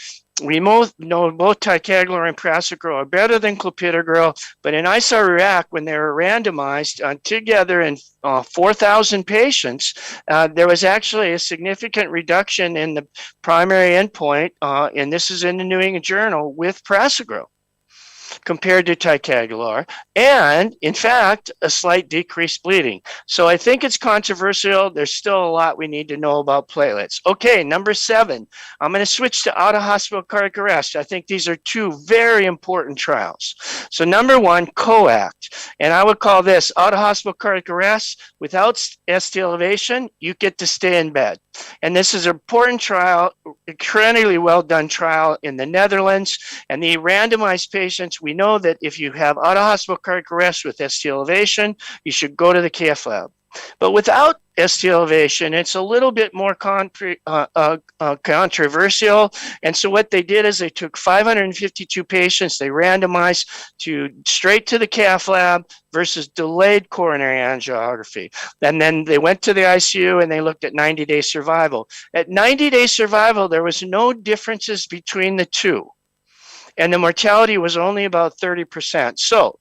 We both know both ticagrelor and prasugrel are better than clopidogrel, but in ISAR REACT, when they were randomized together in 4,000 patients, there was actually a significant reduction in the primary endpoint, and this is in the New England Journal, with prasugrel compared to ticagrelor, and in fact, a slight decreased bleeding. So I think it's controversial. There's still a lot we need to know about platelets. Okay, number 7, I'm going to switch to out-of-hospital cardiac arrest. I think these are 2 very important trials. So number 1, COACT, and I would call this out-of-hospital cardiac arrest without ST elevation. You get to stay in bed. And this is an important trial, incredibly well done trial in the Netherlands. And the randomized patients, we know that if you have out-of-hospital cardiac arrest with ST elevation, you should go to the Cath lab. But without ST elevation, it's a little bit more controversial. And so what they did is they took 552 patients, they randomized straight to the Cath lab versus delayed coronary angiography. And then they went to the ICU and they looked at 90-day survival. At 90-day survival, there was no differences between the two. And the mortality was only about 30%. So,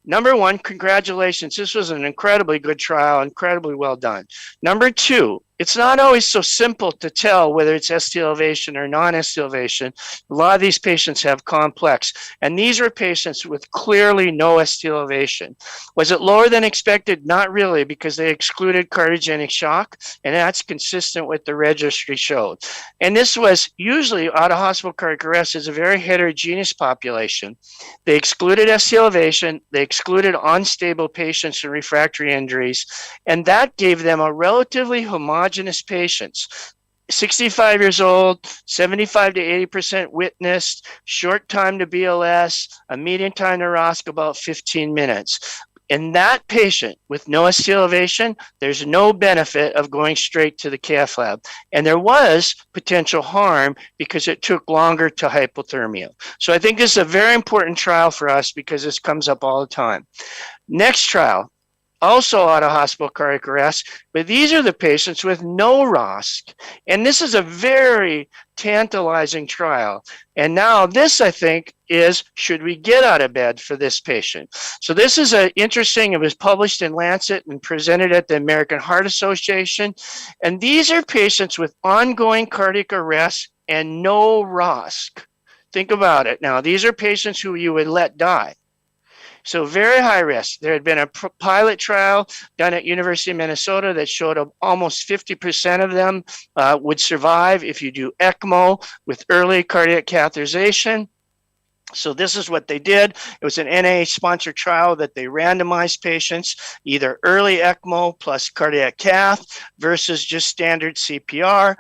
number one, congratulations. This was an incredibly good trial, incredibly well done. Number two, it's not always so simple to tell whether it's ST elevation or non-ST elevation. A lot of these patients have complex, and these are patients with clearly no ST elevation. Was it lower than expected? Not really, because they excluded cardiogenic shock, and that's consistent with the registry showed. And this was usually out-of-hospital cardiac arrest is a very heterogeneous population. They excluded ST elevation, they excluded unstable patients and refractory injuries, and that gave them a relatively homogeneous patients. 65 years old, 75 to 80% witnessed, short time to BLS, a median time to ROSC about 15 minutes. In that patient with no ST elevation, there's no benefit of going straight to the Cath lab. And there was potential harm because it took longer to hypothermia. So I think this is a very important trial for us because this comes up all the time. Next trial, also out-of-hospital cardiac arrest, but these are the patients with no ROSC. And this is a very tantalizing trial. And now this, I think, is, should we get out of bed for this patient? So this is interesting. It was published in Lancet and presented at the American Heart Association. And these are patients with ongoing cardiac arrest and no ROSC. Think about it. Now, these are patients who you would let die. So very high risk. There had been a pilot trial done at University of Minnesota that showed almost 50% of them would survive if you do ECMO with early cardiac catheterization. So this is what they did. It was an NIH-sponsored trial that they randomized patients, either early ECMO plus cardiac cath versus just standard CPR.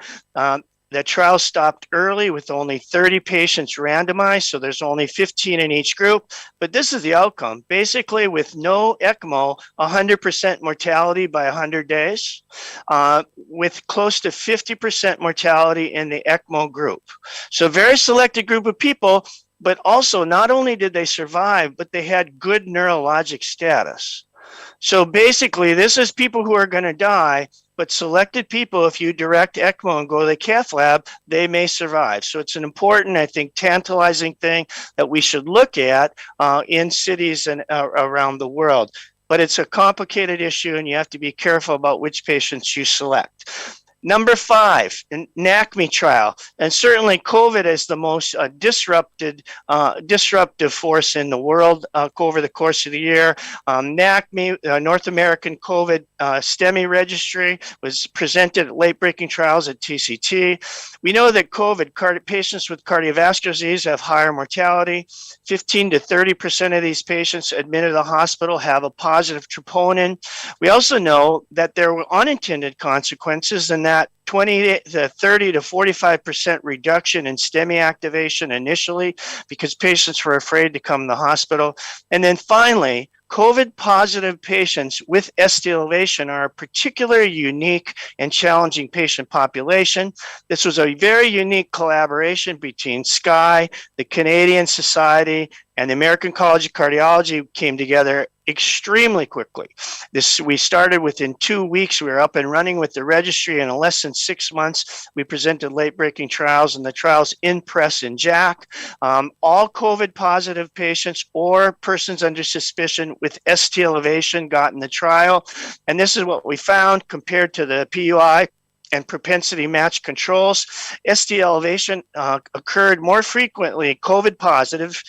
The trial stopped early with only 30 patients randomized, so there's only 15 in each group. But this is the outcome. Basically, with no ECMO, 100% mortality by 100 days, with close to 50% mortality in the ECMO group. So very selected group of people, but also not only did they survive, but they had good neurologic status. So basically, this is people who are going to die, but selected people, if you direct ECMO and go to the Cath lab, they may survive. So it's an important, I think, tantalizing thing that we should look at in cities and around the world. But it's a complicated issue, and you have to be careful about which patients you select. Number 5, an NACME trial, and certainly COVID is the most disruptive force in the world over the course of the year. NACME, North American COVID STEMI registry, was presented at late-breaking trials at TCT. We know that COVID patients with cardiovascular disease have higher mortality. 15 to 30% of these patients admitted to the hospital have a positive troponin. We also know that there were unintended consequences, and that 20 to 30 to 45% reduction in STEMI activation initially because patients were afraid to come to the hospital. And then finally, COVID positive patients with ST elevation are a particularly unique and challenging patient population. This was a very unique collaboration between SCAI, the Canadian Society, and the American College of Cardiology came together extremely quickly. We started within 2 weeks. We were up and running with the registry, and in less than 6 months, we presented late-breaking trials, and the trials in press in JACC. All COVID positive patients or persons under suspicion with ST elevation got in the trial. And this is what we found compared to the PUI and propensity match controls. ST elevation occurred more frequently COVID positive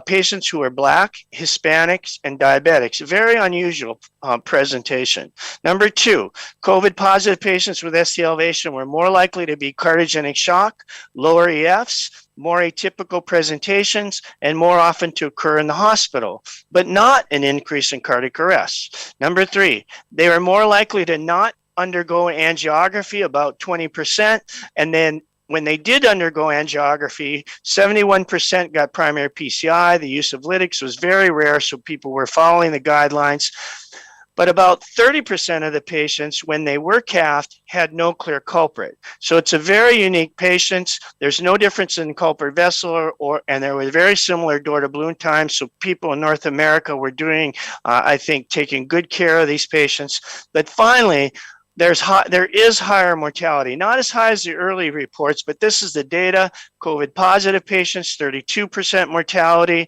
patients who are Black, Hispanics, and diabetics. Very unusual presentation. Number 2, COVID positive patients with ST elevation were more likely to be cardiogenic shock, lower EFs, more atypical presentations, and more often to occur in the hospital, but not an increase in cardiac arrest. Number 3, they were more likely to not undergo angiography, about 20%. And then when they did undergo angiography, 71% got primary PCI. The use of lytics was very rare, so people were following the guidelines. But about 30% of the patients, when they were cathed, had no clear culprit. So it's a very unique patient. There's no difference in culprit vessel, and there was very similar door to balloon time. So people in North America were doing, I think, taking good care of these patients. But finally, there is higher mortality, not as high as the early reports, but this is the data. COVID positive patients, 32% mortality.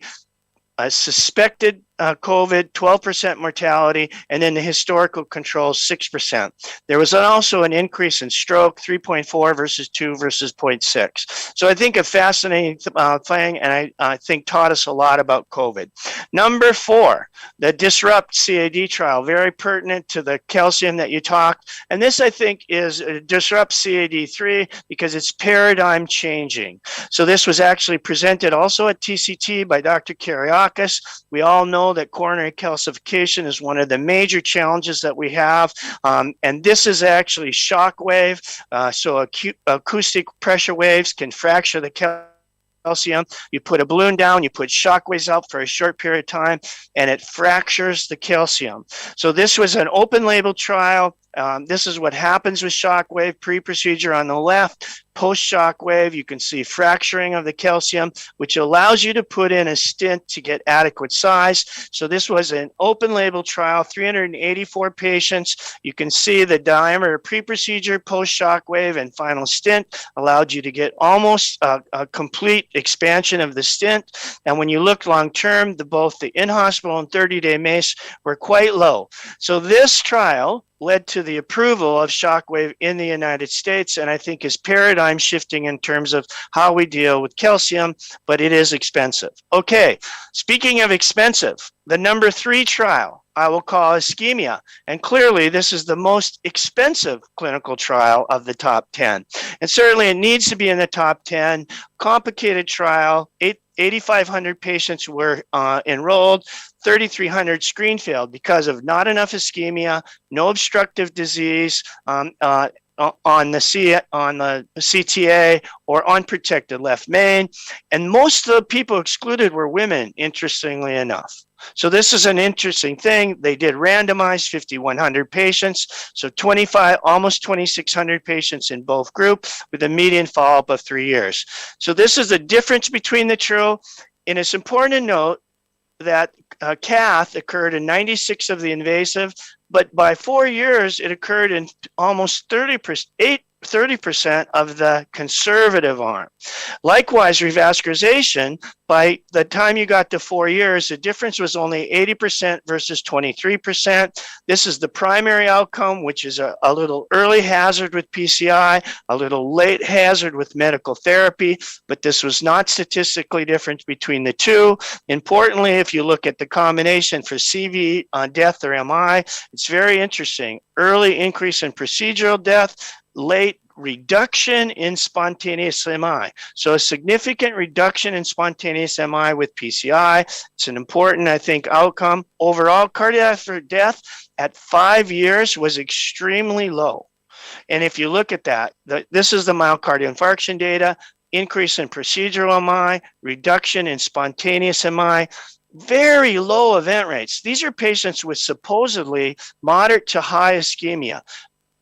Suspected COVID, 12% mortality, and then the historical controls, 6%. There was also an increase in stroke, 3.4 versus 2 versus 0.6. So I think a fascinating thing, and I think taught us a lot about COVID. Number 4, the Disrupt CAD trial, very pertinent to the calcium that you talked. And this, I think, is Disrupt CAD3 because it's paradigm changing. So this was actually presented also at TCT by Dr. Kariakis. We all know that coronary calcification is one of the major challenges that we have. And this is actually shock wave. So acoustic pressure waves can fracture the calcium. You put a balloon down, you put shock waves out for a short period of time, and it fractures the calcium. So this was an open label trial. This is what happens with shock wave pre-procedure on the left. Post-shock wave, you can see fracturing of the calcium, which allows you to put in a stent to get adequate size. So this was an open label trial, 384 patients. You can see the diameter pre-procedure, post-shock wave, and final stent allowed you to get almost a complete expansion of the stent. And when you look long-term, both the in-hospital and 30-day MACE were quite low. So this trial led to the approval of Shockwave in the United States, and I think is paradigm shifting in terms of how we deal with calcium, but it is expensive. Okay, speaking of expensive, the number 3 trial I will call ischemia, and clearly this is the most expensive clinical trial of the top 10. And certainly it needs to be in the top 10. Complicated trial, 8,500 patients were enrolled, 3,300 screen failed because of not enough ischemia, no obstructive disease on the CTA or unprotected left main. And most of the people excluded were women, interestingly enough. So this is an interesting thing. They did randomize 5,100 patients, so almost 2,600 patients in both groups with a median follow-up of 3 years. So this is the difference between the two, and it's important to note that Cath occurred in 96 of the invasive, but by 4 years, it occurred in almost 30% of the conservative arm. Likewise, revascularization, by the time you got to 4 years, the difference was only 80% versus 23%. This is the primary outcome, which is a little early hazard with PCI, a little late hazard with medical therapy, but this was not statistically different between the two. Importantly, if you look at the combination for CV death or MI, it's very interesting. Early increase in procedural death, late reduction in spontaneous MI. So a significant reduction in spontaneous MI with PCI. It's an important, I think, outcome. Overall, cardiovascular death at 5 years was extremely low. And if you look at that, this is the myocardial infarction data, increase in procedural MI, reduction in spontaneous MI, very low event rates. These are patients with supposedly moderate to high ischemia.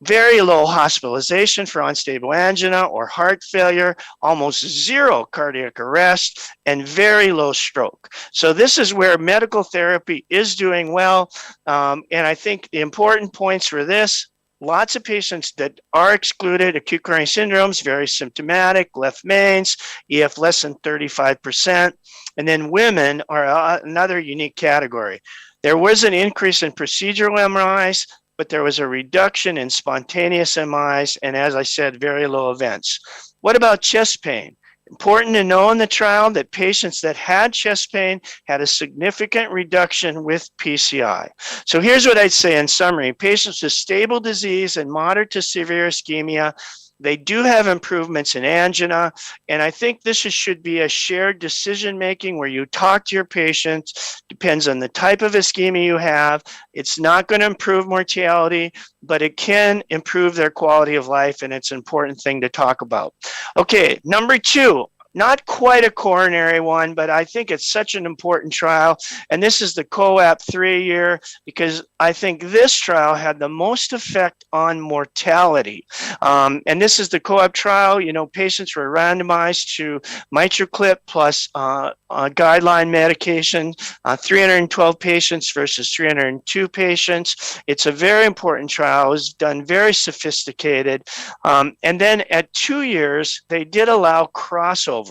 Very low hospitalization for unstable angina or heart failure, almost zero cardiac arrest, and very low stroke. So this is where medical therapy is doing well. And I think the important points for this, lots of patients that are excluded, acute coronary syndromes, very symptomatic, left mains, EF less than 35%. And then women are another unique category. There was an increase in procedural MRIs, but there was a reduction in spontaneous MIs, and as I said, very low events. What about chest pain? Important to know in the trial that patients that had chest pain had a significant reduction with PCI. So here's what I'd say in summary. Patients with stable disease and moderate to severe ischemia They do have improvements in angina. And I think this should be a shared decision-making where you talk to your patients, depends on the type of ischemia you have. It's not going to improve mortality, but it can improve their quality of life, and it's an important thing to talk about. Okay, number 2. Not quite a coronary one, but I think it's such an important trial. And this is the COAP 3-year, because I think this trial had the most effect on mortality. And this is the COAP trial. You know, patients were randomized to MitraClip plus guideline medication, 312 patients versus 302 patients. It's a very important trial. It was done very sophisticated. And then at 2 years, they did allow crossover.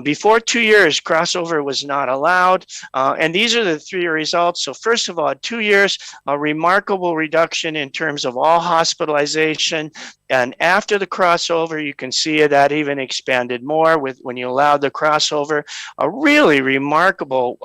Before 2 years, crossover was not allowed. And these are the 3-year results. So first of all, at 2 years, a remarkable reduction in terms of all hospitalization. And after the crossover, you can see that even expanded more with when you allowed the crossover. A really remarkable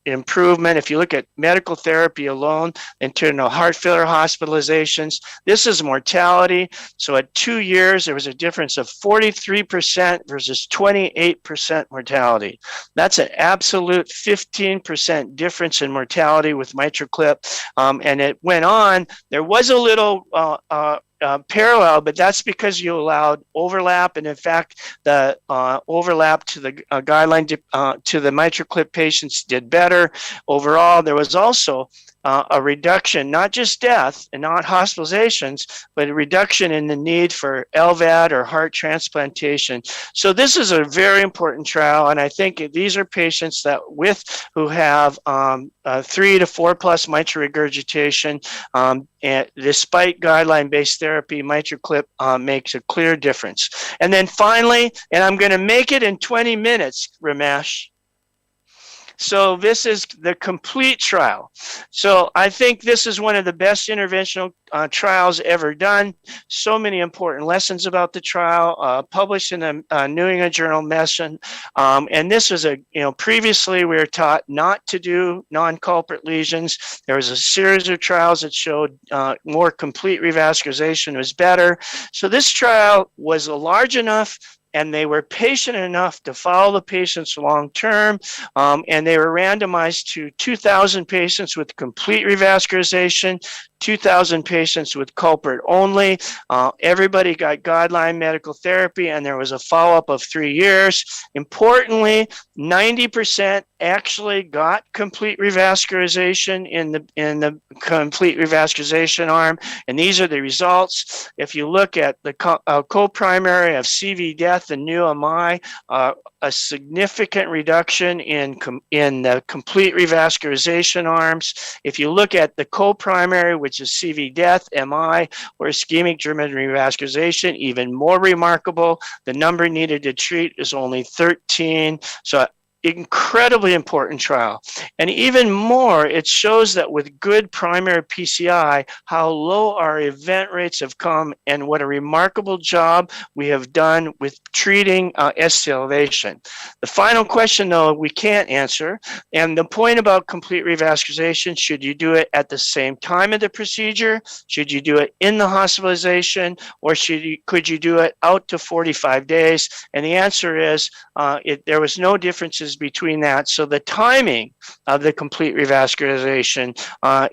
improvement. If you look at medical therapy alone, internal heart failure hospitalizations, this is mortality. So at 2 years, there was a difference of 43% versus 28% mortality. That's an absolute 15% difference in mortality with MitraClip. And it went on. There was a little parallel, but that's because you allowed overlap. And in fact, the overlap to the guideline to the MitraClip patients did better. Overall, there was also a reduction, not just death and not hospitalizations, but a reduction in the need for LVAD or heart transplantation. So this is a very important trial, and I think these are patients that who have 3 to 4 plus mitral regurgitation, and despite guideline-based therapy, MitraClip makes a clear difference. And then finally, and I'm going to make it in 20 minutes, Ramesh. So this is the complete trial. So I think this is one of the best interventional trials ever done. So many important lessons about the trial, published in the New England Journal of Medicine. And this was previously we were taught not to do non-culprit lesions. There was a series of trials that showed more complete revascularization was better. So this trial was large enough, and they were patient enough to follow the patients long term, and they were randomized to 2,000 patients with complete revascularization, 2,000 patients with culprit only. Everybody got guideline medical therapy, and there was a follow-up of 3 years. Importantly, 90% actually got complete revascularization in the complete revascularization arm, and these are the results. If you look at the co-primary of CV death and new MI, a significant reduction in the complete revascularization arms. If you look at the co-primary, which is CV death, MI, or ischemic germinal revascularization, even more remarkable. The number needed to treat is only 13. So incredibly important trial. And even more, it shows that with good primary PCI, how low our event rates have come and what a remarkable job we have done with treating ST elevation. The final question, though, we can't answer. And the point about complete revascularization, should you do it at the same time of the procedure? Should you do it in the hospitalization? Or could you do it out to 45 days? And the answer is there was no differences between that. So the timing of the complete revascularization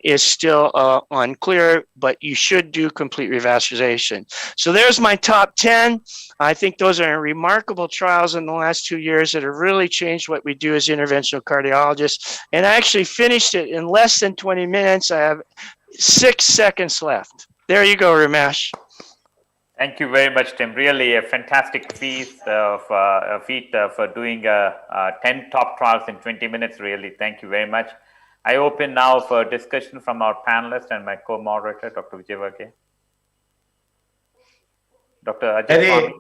is still unclear, but you should do complete revascularization. So there's my top 10. I think those are remarkable trials in the last 2 years that have really changed what we do as interventional cardiologists. And I actually finished it in less than 20 minutes. I have 6 seconds left. There you go, Ramesh. Thank you very much, Tim. Really a fantastic feat for doing 10 top trials in 20 minutes. Really, thank you very much. I open now for discussion from our panelists and my co-moderator, Dr. Vijayvergiya. Dr. Ajay.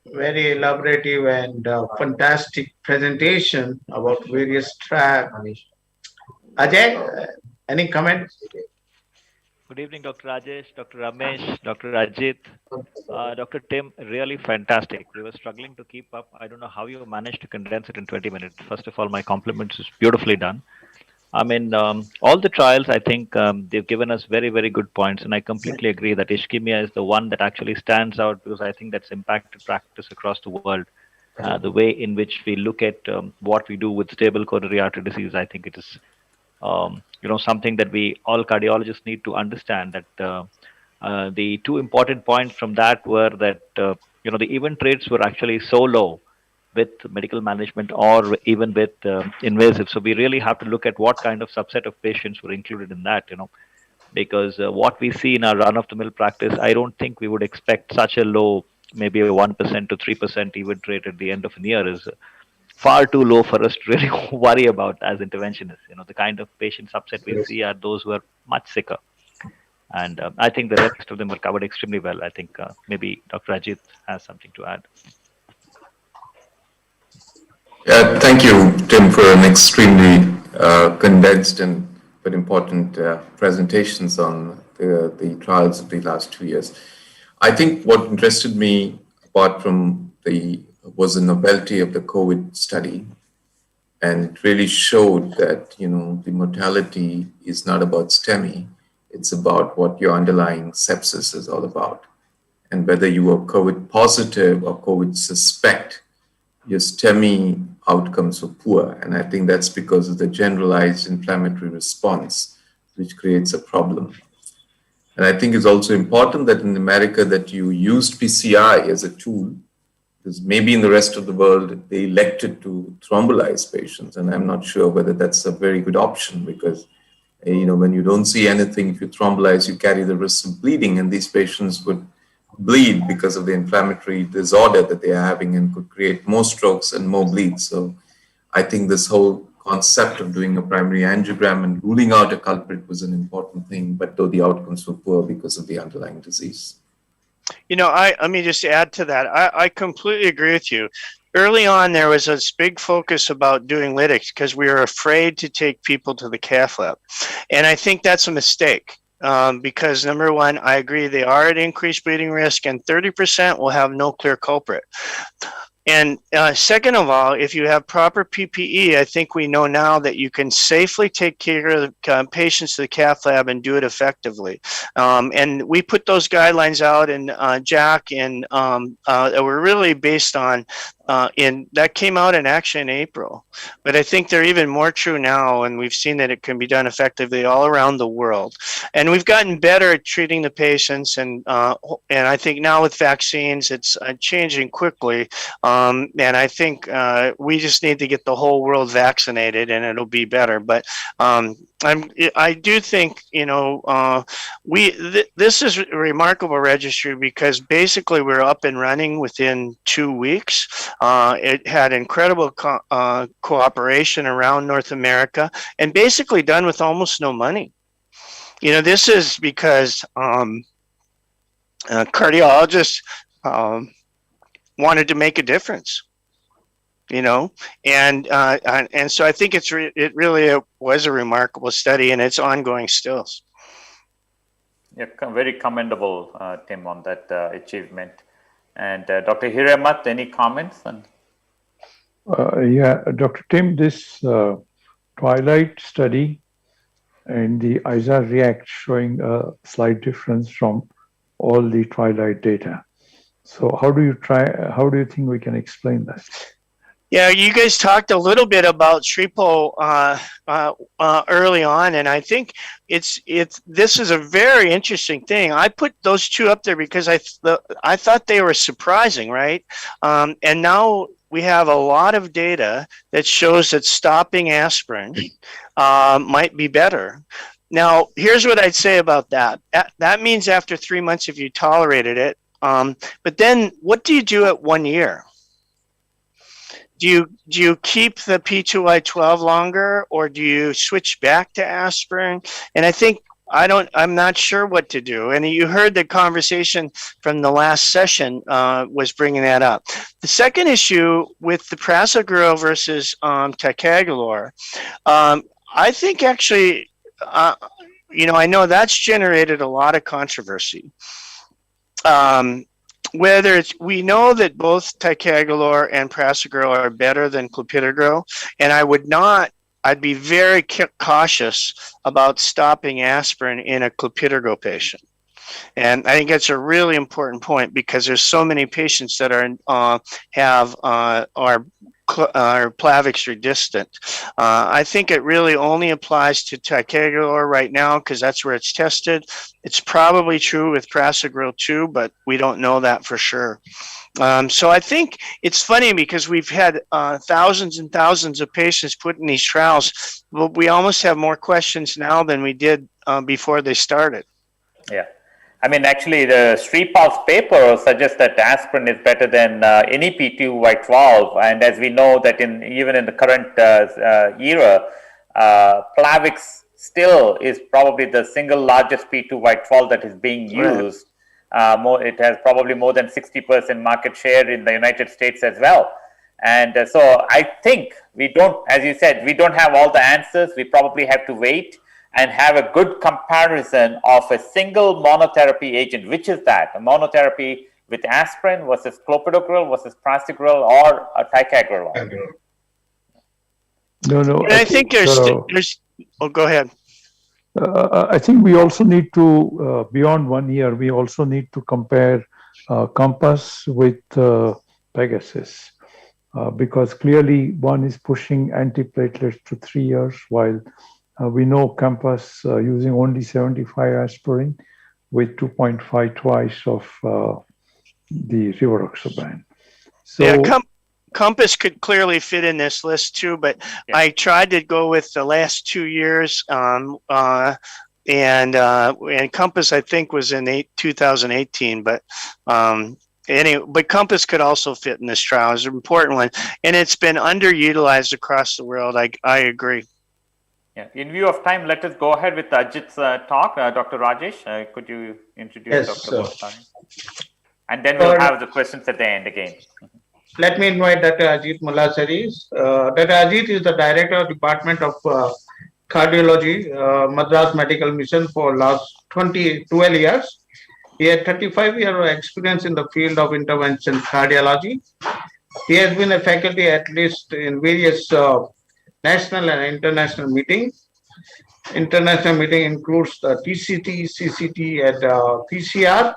Very elaborative and fantastic presentation about various trials. Ajay, any comments? Good evening, Dr. Rajesh, Dr. Ramesh, Dr. Ajit, Dr. Tim, really fantastic. We were struggling to keep up. I don't know how you managed to condense it in 20 minutes. First of all, my compliments, is beautifully done. I mean, all the trials, I think they've given us very, very good points. And I completely agree that ischemia is the one that actually stands out because I think that's impacted practice across the world. The way in which we look at what we do with stable coronary artery disease, I think it is, something that we all cardiologists need to understand. That the two important points from that were that the event rates were actually so low with medical management or even with invasive. So we really have to look at what kind of subset of patients were included in that. Because what we see in our run-of-the-mill practice, I don't think we would expect such a low, maybe a 1% to 3% event rate at the end of a year is far too low for us to really worry about as interventionists. The kind of patient subset we see are those who are much sicker. And I think the rest of them were covered extremely well. I think maybe Dr. Ajit has something to add. Thank you, Tim, for an extremely condensed and but important presentations on the trials of the last 2 years. I think what interested me, apart from was the novelty of the COVID study, and it really showed that the mortality is not about STEMI, it's about what your underlying sepsis is all about, and whether you are COVID positive or COVID suspect, your STEMI outcomes were poor. And I think that's because of the generalized inflammatory response, which creates a problem. And I think it's also important that in America that you used PCI as a tool, because maybe in the rest of the world, they elected to thrombolize patients. And I'm not sure whether that's a very good option because, when you don't see anything, if you thrombolize, you carry the risk of bleeding, and these patients would bleed because of the inflammatory disorder that they are having and could create more strokes and more bleeds. So I think this whole concept of doing a primary angiogram and ruling out a culprit was an important thing, but though the outcomes were poor because of the underlying disease. Let me just add to that. I completely agree with you. Early on, there was this big focus about doing lytics because we were afraid to take people to the cath lab. And I think that's a mistake. Because number one, I agree they are at increased bleeding risk, and 30% will have no clear culprit. And second of all, if you have proper PPE, I think we know now that you can safely take care of the patients to the cath lab and do it effectively. And we put those guidelines out in JAC, and that were really based on that came out in action in April. But I think they're even more true now, and we've seen that it can be done effectively all around the world. And we've gotten better at treating the patients, and I think now with vaccines, it's changing quickly. And I think we just need to get the whole world vaccinated, and it'll be better. But I do think this is a remarkable registry because basically we're up and running within 2 weeks. It had incredible cooperation around North America, and basically done with almost no money. This is because cardiologists wanted to make a difference. And so I think it really was a remarkable study, and it's ongoing still. Yeah, very commendable, Tim, on that achievement. And Dr. Hiramat, any comments? Yeah, Dr. Tim, this Twilight study and the ISA React showing a slight difference from all the Twilight data. So how do you think we can explain that? Yeah, you guys talked a little bit about SHRIPO early on, and I think this is a very interesting thing. I put those two up there because I thought they were surprising, right? And now we have a lot of data that shows that stopping aspirin might be better. Now, here's what I'd say about that. That means after 3 months, if you tolerated it, but then what do you do at 1 year? Do you keep the P2Y12 longer, or do you switch back to aspirin? And I think I'm not sure what to do. And you heard the conversation from the last session was bringing that up. The second issue with the prasugrel versus ticagrelor, I think actually, I know that's generated a lot of controversy. We know that both ticagrelor and prasugrel are better than clopidogrel, and I would not I'd be very cautious about stopping aspirin in a clopidogrel patient. And I think that's a really important point because there's so many patients that are Plavix resistant. I think it really only applies to ticagrelor right now because that's where it's tested. It's probably true with prasugrel too, but we don't know that for sure. So I think it's funny because we've had thousands and thousands of patients put in these trials, but we almost have more questions now than we did before they started. Yeah. I mean, actually, the Shripal's paper suggests that aspirin is better than any P2Y12, and as we know that even in the current era, Plavix still is probably the single largest P2Y12 that is being used. It has probably more than 60% market share in the United States as well. And so I think we don't, as you said, we don't have all the answers. We probably have to wait and have a good comparison of a single monotherapy agent. Which is that? A monotherapy with aspirin versus clopidogrel versus prasugrel or a ticagrelor? No. And I think there's oh, go ahead. I think we also need to, beyond 1 year, we also need to compare Compass with Pegasus. Because clearly one is pushing antiplatelets to 3 years, while we know Compass using only 75 aspirin with 2.5 twice of the rivaroxaban. So yeah, Compass could clearly fit in this list too, but yeah. I tried to go with the last 2 years, and Compass I think was in 2018, but anyway, but Compass could also fit in this trial. It's an important one, and it's been underutilized across the world. I agree. Yeah. In view of time, let us go ahead with Ajit's talk. Dr. Rajesh, could you introduce Dr. Bostani? And then we'll have the questions at the end again. Let me invite Dr. Ajit Mulasari. Dr. Ajit is the Director of Department of Cardiology, Madras Medical Mission for last 12 years. He had 35 years of experience in the field of intervention cardiology. He has been a faculty at least in various national and international meetings. International meeting includes the TCT, CCT, and PCR.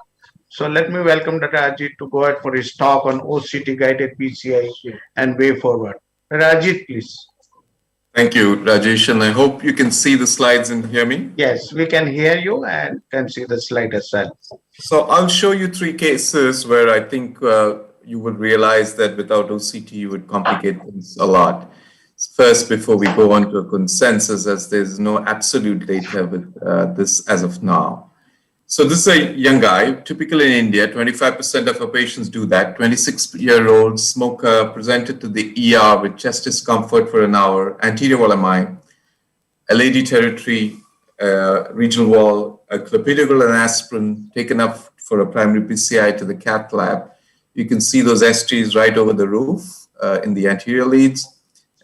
So let me welcome Dr. Ajit to go ahead for his talk on OCT guided PCI and way forward. Dr. Ajit, please. Thank you, Rajesh, and I hope you can see the slides and hear me. Yes, we can hear you and can see the slide as well. So I'll show you 3 cases where I think you would realize that without OCT, you would complicate things a lot. First, before we go on to a consensus, as there's no absolute data with this as of now. So this is a young guy, typically in India, 25% of our patients do that. 26-year-old smoker presented to the ER with chest discomfort for an hour, anterior wall MI, LAD territory, regional wall, a clopidogrel and aspirin taken up for a primary PCI to the Cath lab. You can see those STs right over the roof in the anterior leads.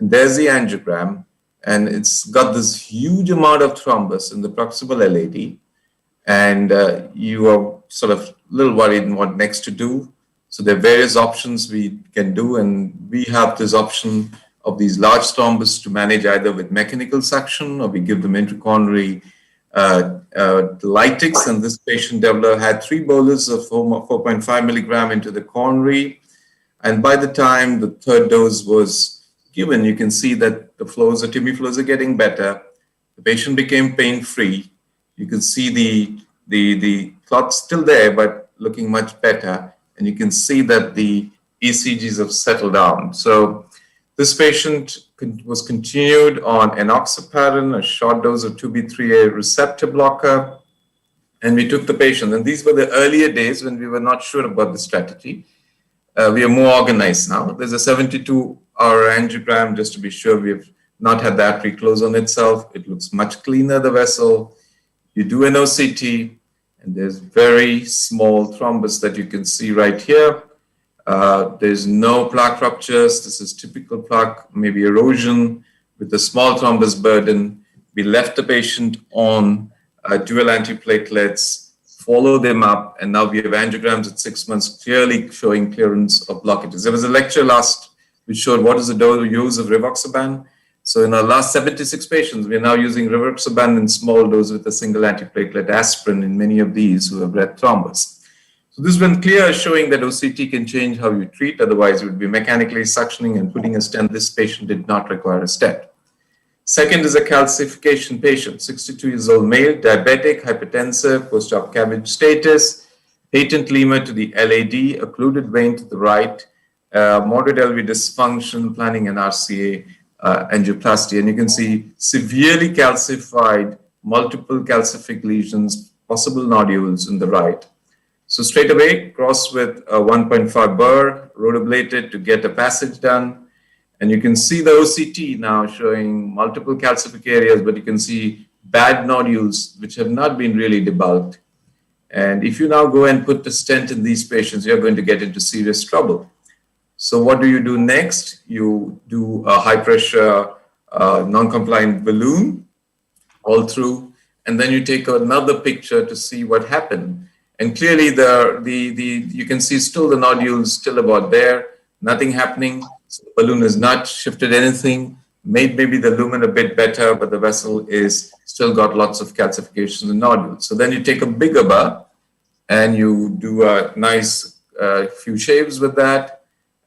And there's the angiogram, and it's got this huge amount of thrombus in the proximal LAD. And you are sort of a little worried in what next to do. So there are various options we can do, and we have this option of these large thrombus to manage either with mechanical suction or we give them intracoronary lytics. And this patient had 3 bolus of 4.5 milligram into the coronary. And by the time the 3rd dose was given, you can see that the flows, the TIMI flows are getting better. The patient became pain-free. You can see the clot's still there, but looking much better. And you can see that the ECGs have settled down. So this patient was continued on enoxaparin, a short dose of 2B3A receptor blocker. And we took the patient. And these were the earlier days when we were not sure about the strategy. We are more organized now. There's a 72-hour angiogram, just to be sure we have not had the artery close on itself. It looks much cleaner, the vessel. You do an OCT, and there's very small thrombus that you can see right here. There's no plaque ruptures. This is typical plaque, maybe erosion with a small thrombus burden. We left the patient on dual antiplatelets, follow them up, and now we have angiograms at 6 months clearly showing clearance of blockages. There was a lecture last which showed what is the dose of rivaroxaban. So in our last 76 patients, we are now using rivaroxaban in small dose with a single antiplatelet aspirin in many of these who have red thrombus. So this has been clear, showing that OCT can change how you treat. Otherwise, you would be mechanically suctioning and putting a stent. This patient did not require a stent. Second is a calcification patient, 62 years old male, diabetic, hypertensive, post-op CABG status, patent lemur to the LAD, occluded vein to the right, moderate LV dysfunction, planning an RCA angioplasty. And you can see severely calcified, multiple calcific lesions, possible nodules in the right. So straight away, cross with a 1.5 burr, rotablated to get a passage done. And you can see the OCT now showing multiple calcific areas, but you can see bad nodules which have not been really debulked. And if you now go and put the stent in these patients, you're going to get into serious trouble. So what do you do next? You do a high pressure non-compliant balloon all through, and then you take another picture to see what happened. And clearly you can see still the nodules still about there, nothing happening. So the balloon has not shifted anything, made maybe the lumen a bit better, but the vessel is still got lots of calcifications and nodules. So then you take a bigger burr and you do a nice few shaves with that.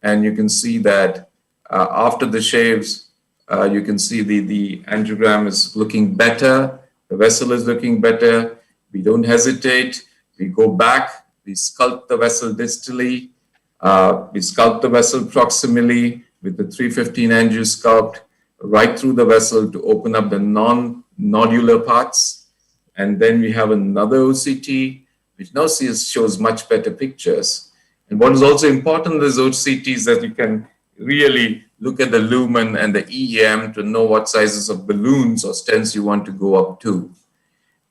And you can see that after the shaves, you can see the angiogram is looking better. The vessel is looking better. We don't hesitate. We go back. We sculpt the vessel distally. We sculpt the vessel proximally with the 315 angiosculpt right through the vessel to open up the non-nodular parts. And then we have another OCT, which now shows much better pictures. And what is also important in this OCT is that you can really look at the lumen and the EM to know what sizes of balloons or stents you want to go up to.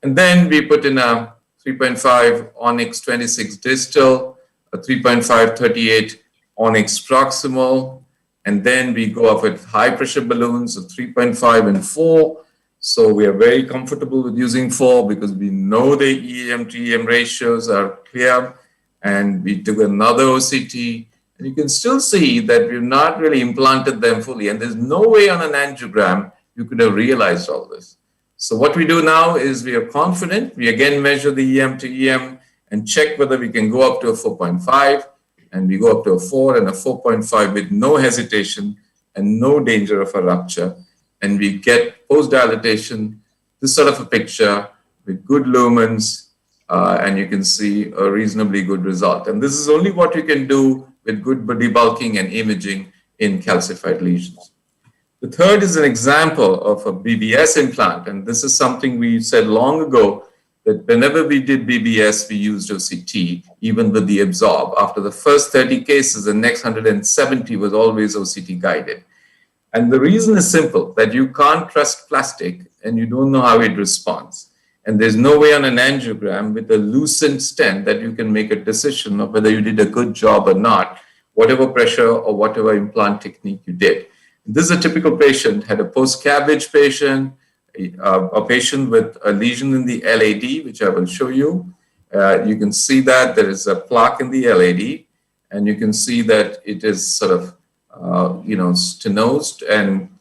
And then we put in a 3.5 Onyx 26 distal, a 3.5 38 Onyx proximal, and then we go up with high pressure balloons of 3.5 and 4. So we are very comfortable with using 4 because we know the EM to EM ratios are clear. And we took another OCT, and you can still see that we've not really implanted them fully. And there's no way on an angiogram you could have realized all this. So what we do now is we are confident. We again measure the EM to EM and check whether we can go up to a 4.5, and we go up to a 4 and a 4.5 with no hesitation and no danger of a rupture. And we get post-dilatation, this sort of a picture with good lumens, and you can see a reasonably good result. And this is only what you can do with good debulking and imaging in calcified lesions. The third is an example of a BBS implant. And this is something we said long ago, that whenever we did BBS, we used OCT, even with the absorb. After the first 30 cases, the next 170 was always OCT guided. And the reason is simple, that you can't trust plastic and you don't know how it responds. And there's no way on an angiogram with a loosened stent that you can make a decision of whether you did a good job or not, whatever pressure or whatever implant technique you did. This is a typical patient, had a post-CABG patient, a patient with a lesion in the LAD, which I will show you. You can see that there is a plaque in the LAD, and you can see that it is sort of, stenosed. And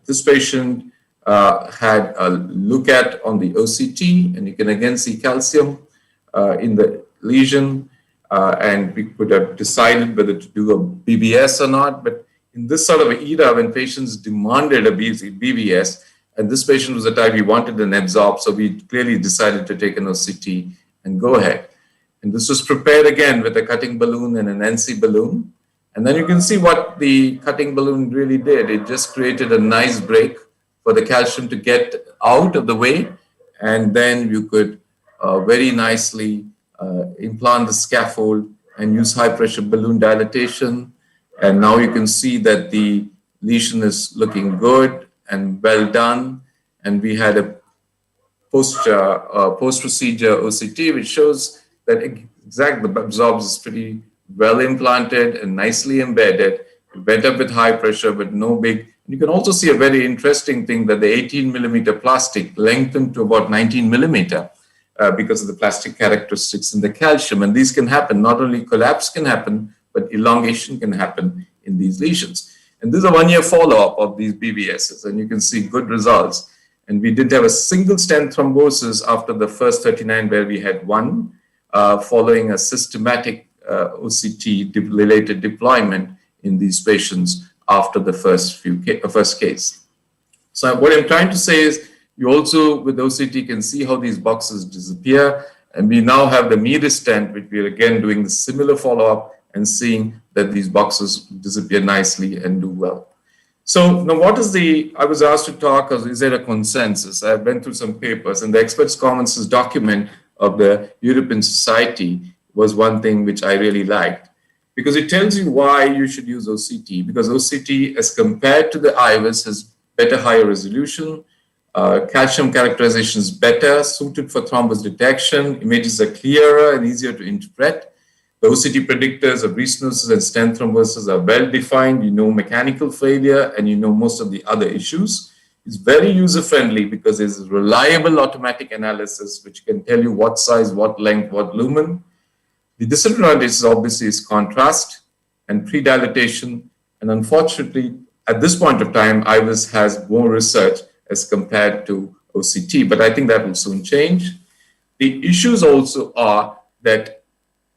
this patient had a look at on the OCT, and you can again see calcium in the lesion, and we could have decided whether to do a BBS or not. But in this sort of an era, when patients demanded a BBS, and this patient was the type we wanted an absorb, so we clearly decided to take an OCT and go ahead. And this was prepared again with a cutting balloon and an NC balloon. And then you can see what the cutting balloon really did. It just created a nice break for the calcium to get out of the way, and then you could very nicely implant the scaffold and use high pressure balloon dilatation. And now you can see that the lesion is looking good and well done. And we had a post-procedure OCT, which shows that the absorbs is pretty well implanted and nicely embedded. It went up with high pressure, but no big. You can also see a very interesting thing, that the 18 millimeter plastic lengthened to about 19 millimeter because of the plastic characteristics in the calcium. And these can happen, not only collapse can happen, but elongation can happen in these lesions. And this is a 1-year follow-up of these BVSs, and you can see good results. And we did have a single stent thrombosis after the first 39, where we had one, following a systematic OCT-related deployment in these patients after the first case. So what I'm trying to say is, you also, with OCT, can see how these boxes disappear. And we now have the MEDA stent, which we are again doing the similar follow-up and seeing that these boxes disappear nicely and do well. So now what is I was asked to talk, is there a consensus? I went through some papers, and the experts' comments document of the European Society was one thing which I really liked, because it tells you why you should use OCT, because OCT, as compared to the IVUS, has better higher resolution, calcium characterization is better, suited for thrombus detection, images are clearer and easier to interpret. The OCT predictors of restenosis and stent thrombosis are well defined. You know mechanical failure, and you know most of the other issues. It's very user-friendly because there's reliable automatic analysis which can tell you what size, what length, what lumen. The disadvantage is obviously is contrast and pre-dilatation. And unfortunately, at this point of time, IVUS has more research as compared to OCT, but I think that will soon change. The issues also are that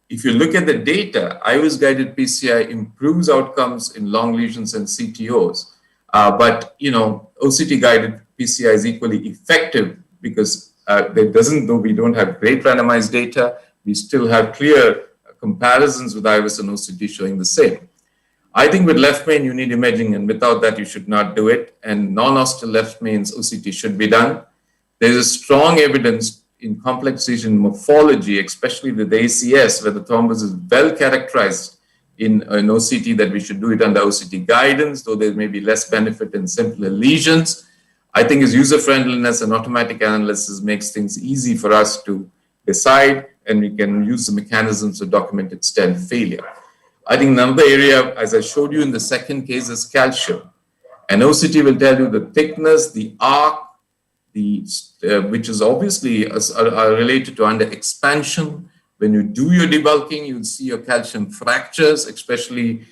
if you look at the data, IVUS-guided PCI improves outcomes in long lesions and CTOs. But, you know, OCT-guided PCI is equally effective because though we don't have great randomized data, we still have clear comparisons with IVUS and OCT showing the same. I think with left main, you need imaging, and without that, you should not do it. And non-hostile left mains, OCT should be done. There's a strong evidence in complex lesion morphology, especially with the ACS, where the thrombus is well characterized in an OCT, that we should do it under OCT guidance, though there may be less benefit in simpler lesions. I think its user-friendliness and automatic analysis makes things easy for us to decide, and we can use the mechanisms of documented stent failure. I think another area, as I showed you in the second case, is calcium. And OCT will tell you the thickness, the arc, which is obviously related to under expansion. When you do your debulking, you'll see your calcium fractures, especially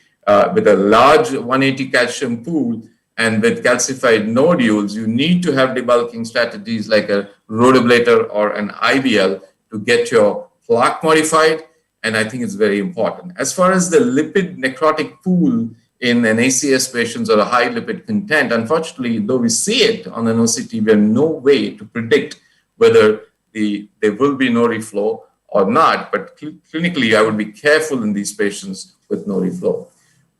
with a large 180 calcium pool and with calcified nodules. You need to have debulking strategies like a rotablator or an IVL to get your plaque modified, and I think it's very important. As far as the lipid necrotic pool in an ACS patients or a high lipid content, unfortunately, though we see it on an OCT, we have no way to predict whether there will be no reflow or not, but clinically, I would be careful in these patients with no reflow.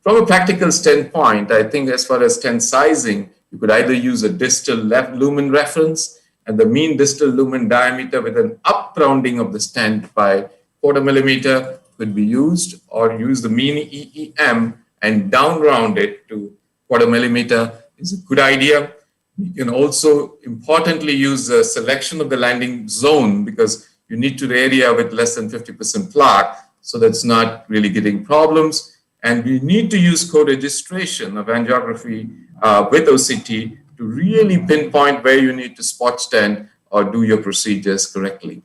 From a practical standpoint, I think as far as stent sizing, you could either use a distal left lumen reference and the mean distal lumen diameter with an up rounding of the stent by 1/4 millimeter could be used, or use the mean EEM and down round it to 1/4 millimeter is a good idea. You can also importantly use a selection of the landing zone, because you need to the area with less than 50% plaque, so that's not really getting problems. And we need to use co-registration of angiography with OCT to really pinpoint where you need to spot stent or do your procedures correctly.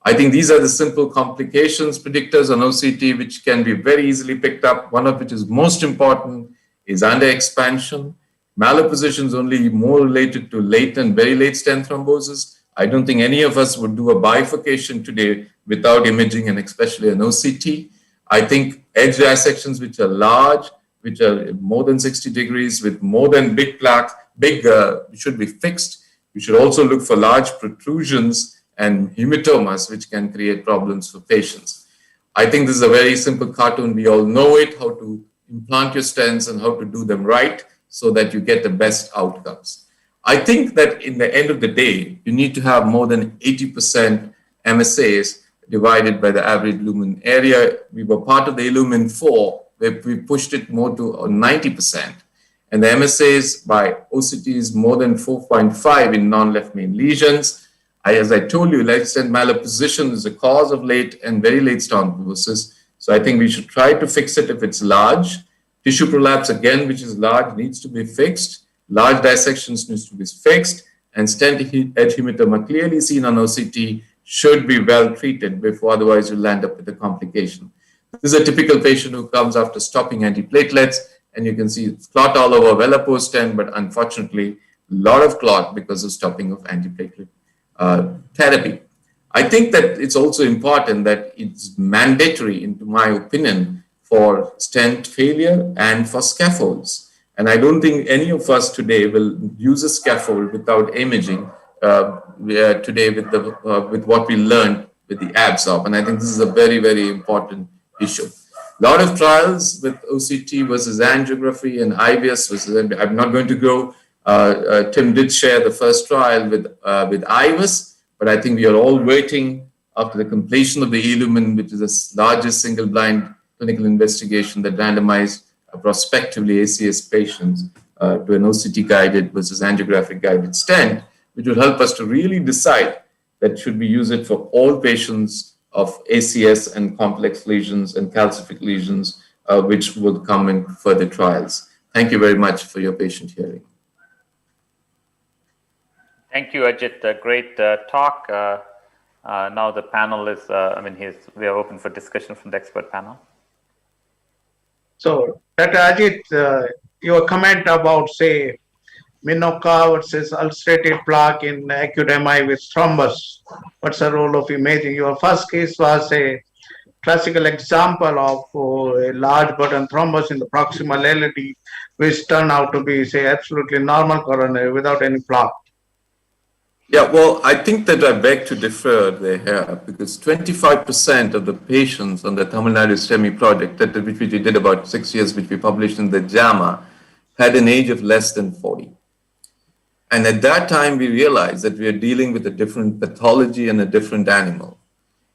I think these are the simple complications predictors on OCT, which can be very easily picked up. One of which is most important is under expansion. Malapposition is only more related to late and very late stent thrombosis. I don't think any of us would do a bifurcation today without imaging, and especially an OCT. I think edge dissections which are large, which are more than 60 degrees with more than big plaques, should be fixed. We should also look for large protrusions and hematomas, which can create problems for patients. I think this is a very simple cartoon. We all know it, how to implant your stents and how to do them right so that you get the best outcomes. I think that in the end of the day, you need to have more than 80% MSAs divided by the average lumen area. We were part of the Illumin 4, where we pushed it more to 90%. And the MSAs by OCT is more than 4.5 in non-left main lesions. As I told you, left stent malapposition is a cause of late and very late thrombosis. So I think we should try to fix it if it's large. Tissue prolapse, again, which is large, needs to be fixed. Large dissections needs to be fixed. And stent edge hematoma clearly seen on OCT should be well treated before otherwise you'll land up with a complication. This is a typical patient who comes after stopping antiplatelets and you can see it's clot all over, well stent, but unfortunately, a lot of clot because of stopping of antiplatelet therapy. I think that it's also important that it's mandatory, in my opinion, for stent failure and for scaffolds. And I don't think any of us today will use a scaffold without imaging today with what we learned with the ABSORB. And I think this is a very, very important issue. A lot of trials with OCT versus angiography and IVS versus, I'm not going to go, Tim did share the first trial with IVS, but I think we are all waiting after the completion of the ILLUMINE, which is the largest single blind clinical investigation that randomized prospectively ACS patients to an OCT guided versus angiographic guided stent, which will help us to really decide that should we use it for all patients of ACS and complex lesions and calcific lesions, which will come in further trials. Thank you very much for your patient hearing. Thank you, Ajit. Great talk. Now the panel is, we are open for discussion from the expert panel. So, Dr. Ajit, your comment about, say, Minoka versus ulcerated plaque in acute MI with thrombus. What's the role of imaging? Your first case was a classical example of a large burden thrombus in the proximal LAD, which turned out to be, say, absolutely normal coronary without any plaque. Yeah, well, I think that I beg to differ there here, because 25% of the patients on the Tamil Nadu STEMI project, which we did about 6 years, which we published in the JAMA, had an age of less than 40. And at that time, we realized that we are dealing with a different pathology and a different animal.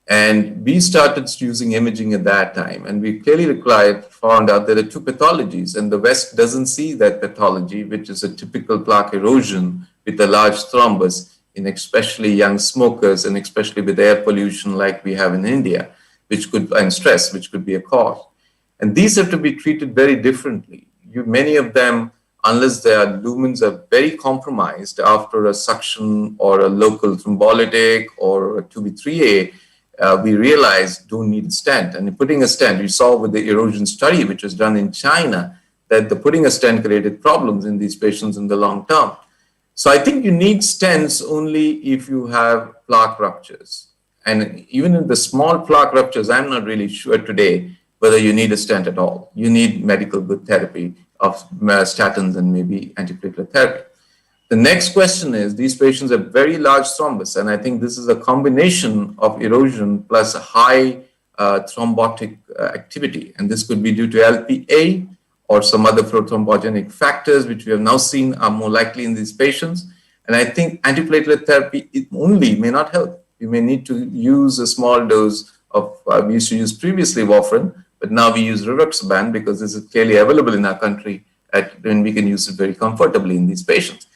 And we started using imaging at that time. And we clearly found out there are two pathologies. And the West doesn't see that pathology, which is a typical plaque erosion with a large thrombus in especially young smokers and especially with air pollution like we have in India, and stress, which could be a cause. And these have to be treated very differently. Many of them, unless their lumens are very compromised after a suction or a local thrombolytic or a 2B3A, we realize don't need a stent. And putting a stent, we saw with the erosion study, which was done in China, that putting a stent created problems in these patients in the long term. So I think you need stents only if you have plaque ruptures. And even in the small plaque ruptures, I'm not really sure today whether you need a stent at all. You need medical good therapy of statins and maybe antiplatelet therapy. The next question is, these patients have very large thrombus, and I think this is a combination of erosion plus a high thrombotic activity. And this could be due to LPA or some other prothrombogenic factors, which we have now seen are more likely in these patients. And I think antiplatelet therapy only may not help. You may need to use a small dose of, we used to use previously warfarin, but now we use rivaroxaban because this is clearly available in our country and we can use it very comfortably in these patients.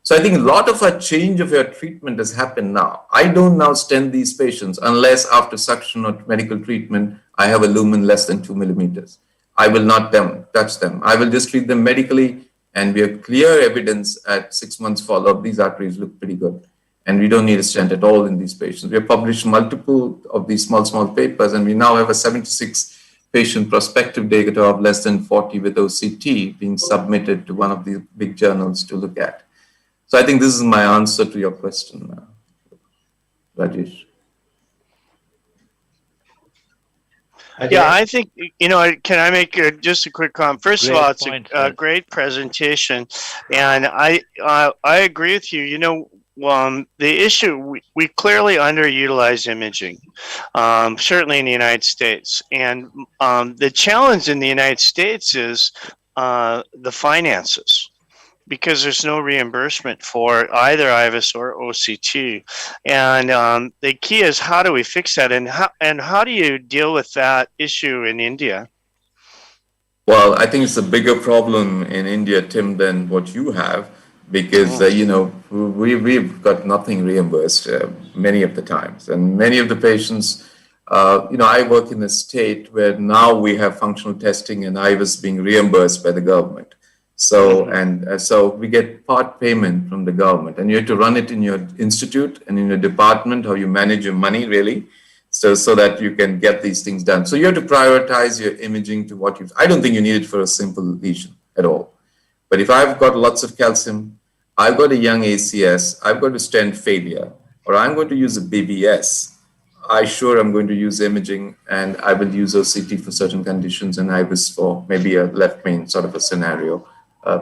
So I think a lot of a change of your treatment has happened now. I don't now stent these patients unless after suction or medical treatment, I have a lumen less than 2 millimeters. I will not touch them. I will just treat them medically, and we have clear evidence at 6 months follow-up. These arteries look pretty good, and we don't need a stent at all in these patients. We have published multiple of these small papers, and we now have a 76 patient prospective data of less than 40 with OCT being submitted to one of the big journals to look at. So I think this is my answer to your question, Rajesh. Yeah, I think, can I make just a quick comment? First of all, it's a great presentation. And I agree with you. The issue, we clearly underutilize imaging, certainly in the United States. And the challenge in the United States is the finances, because there's no reimbursement for either IVUS or OCT. And the key is, how do we fix that? And how do you deal with that issue in India? Well, I think it's a bigger problem in India, Tim, than what you have, because, we've got nothing reimbursed many of the times. And many of the patients, I work in a state where now we have functional testing and IVUS being reimbursed by the government. So, so we get part payment from the government, and you have to run it in your institute and in your department, how you manage your money, really. so that you can get these things done. So you have to prioritize your imaging to what I don't think you need it for a simple lesion at all. But if I've got lots of calcium, I've got a young ACS, I've got a stent failure, or I'm going to use a BBS, I'm going to use imaging, and I will use OCT for certain conditions and IBIS for maybe a left main sort of a scenario,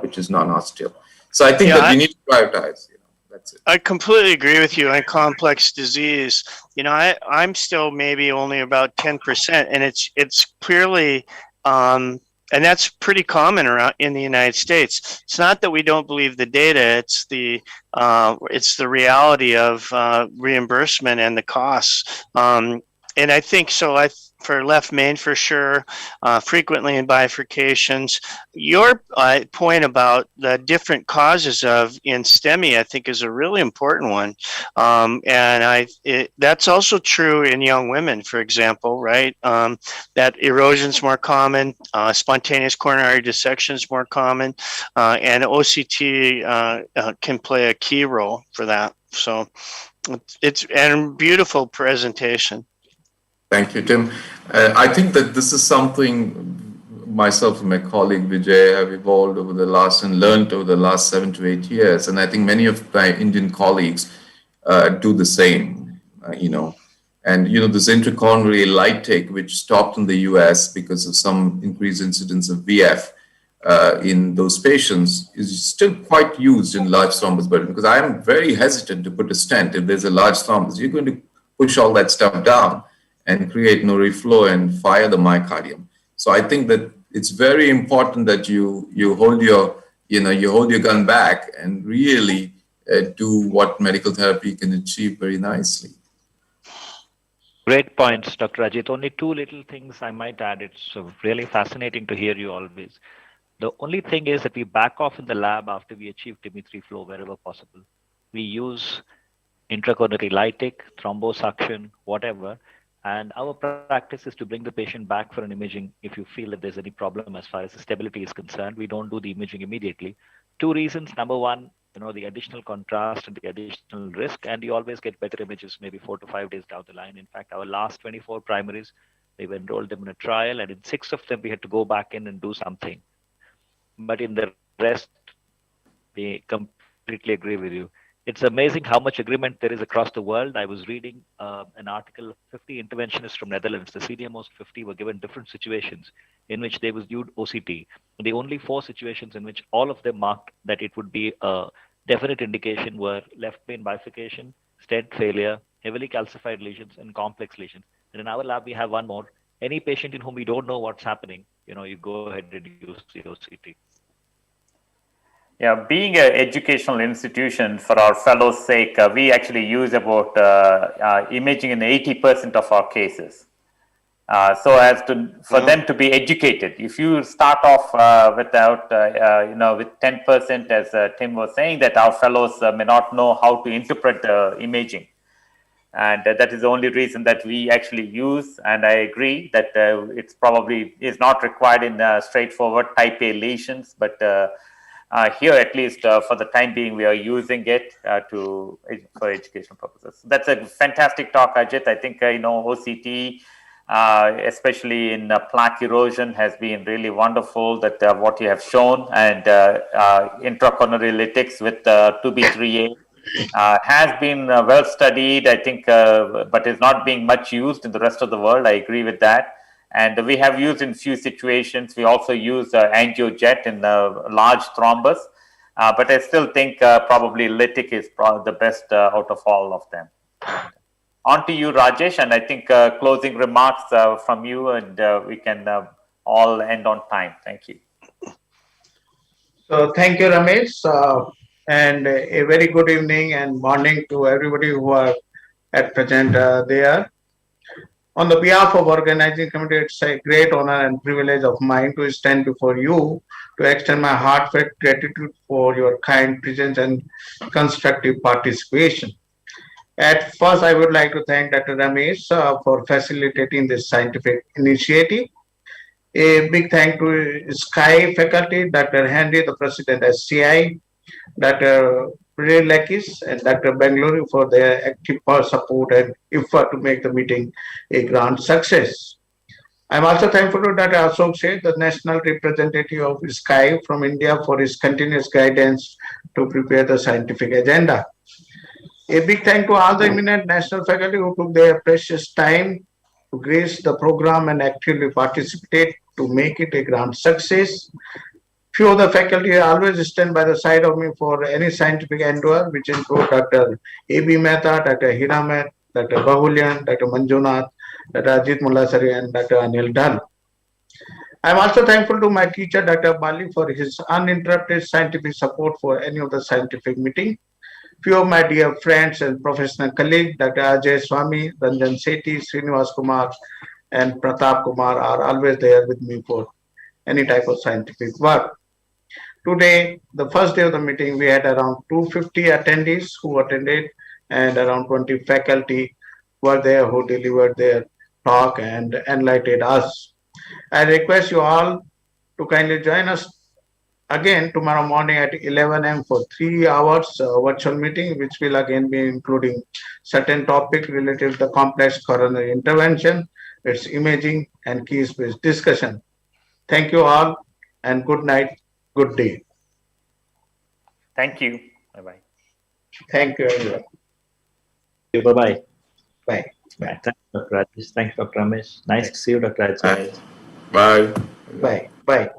which is non-osteal. So I think that we need to prioritize. That's it. I completely agree with you on complex disease. I'm still maybe only about 10%, and it's clearly, and that's pretty common around in the United States. It's not that we don't believe the data; it's the reality of reimbursement and the costs. And I think so. For left main for sure, frequently in bifurcations. Your point about the different causes in STEMI, I think, is a really important one. And that's also true in young women, for example, right? That erosion is more common, spontaneous coronary dissection is more common, and OCT can play a key role for that. So it's a beautiful presentation. Thank you, Tim. I think that this is something myself and my colleague Vijay have evolved over the last and learned over the last 7 to 8 years. And I think many of my Indian colleagues do the same, And, this intracoronary light take, which stopped in the US because of some increased incidence of VF in those patients, is still quite used in large thrombus burden, because I am very hesitant to put a stent. If there's a large thrombus, you're going to push all that stuff down and create no reflow and fire the myocardium. So I think that it's very important that you hold your gun back and really do what medical therapy can achieve very nicely. Great points, Dr. Ajit. Only two little things I might add. It's really fascinating to hear you always. The only thing is that we back off in the lab after we achieve TIMI-3 flow wherever possible. We use intracoronary lytic, thrombosuction, whatever. And our practice is to bring the patient back for an imaging if you feel that there's any problem as far as the stability is concerned. We don't do the imaging immediately. Two reasons. Number one, the additional contrast and the additional risk, and you always get better images maybe 4 to 5 days down the line. In fact, our last 24 primaries, we've enrolled them in a trial, and in 6 of them, we had to go back in and do something. But in the rest, we completely agree with you. It's amazing how much agreement there is across the world. I was reading an article of 50 interventionists from Netherlands. The senior most 50 were given different situations in which they was used OCT. The only 4 situations in which all of them marked that it would be a definite indication were left main bifurcation, stent failure, heavily calcified lesions, and complex lesions. And in our lab, we have one more. Any patient in whom we don't know what's happening, you go ahead and use the OCT. Yeah, being an educational institution, for our fellows' sake, we actually use about imaging in 80% of our cases. So as for them to be educated. If you start off with 10%, as Tim was saying, that our fellows may not know how to interpret the imaging. And that is the only reason that we actually use, and I agree that it's probably is not required in straightforward type A lesions, but here, at least for the time being, we are using it for educational purposes. That's a fantastic talk, Ajit. I think OCT, especially in plaque erosion, has been really wonderful. That what you have shown, and intracoronary lytics with 2B3A has been well studied. I think, but is not being much used in the rest of the world. I agree with that. And we have used in few situations. We also use angiojet in large thrombus, but I still think probably lytic is probably the best out of all of them. On to you, Rajesh, and I think closing remarks from you, and we can all end on time. Thank you. So thank you, Ramesh, and a very good evening and morning to everybody who are at present there. On the behalf of organizing committee, it's a great honor and privilege of mine to stand before you to extend my heartfelt gratitude for your kind presence and constructive participation. At first, I would like to thank Dr. Ramesh for facilitating this scientific initiative. A big thank to Sky faculty, Dr. Henry, the President FSCAI, Dr. Vijayvergiya and Dr. Bangalore for their active support and effort to make the meeting a grand success. I'm also thankful to Dr. Ashok Seth, the national representative of FSCAI from India, for his continuous guidance to prepare the scientific agenda. A big thank to all the eminent national faculty who took their precious time to grace the program and actively participate to make it a grand success. Few of the faculty always stand by the side of me for any scientific endeavor, which include Dr. A.B. Mehta, Dr. Hiramet, Dr. Bahulyan, Dr. Manjunath, Dr. Ajit Mullasari, and Dr. Anil Dhal. I am also thankful to my teacher, Dr. Bali, for his uninterrupted scientific support for any of the scientific meeting. Few of my dear friends and professional colleagues, Dr. Ajay Swami, Ranjan Sethi, Srinivas Kumar, and Pratap Kumar are always there with me for any type of scientific work. Today, the first day of the meeting, we had around 250 attendees who attended and around 20 faculty were there who delivered their talk and enlightened us. I request you all to kindly join us again tomorrow morning at 11 a.m. for 3 hours virtual meeting, which will again be including certain topic related to the complex coronary intervention, its imaging and case-based discussion. Thank you all and good night, good day. Thank you. Bye-bye. Thank you, everyone. Bye-bye. Bye. Bye. Thanks, Dr. Rajesh. Thanks, Dr. Ramesh. Nice to see you, Dr. Rajesh. Bye. Bye. Bye.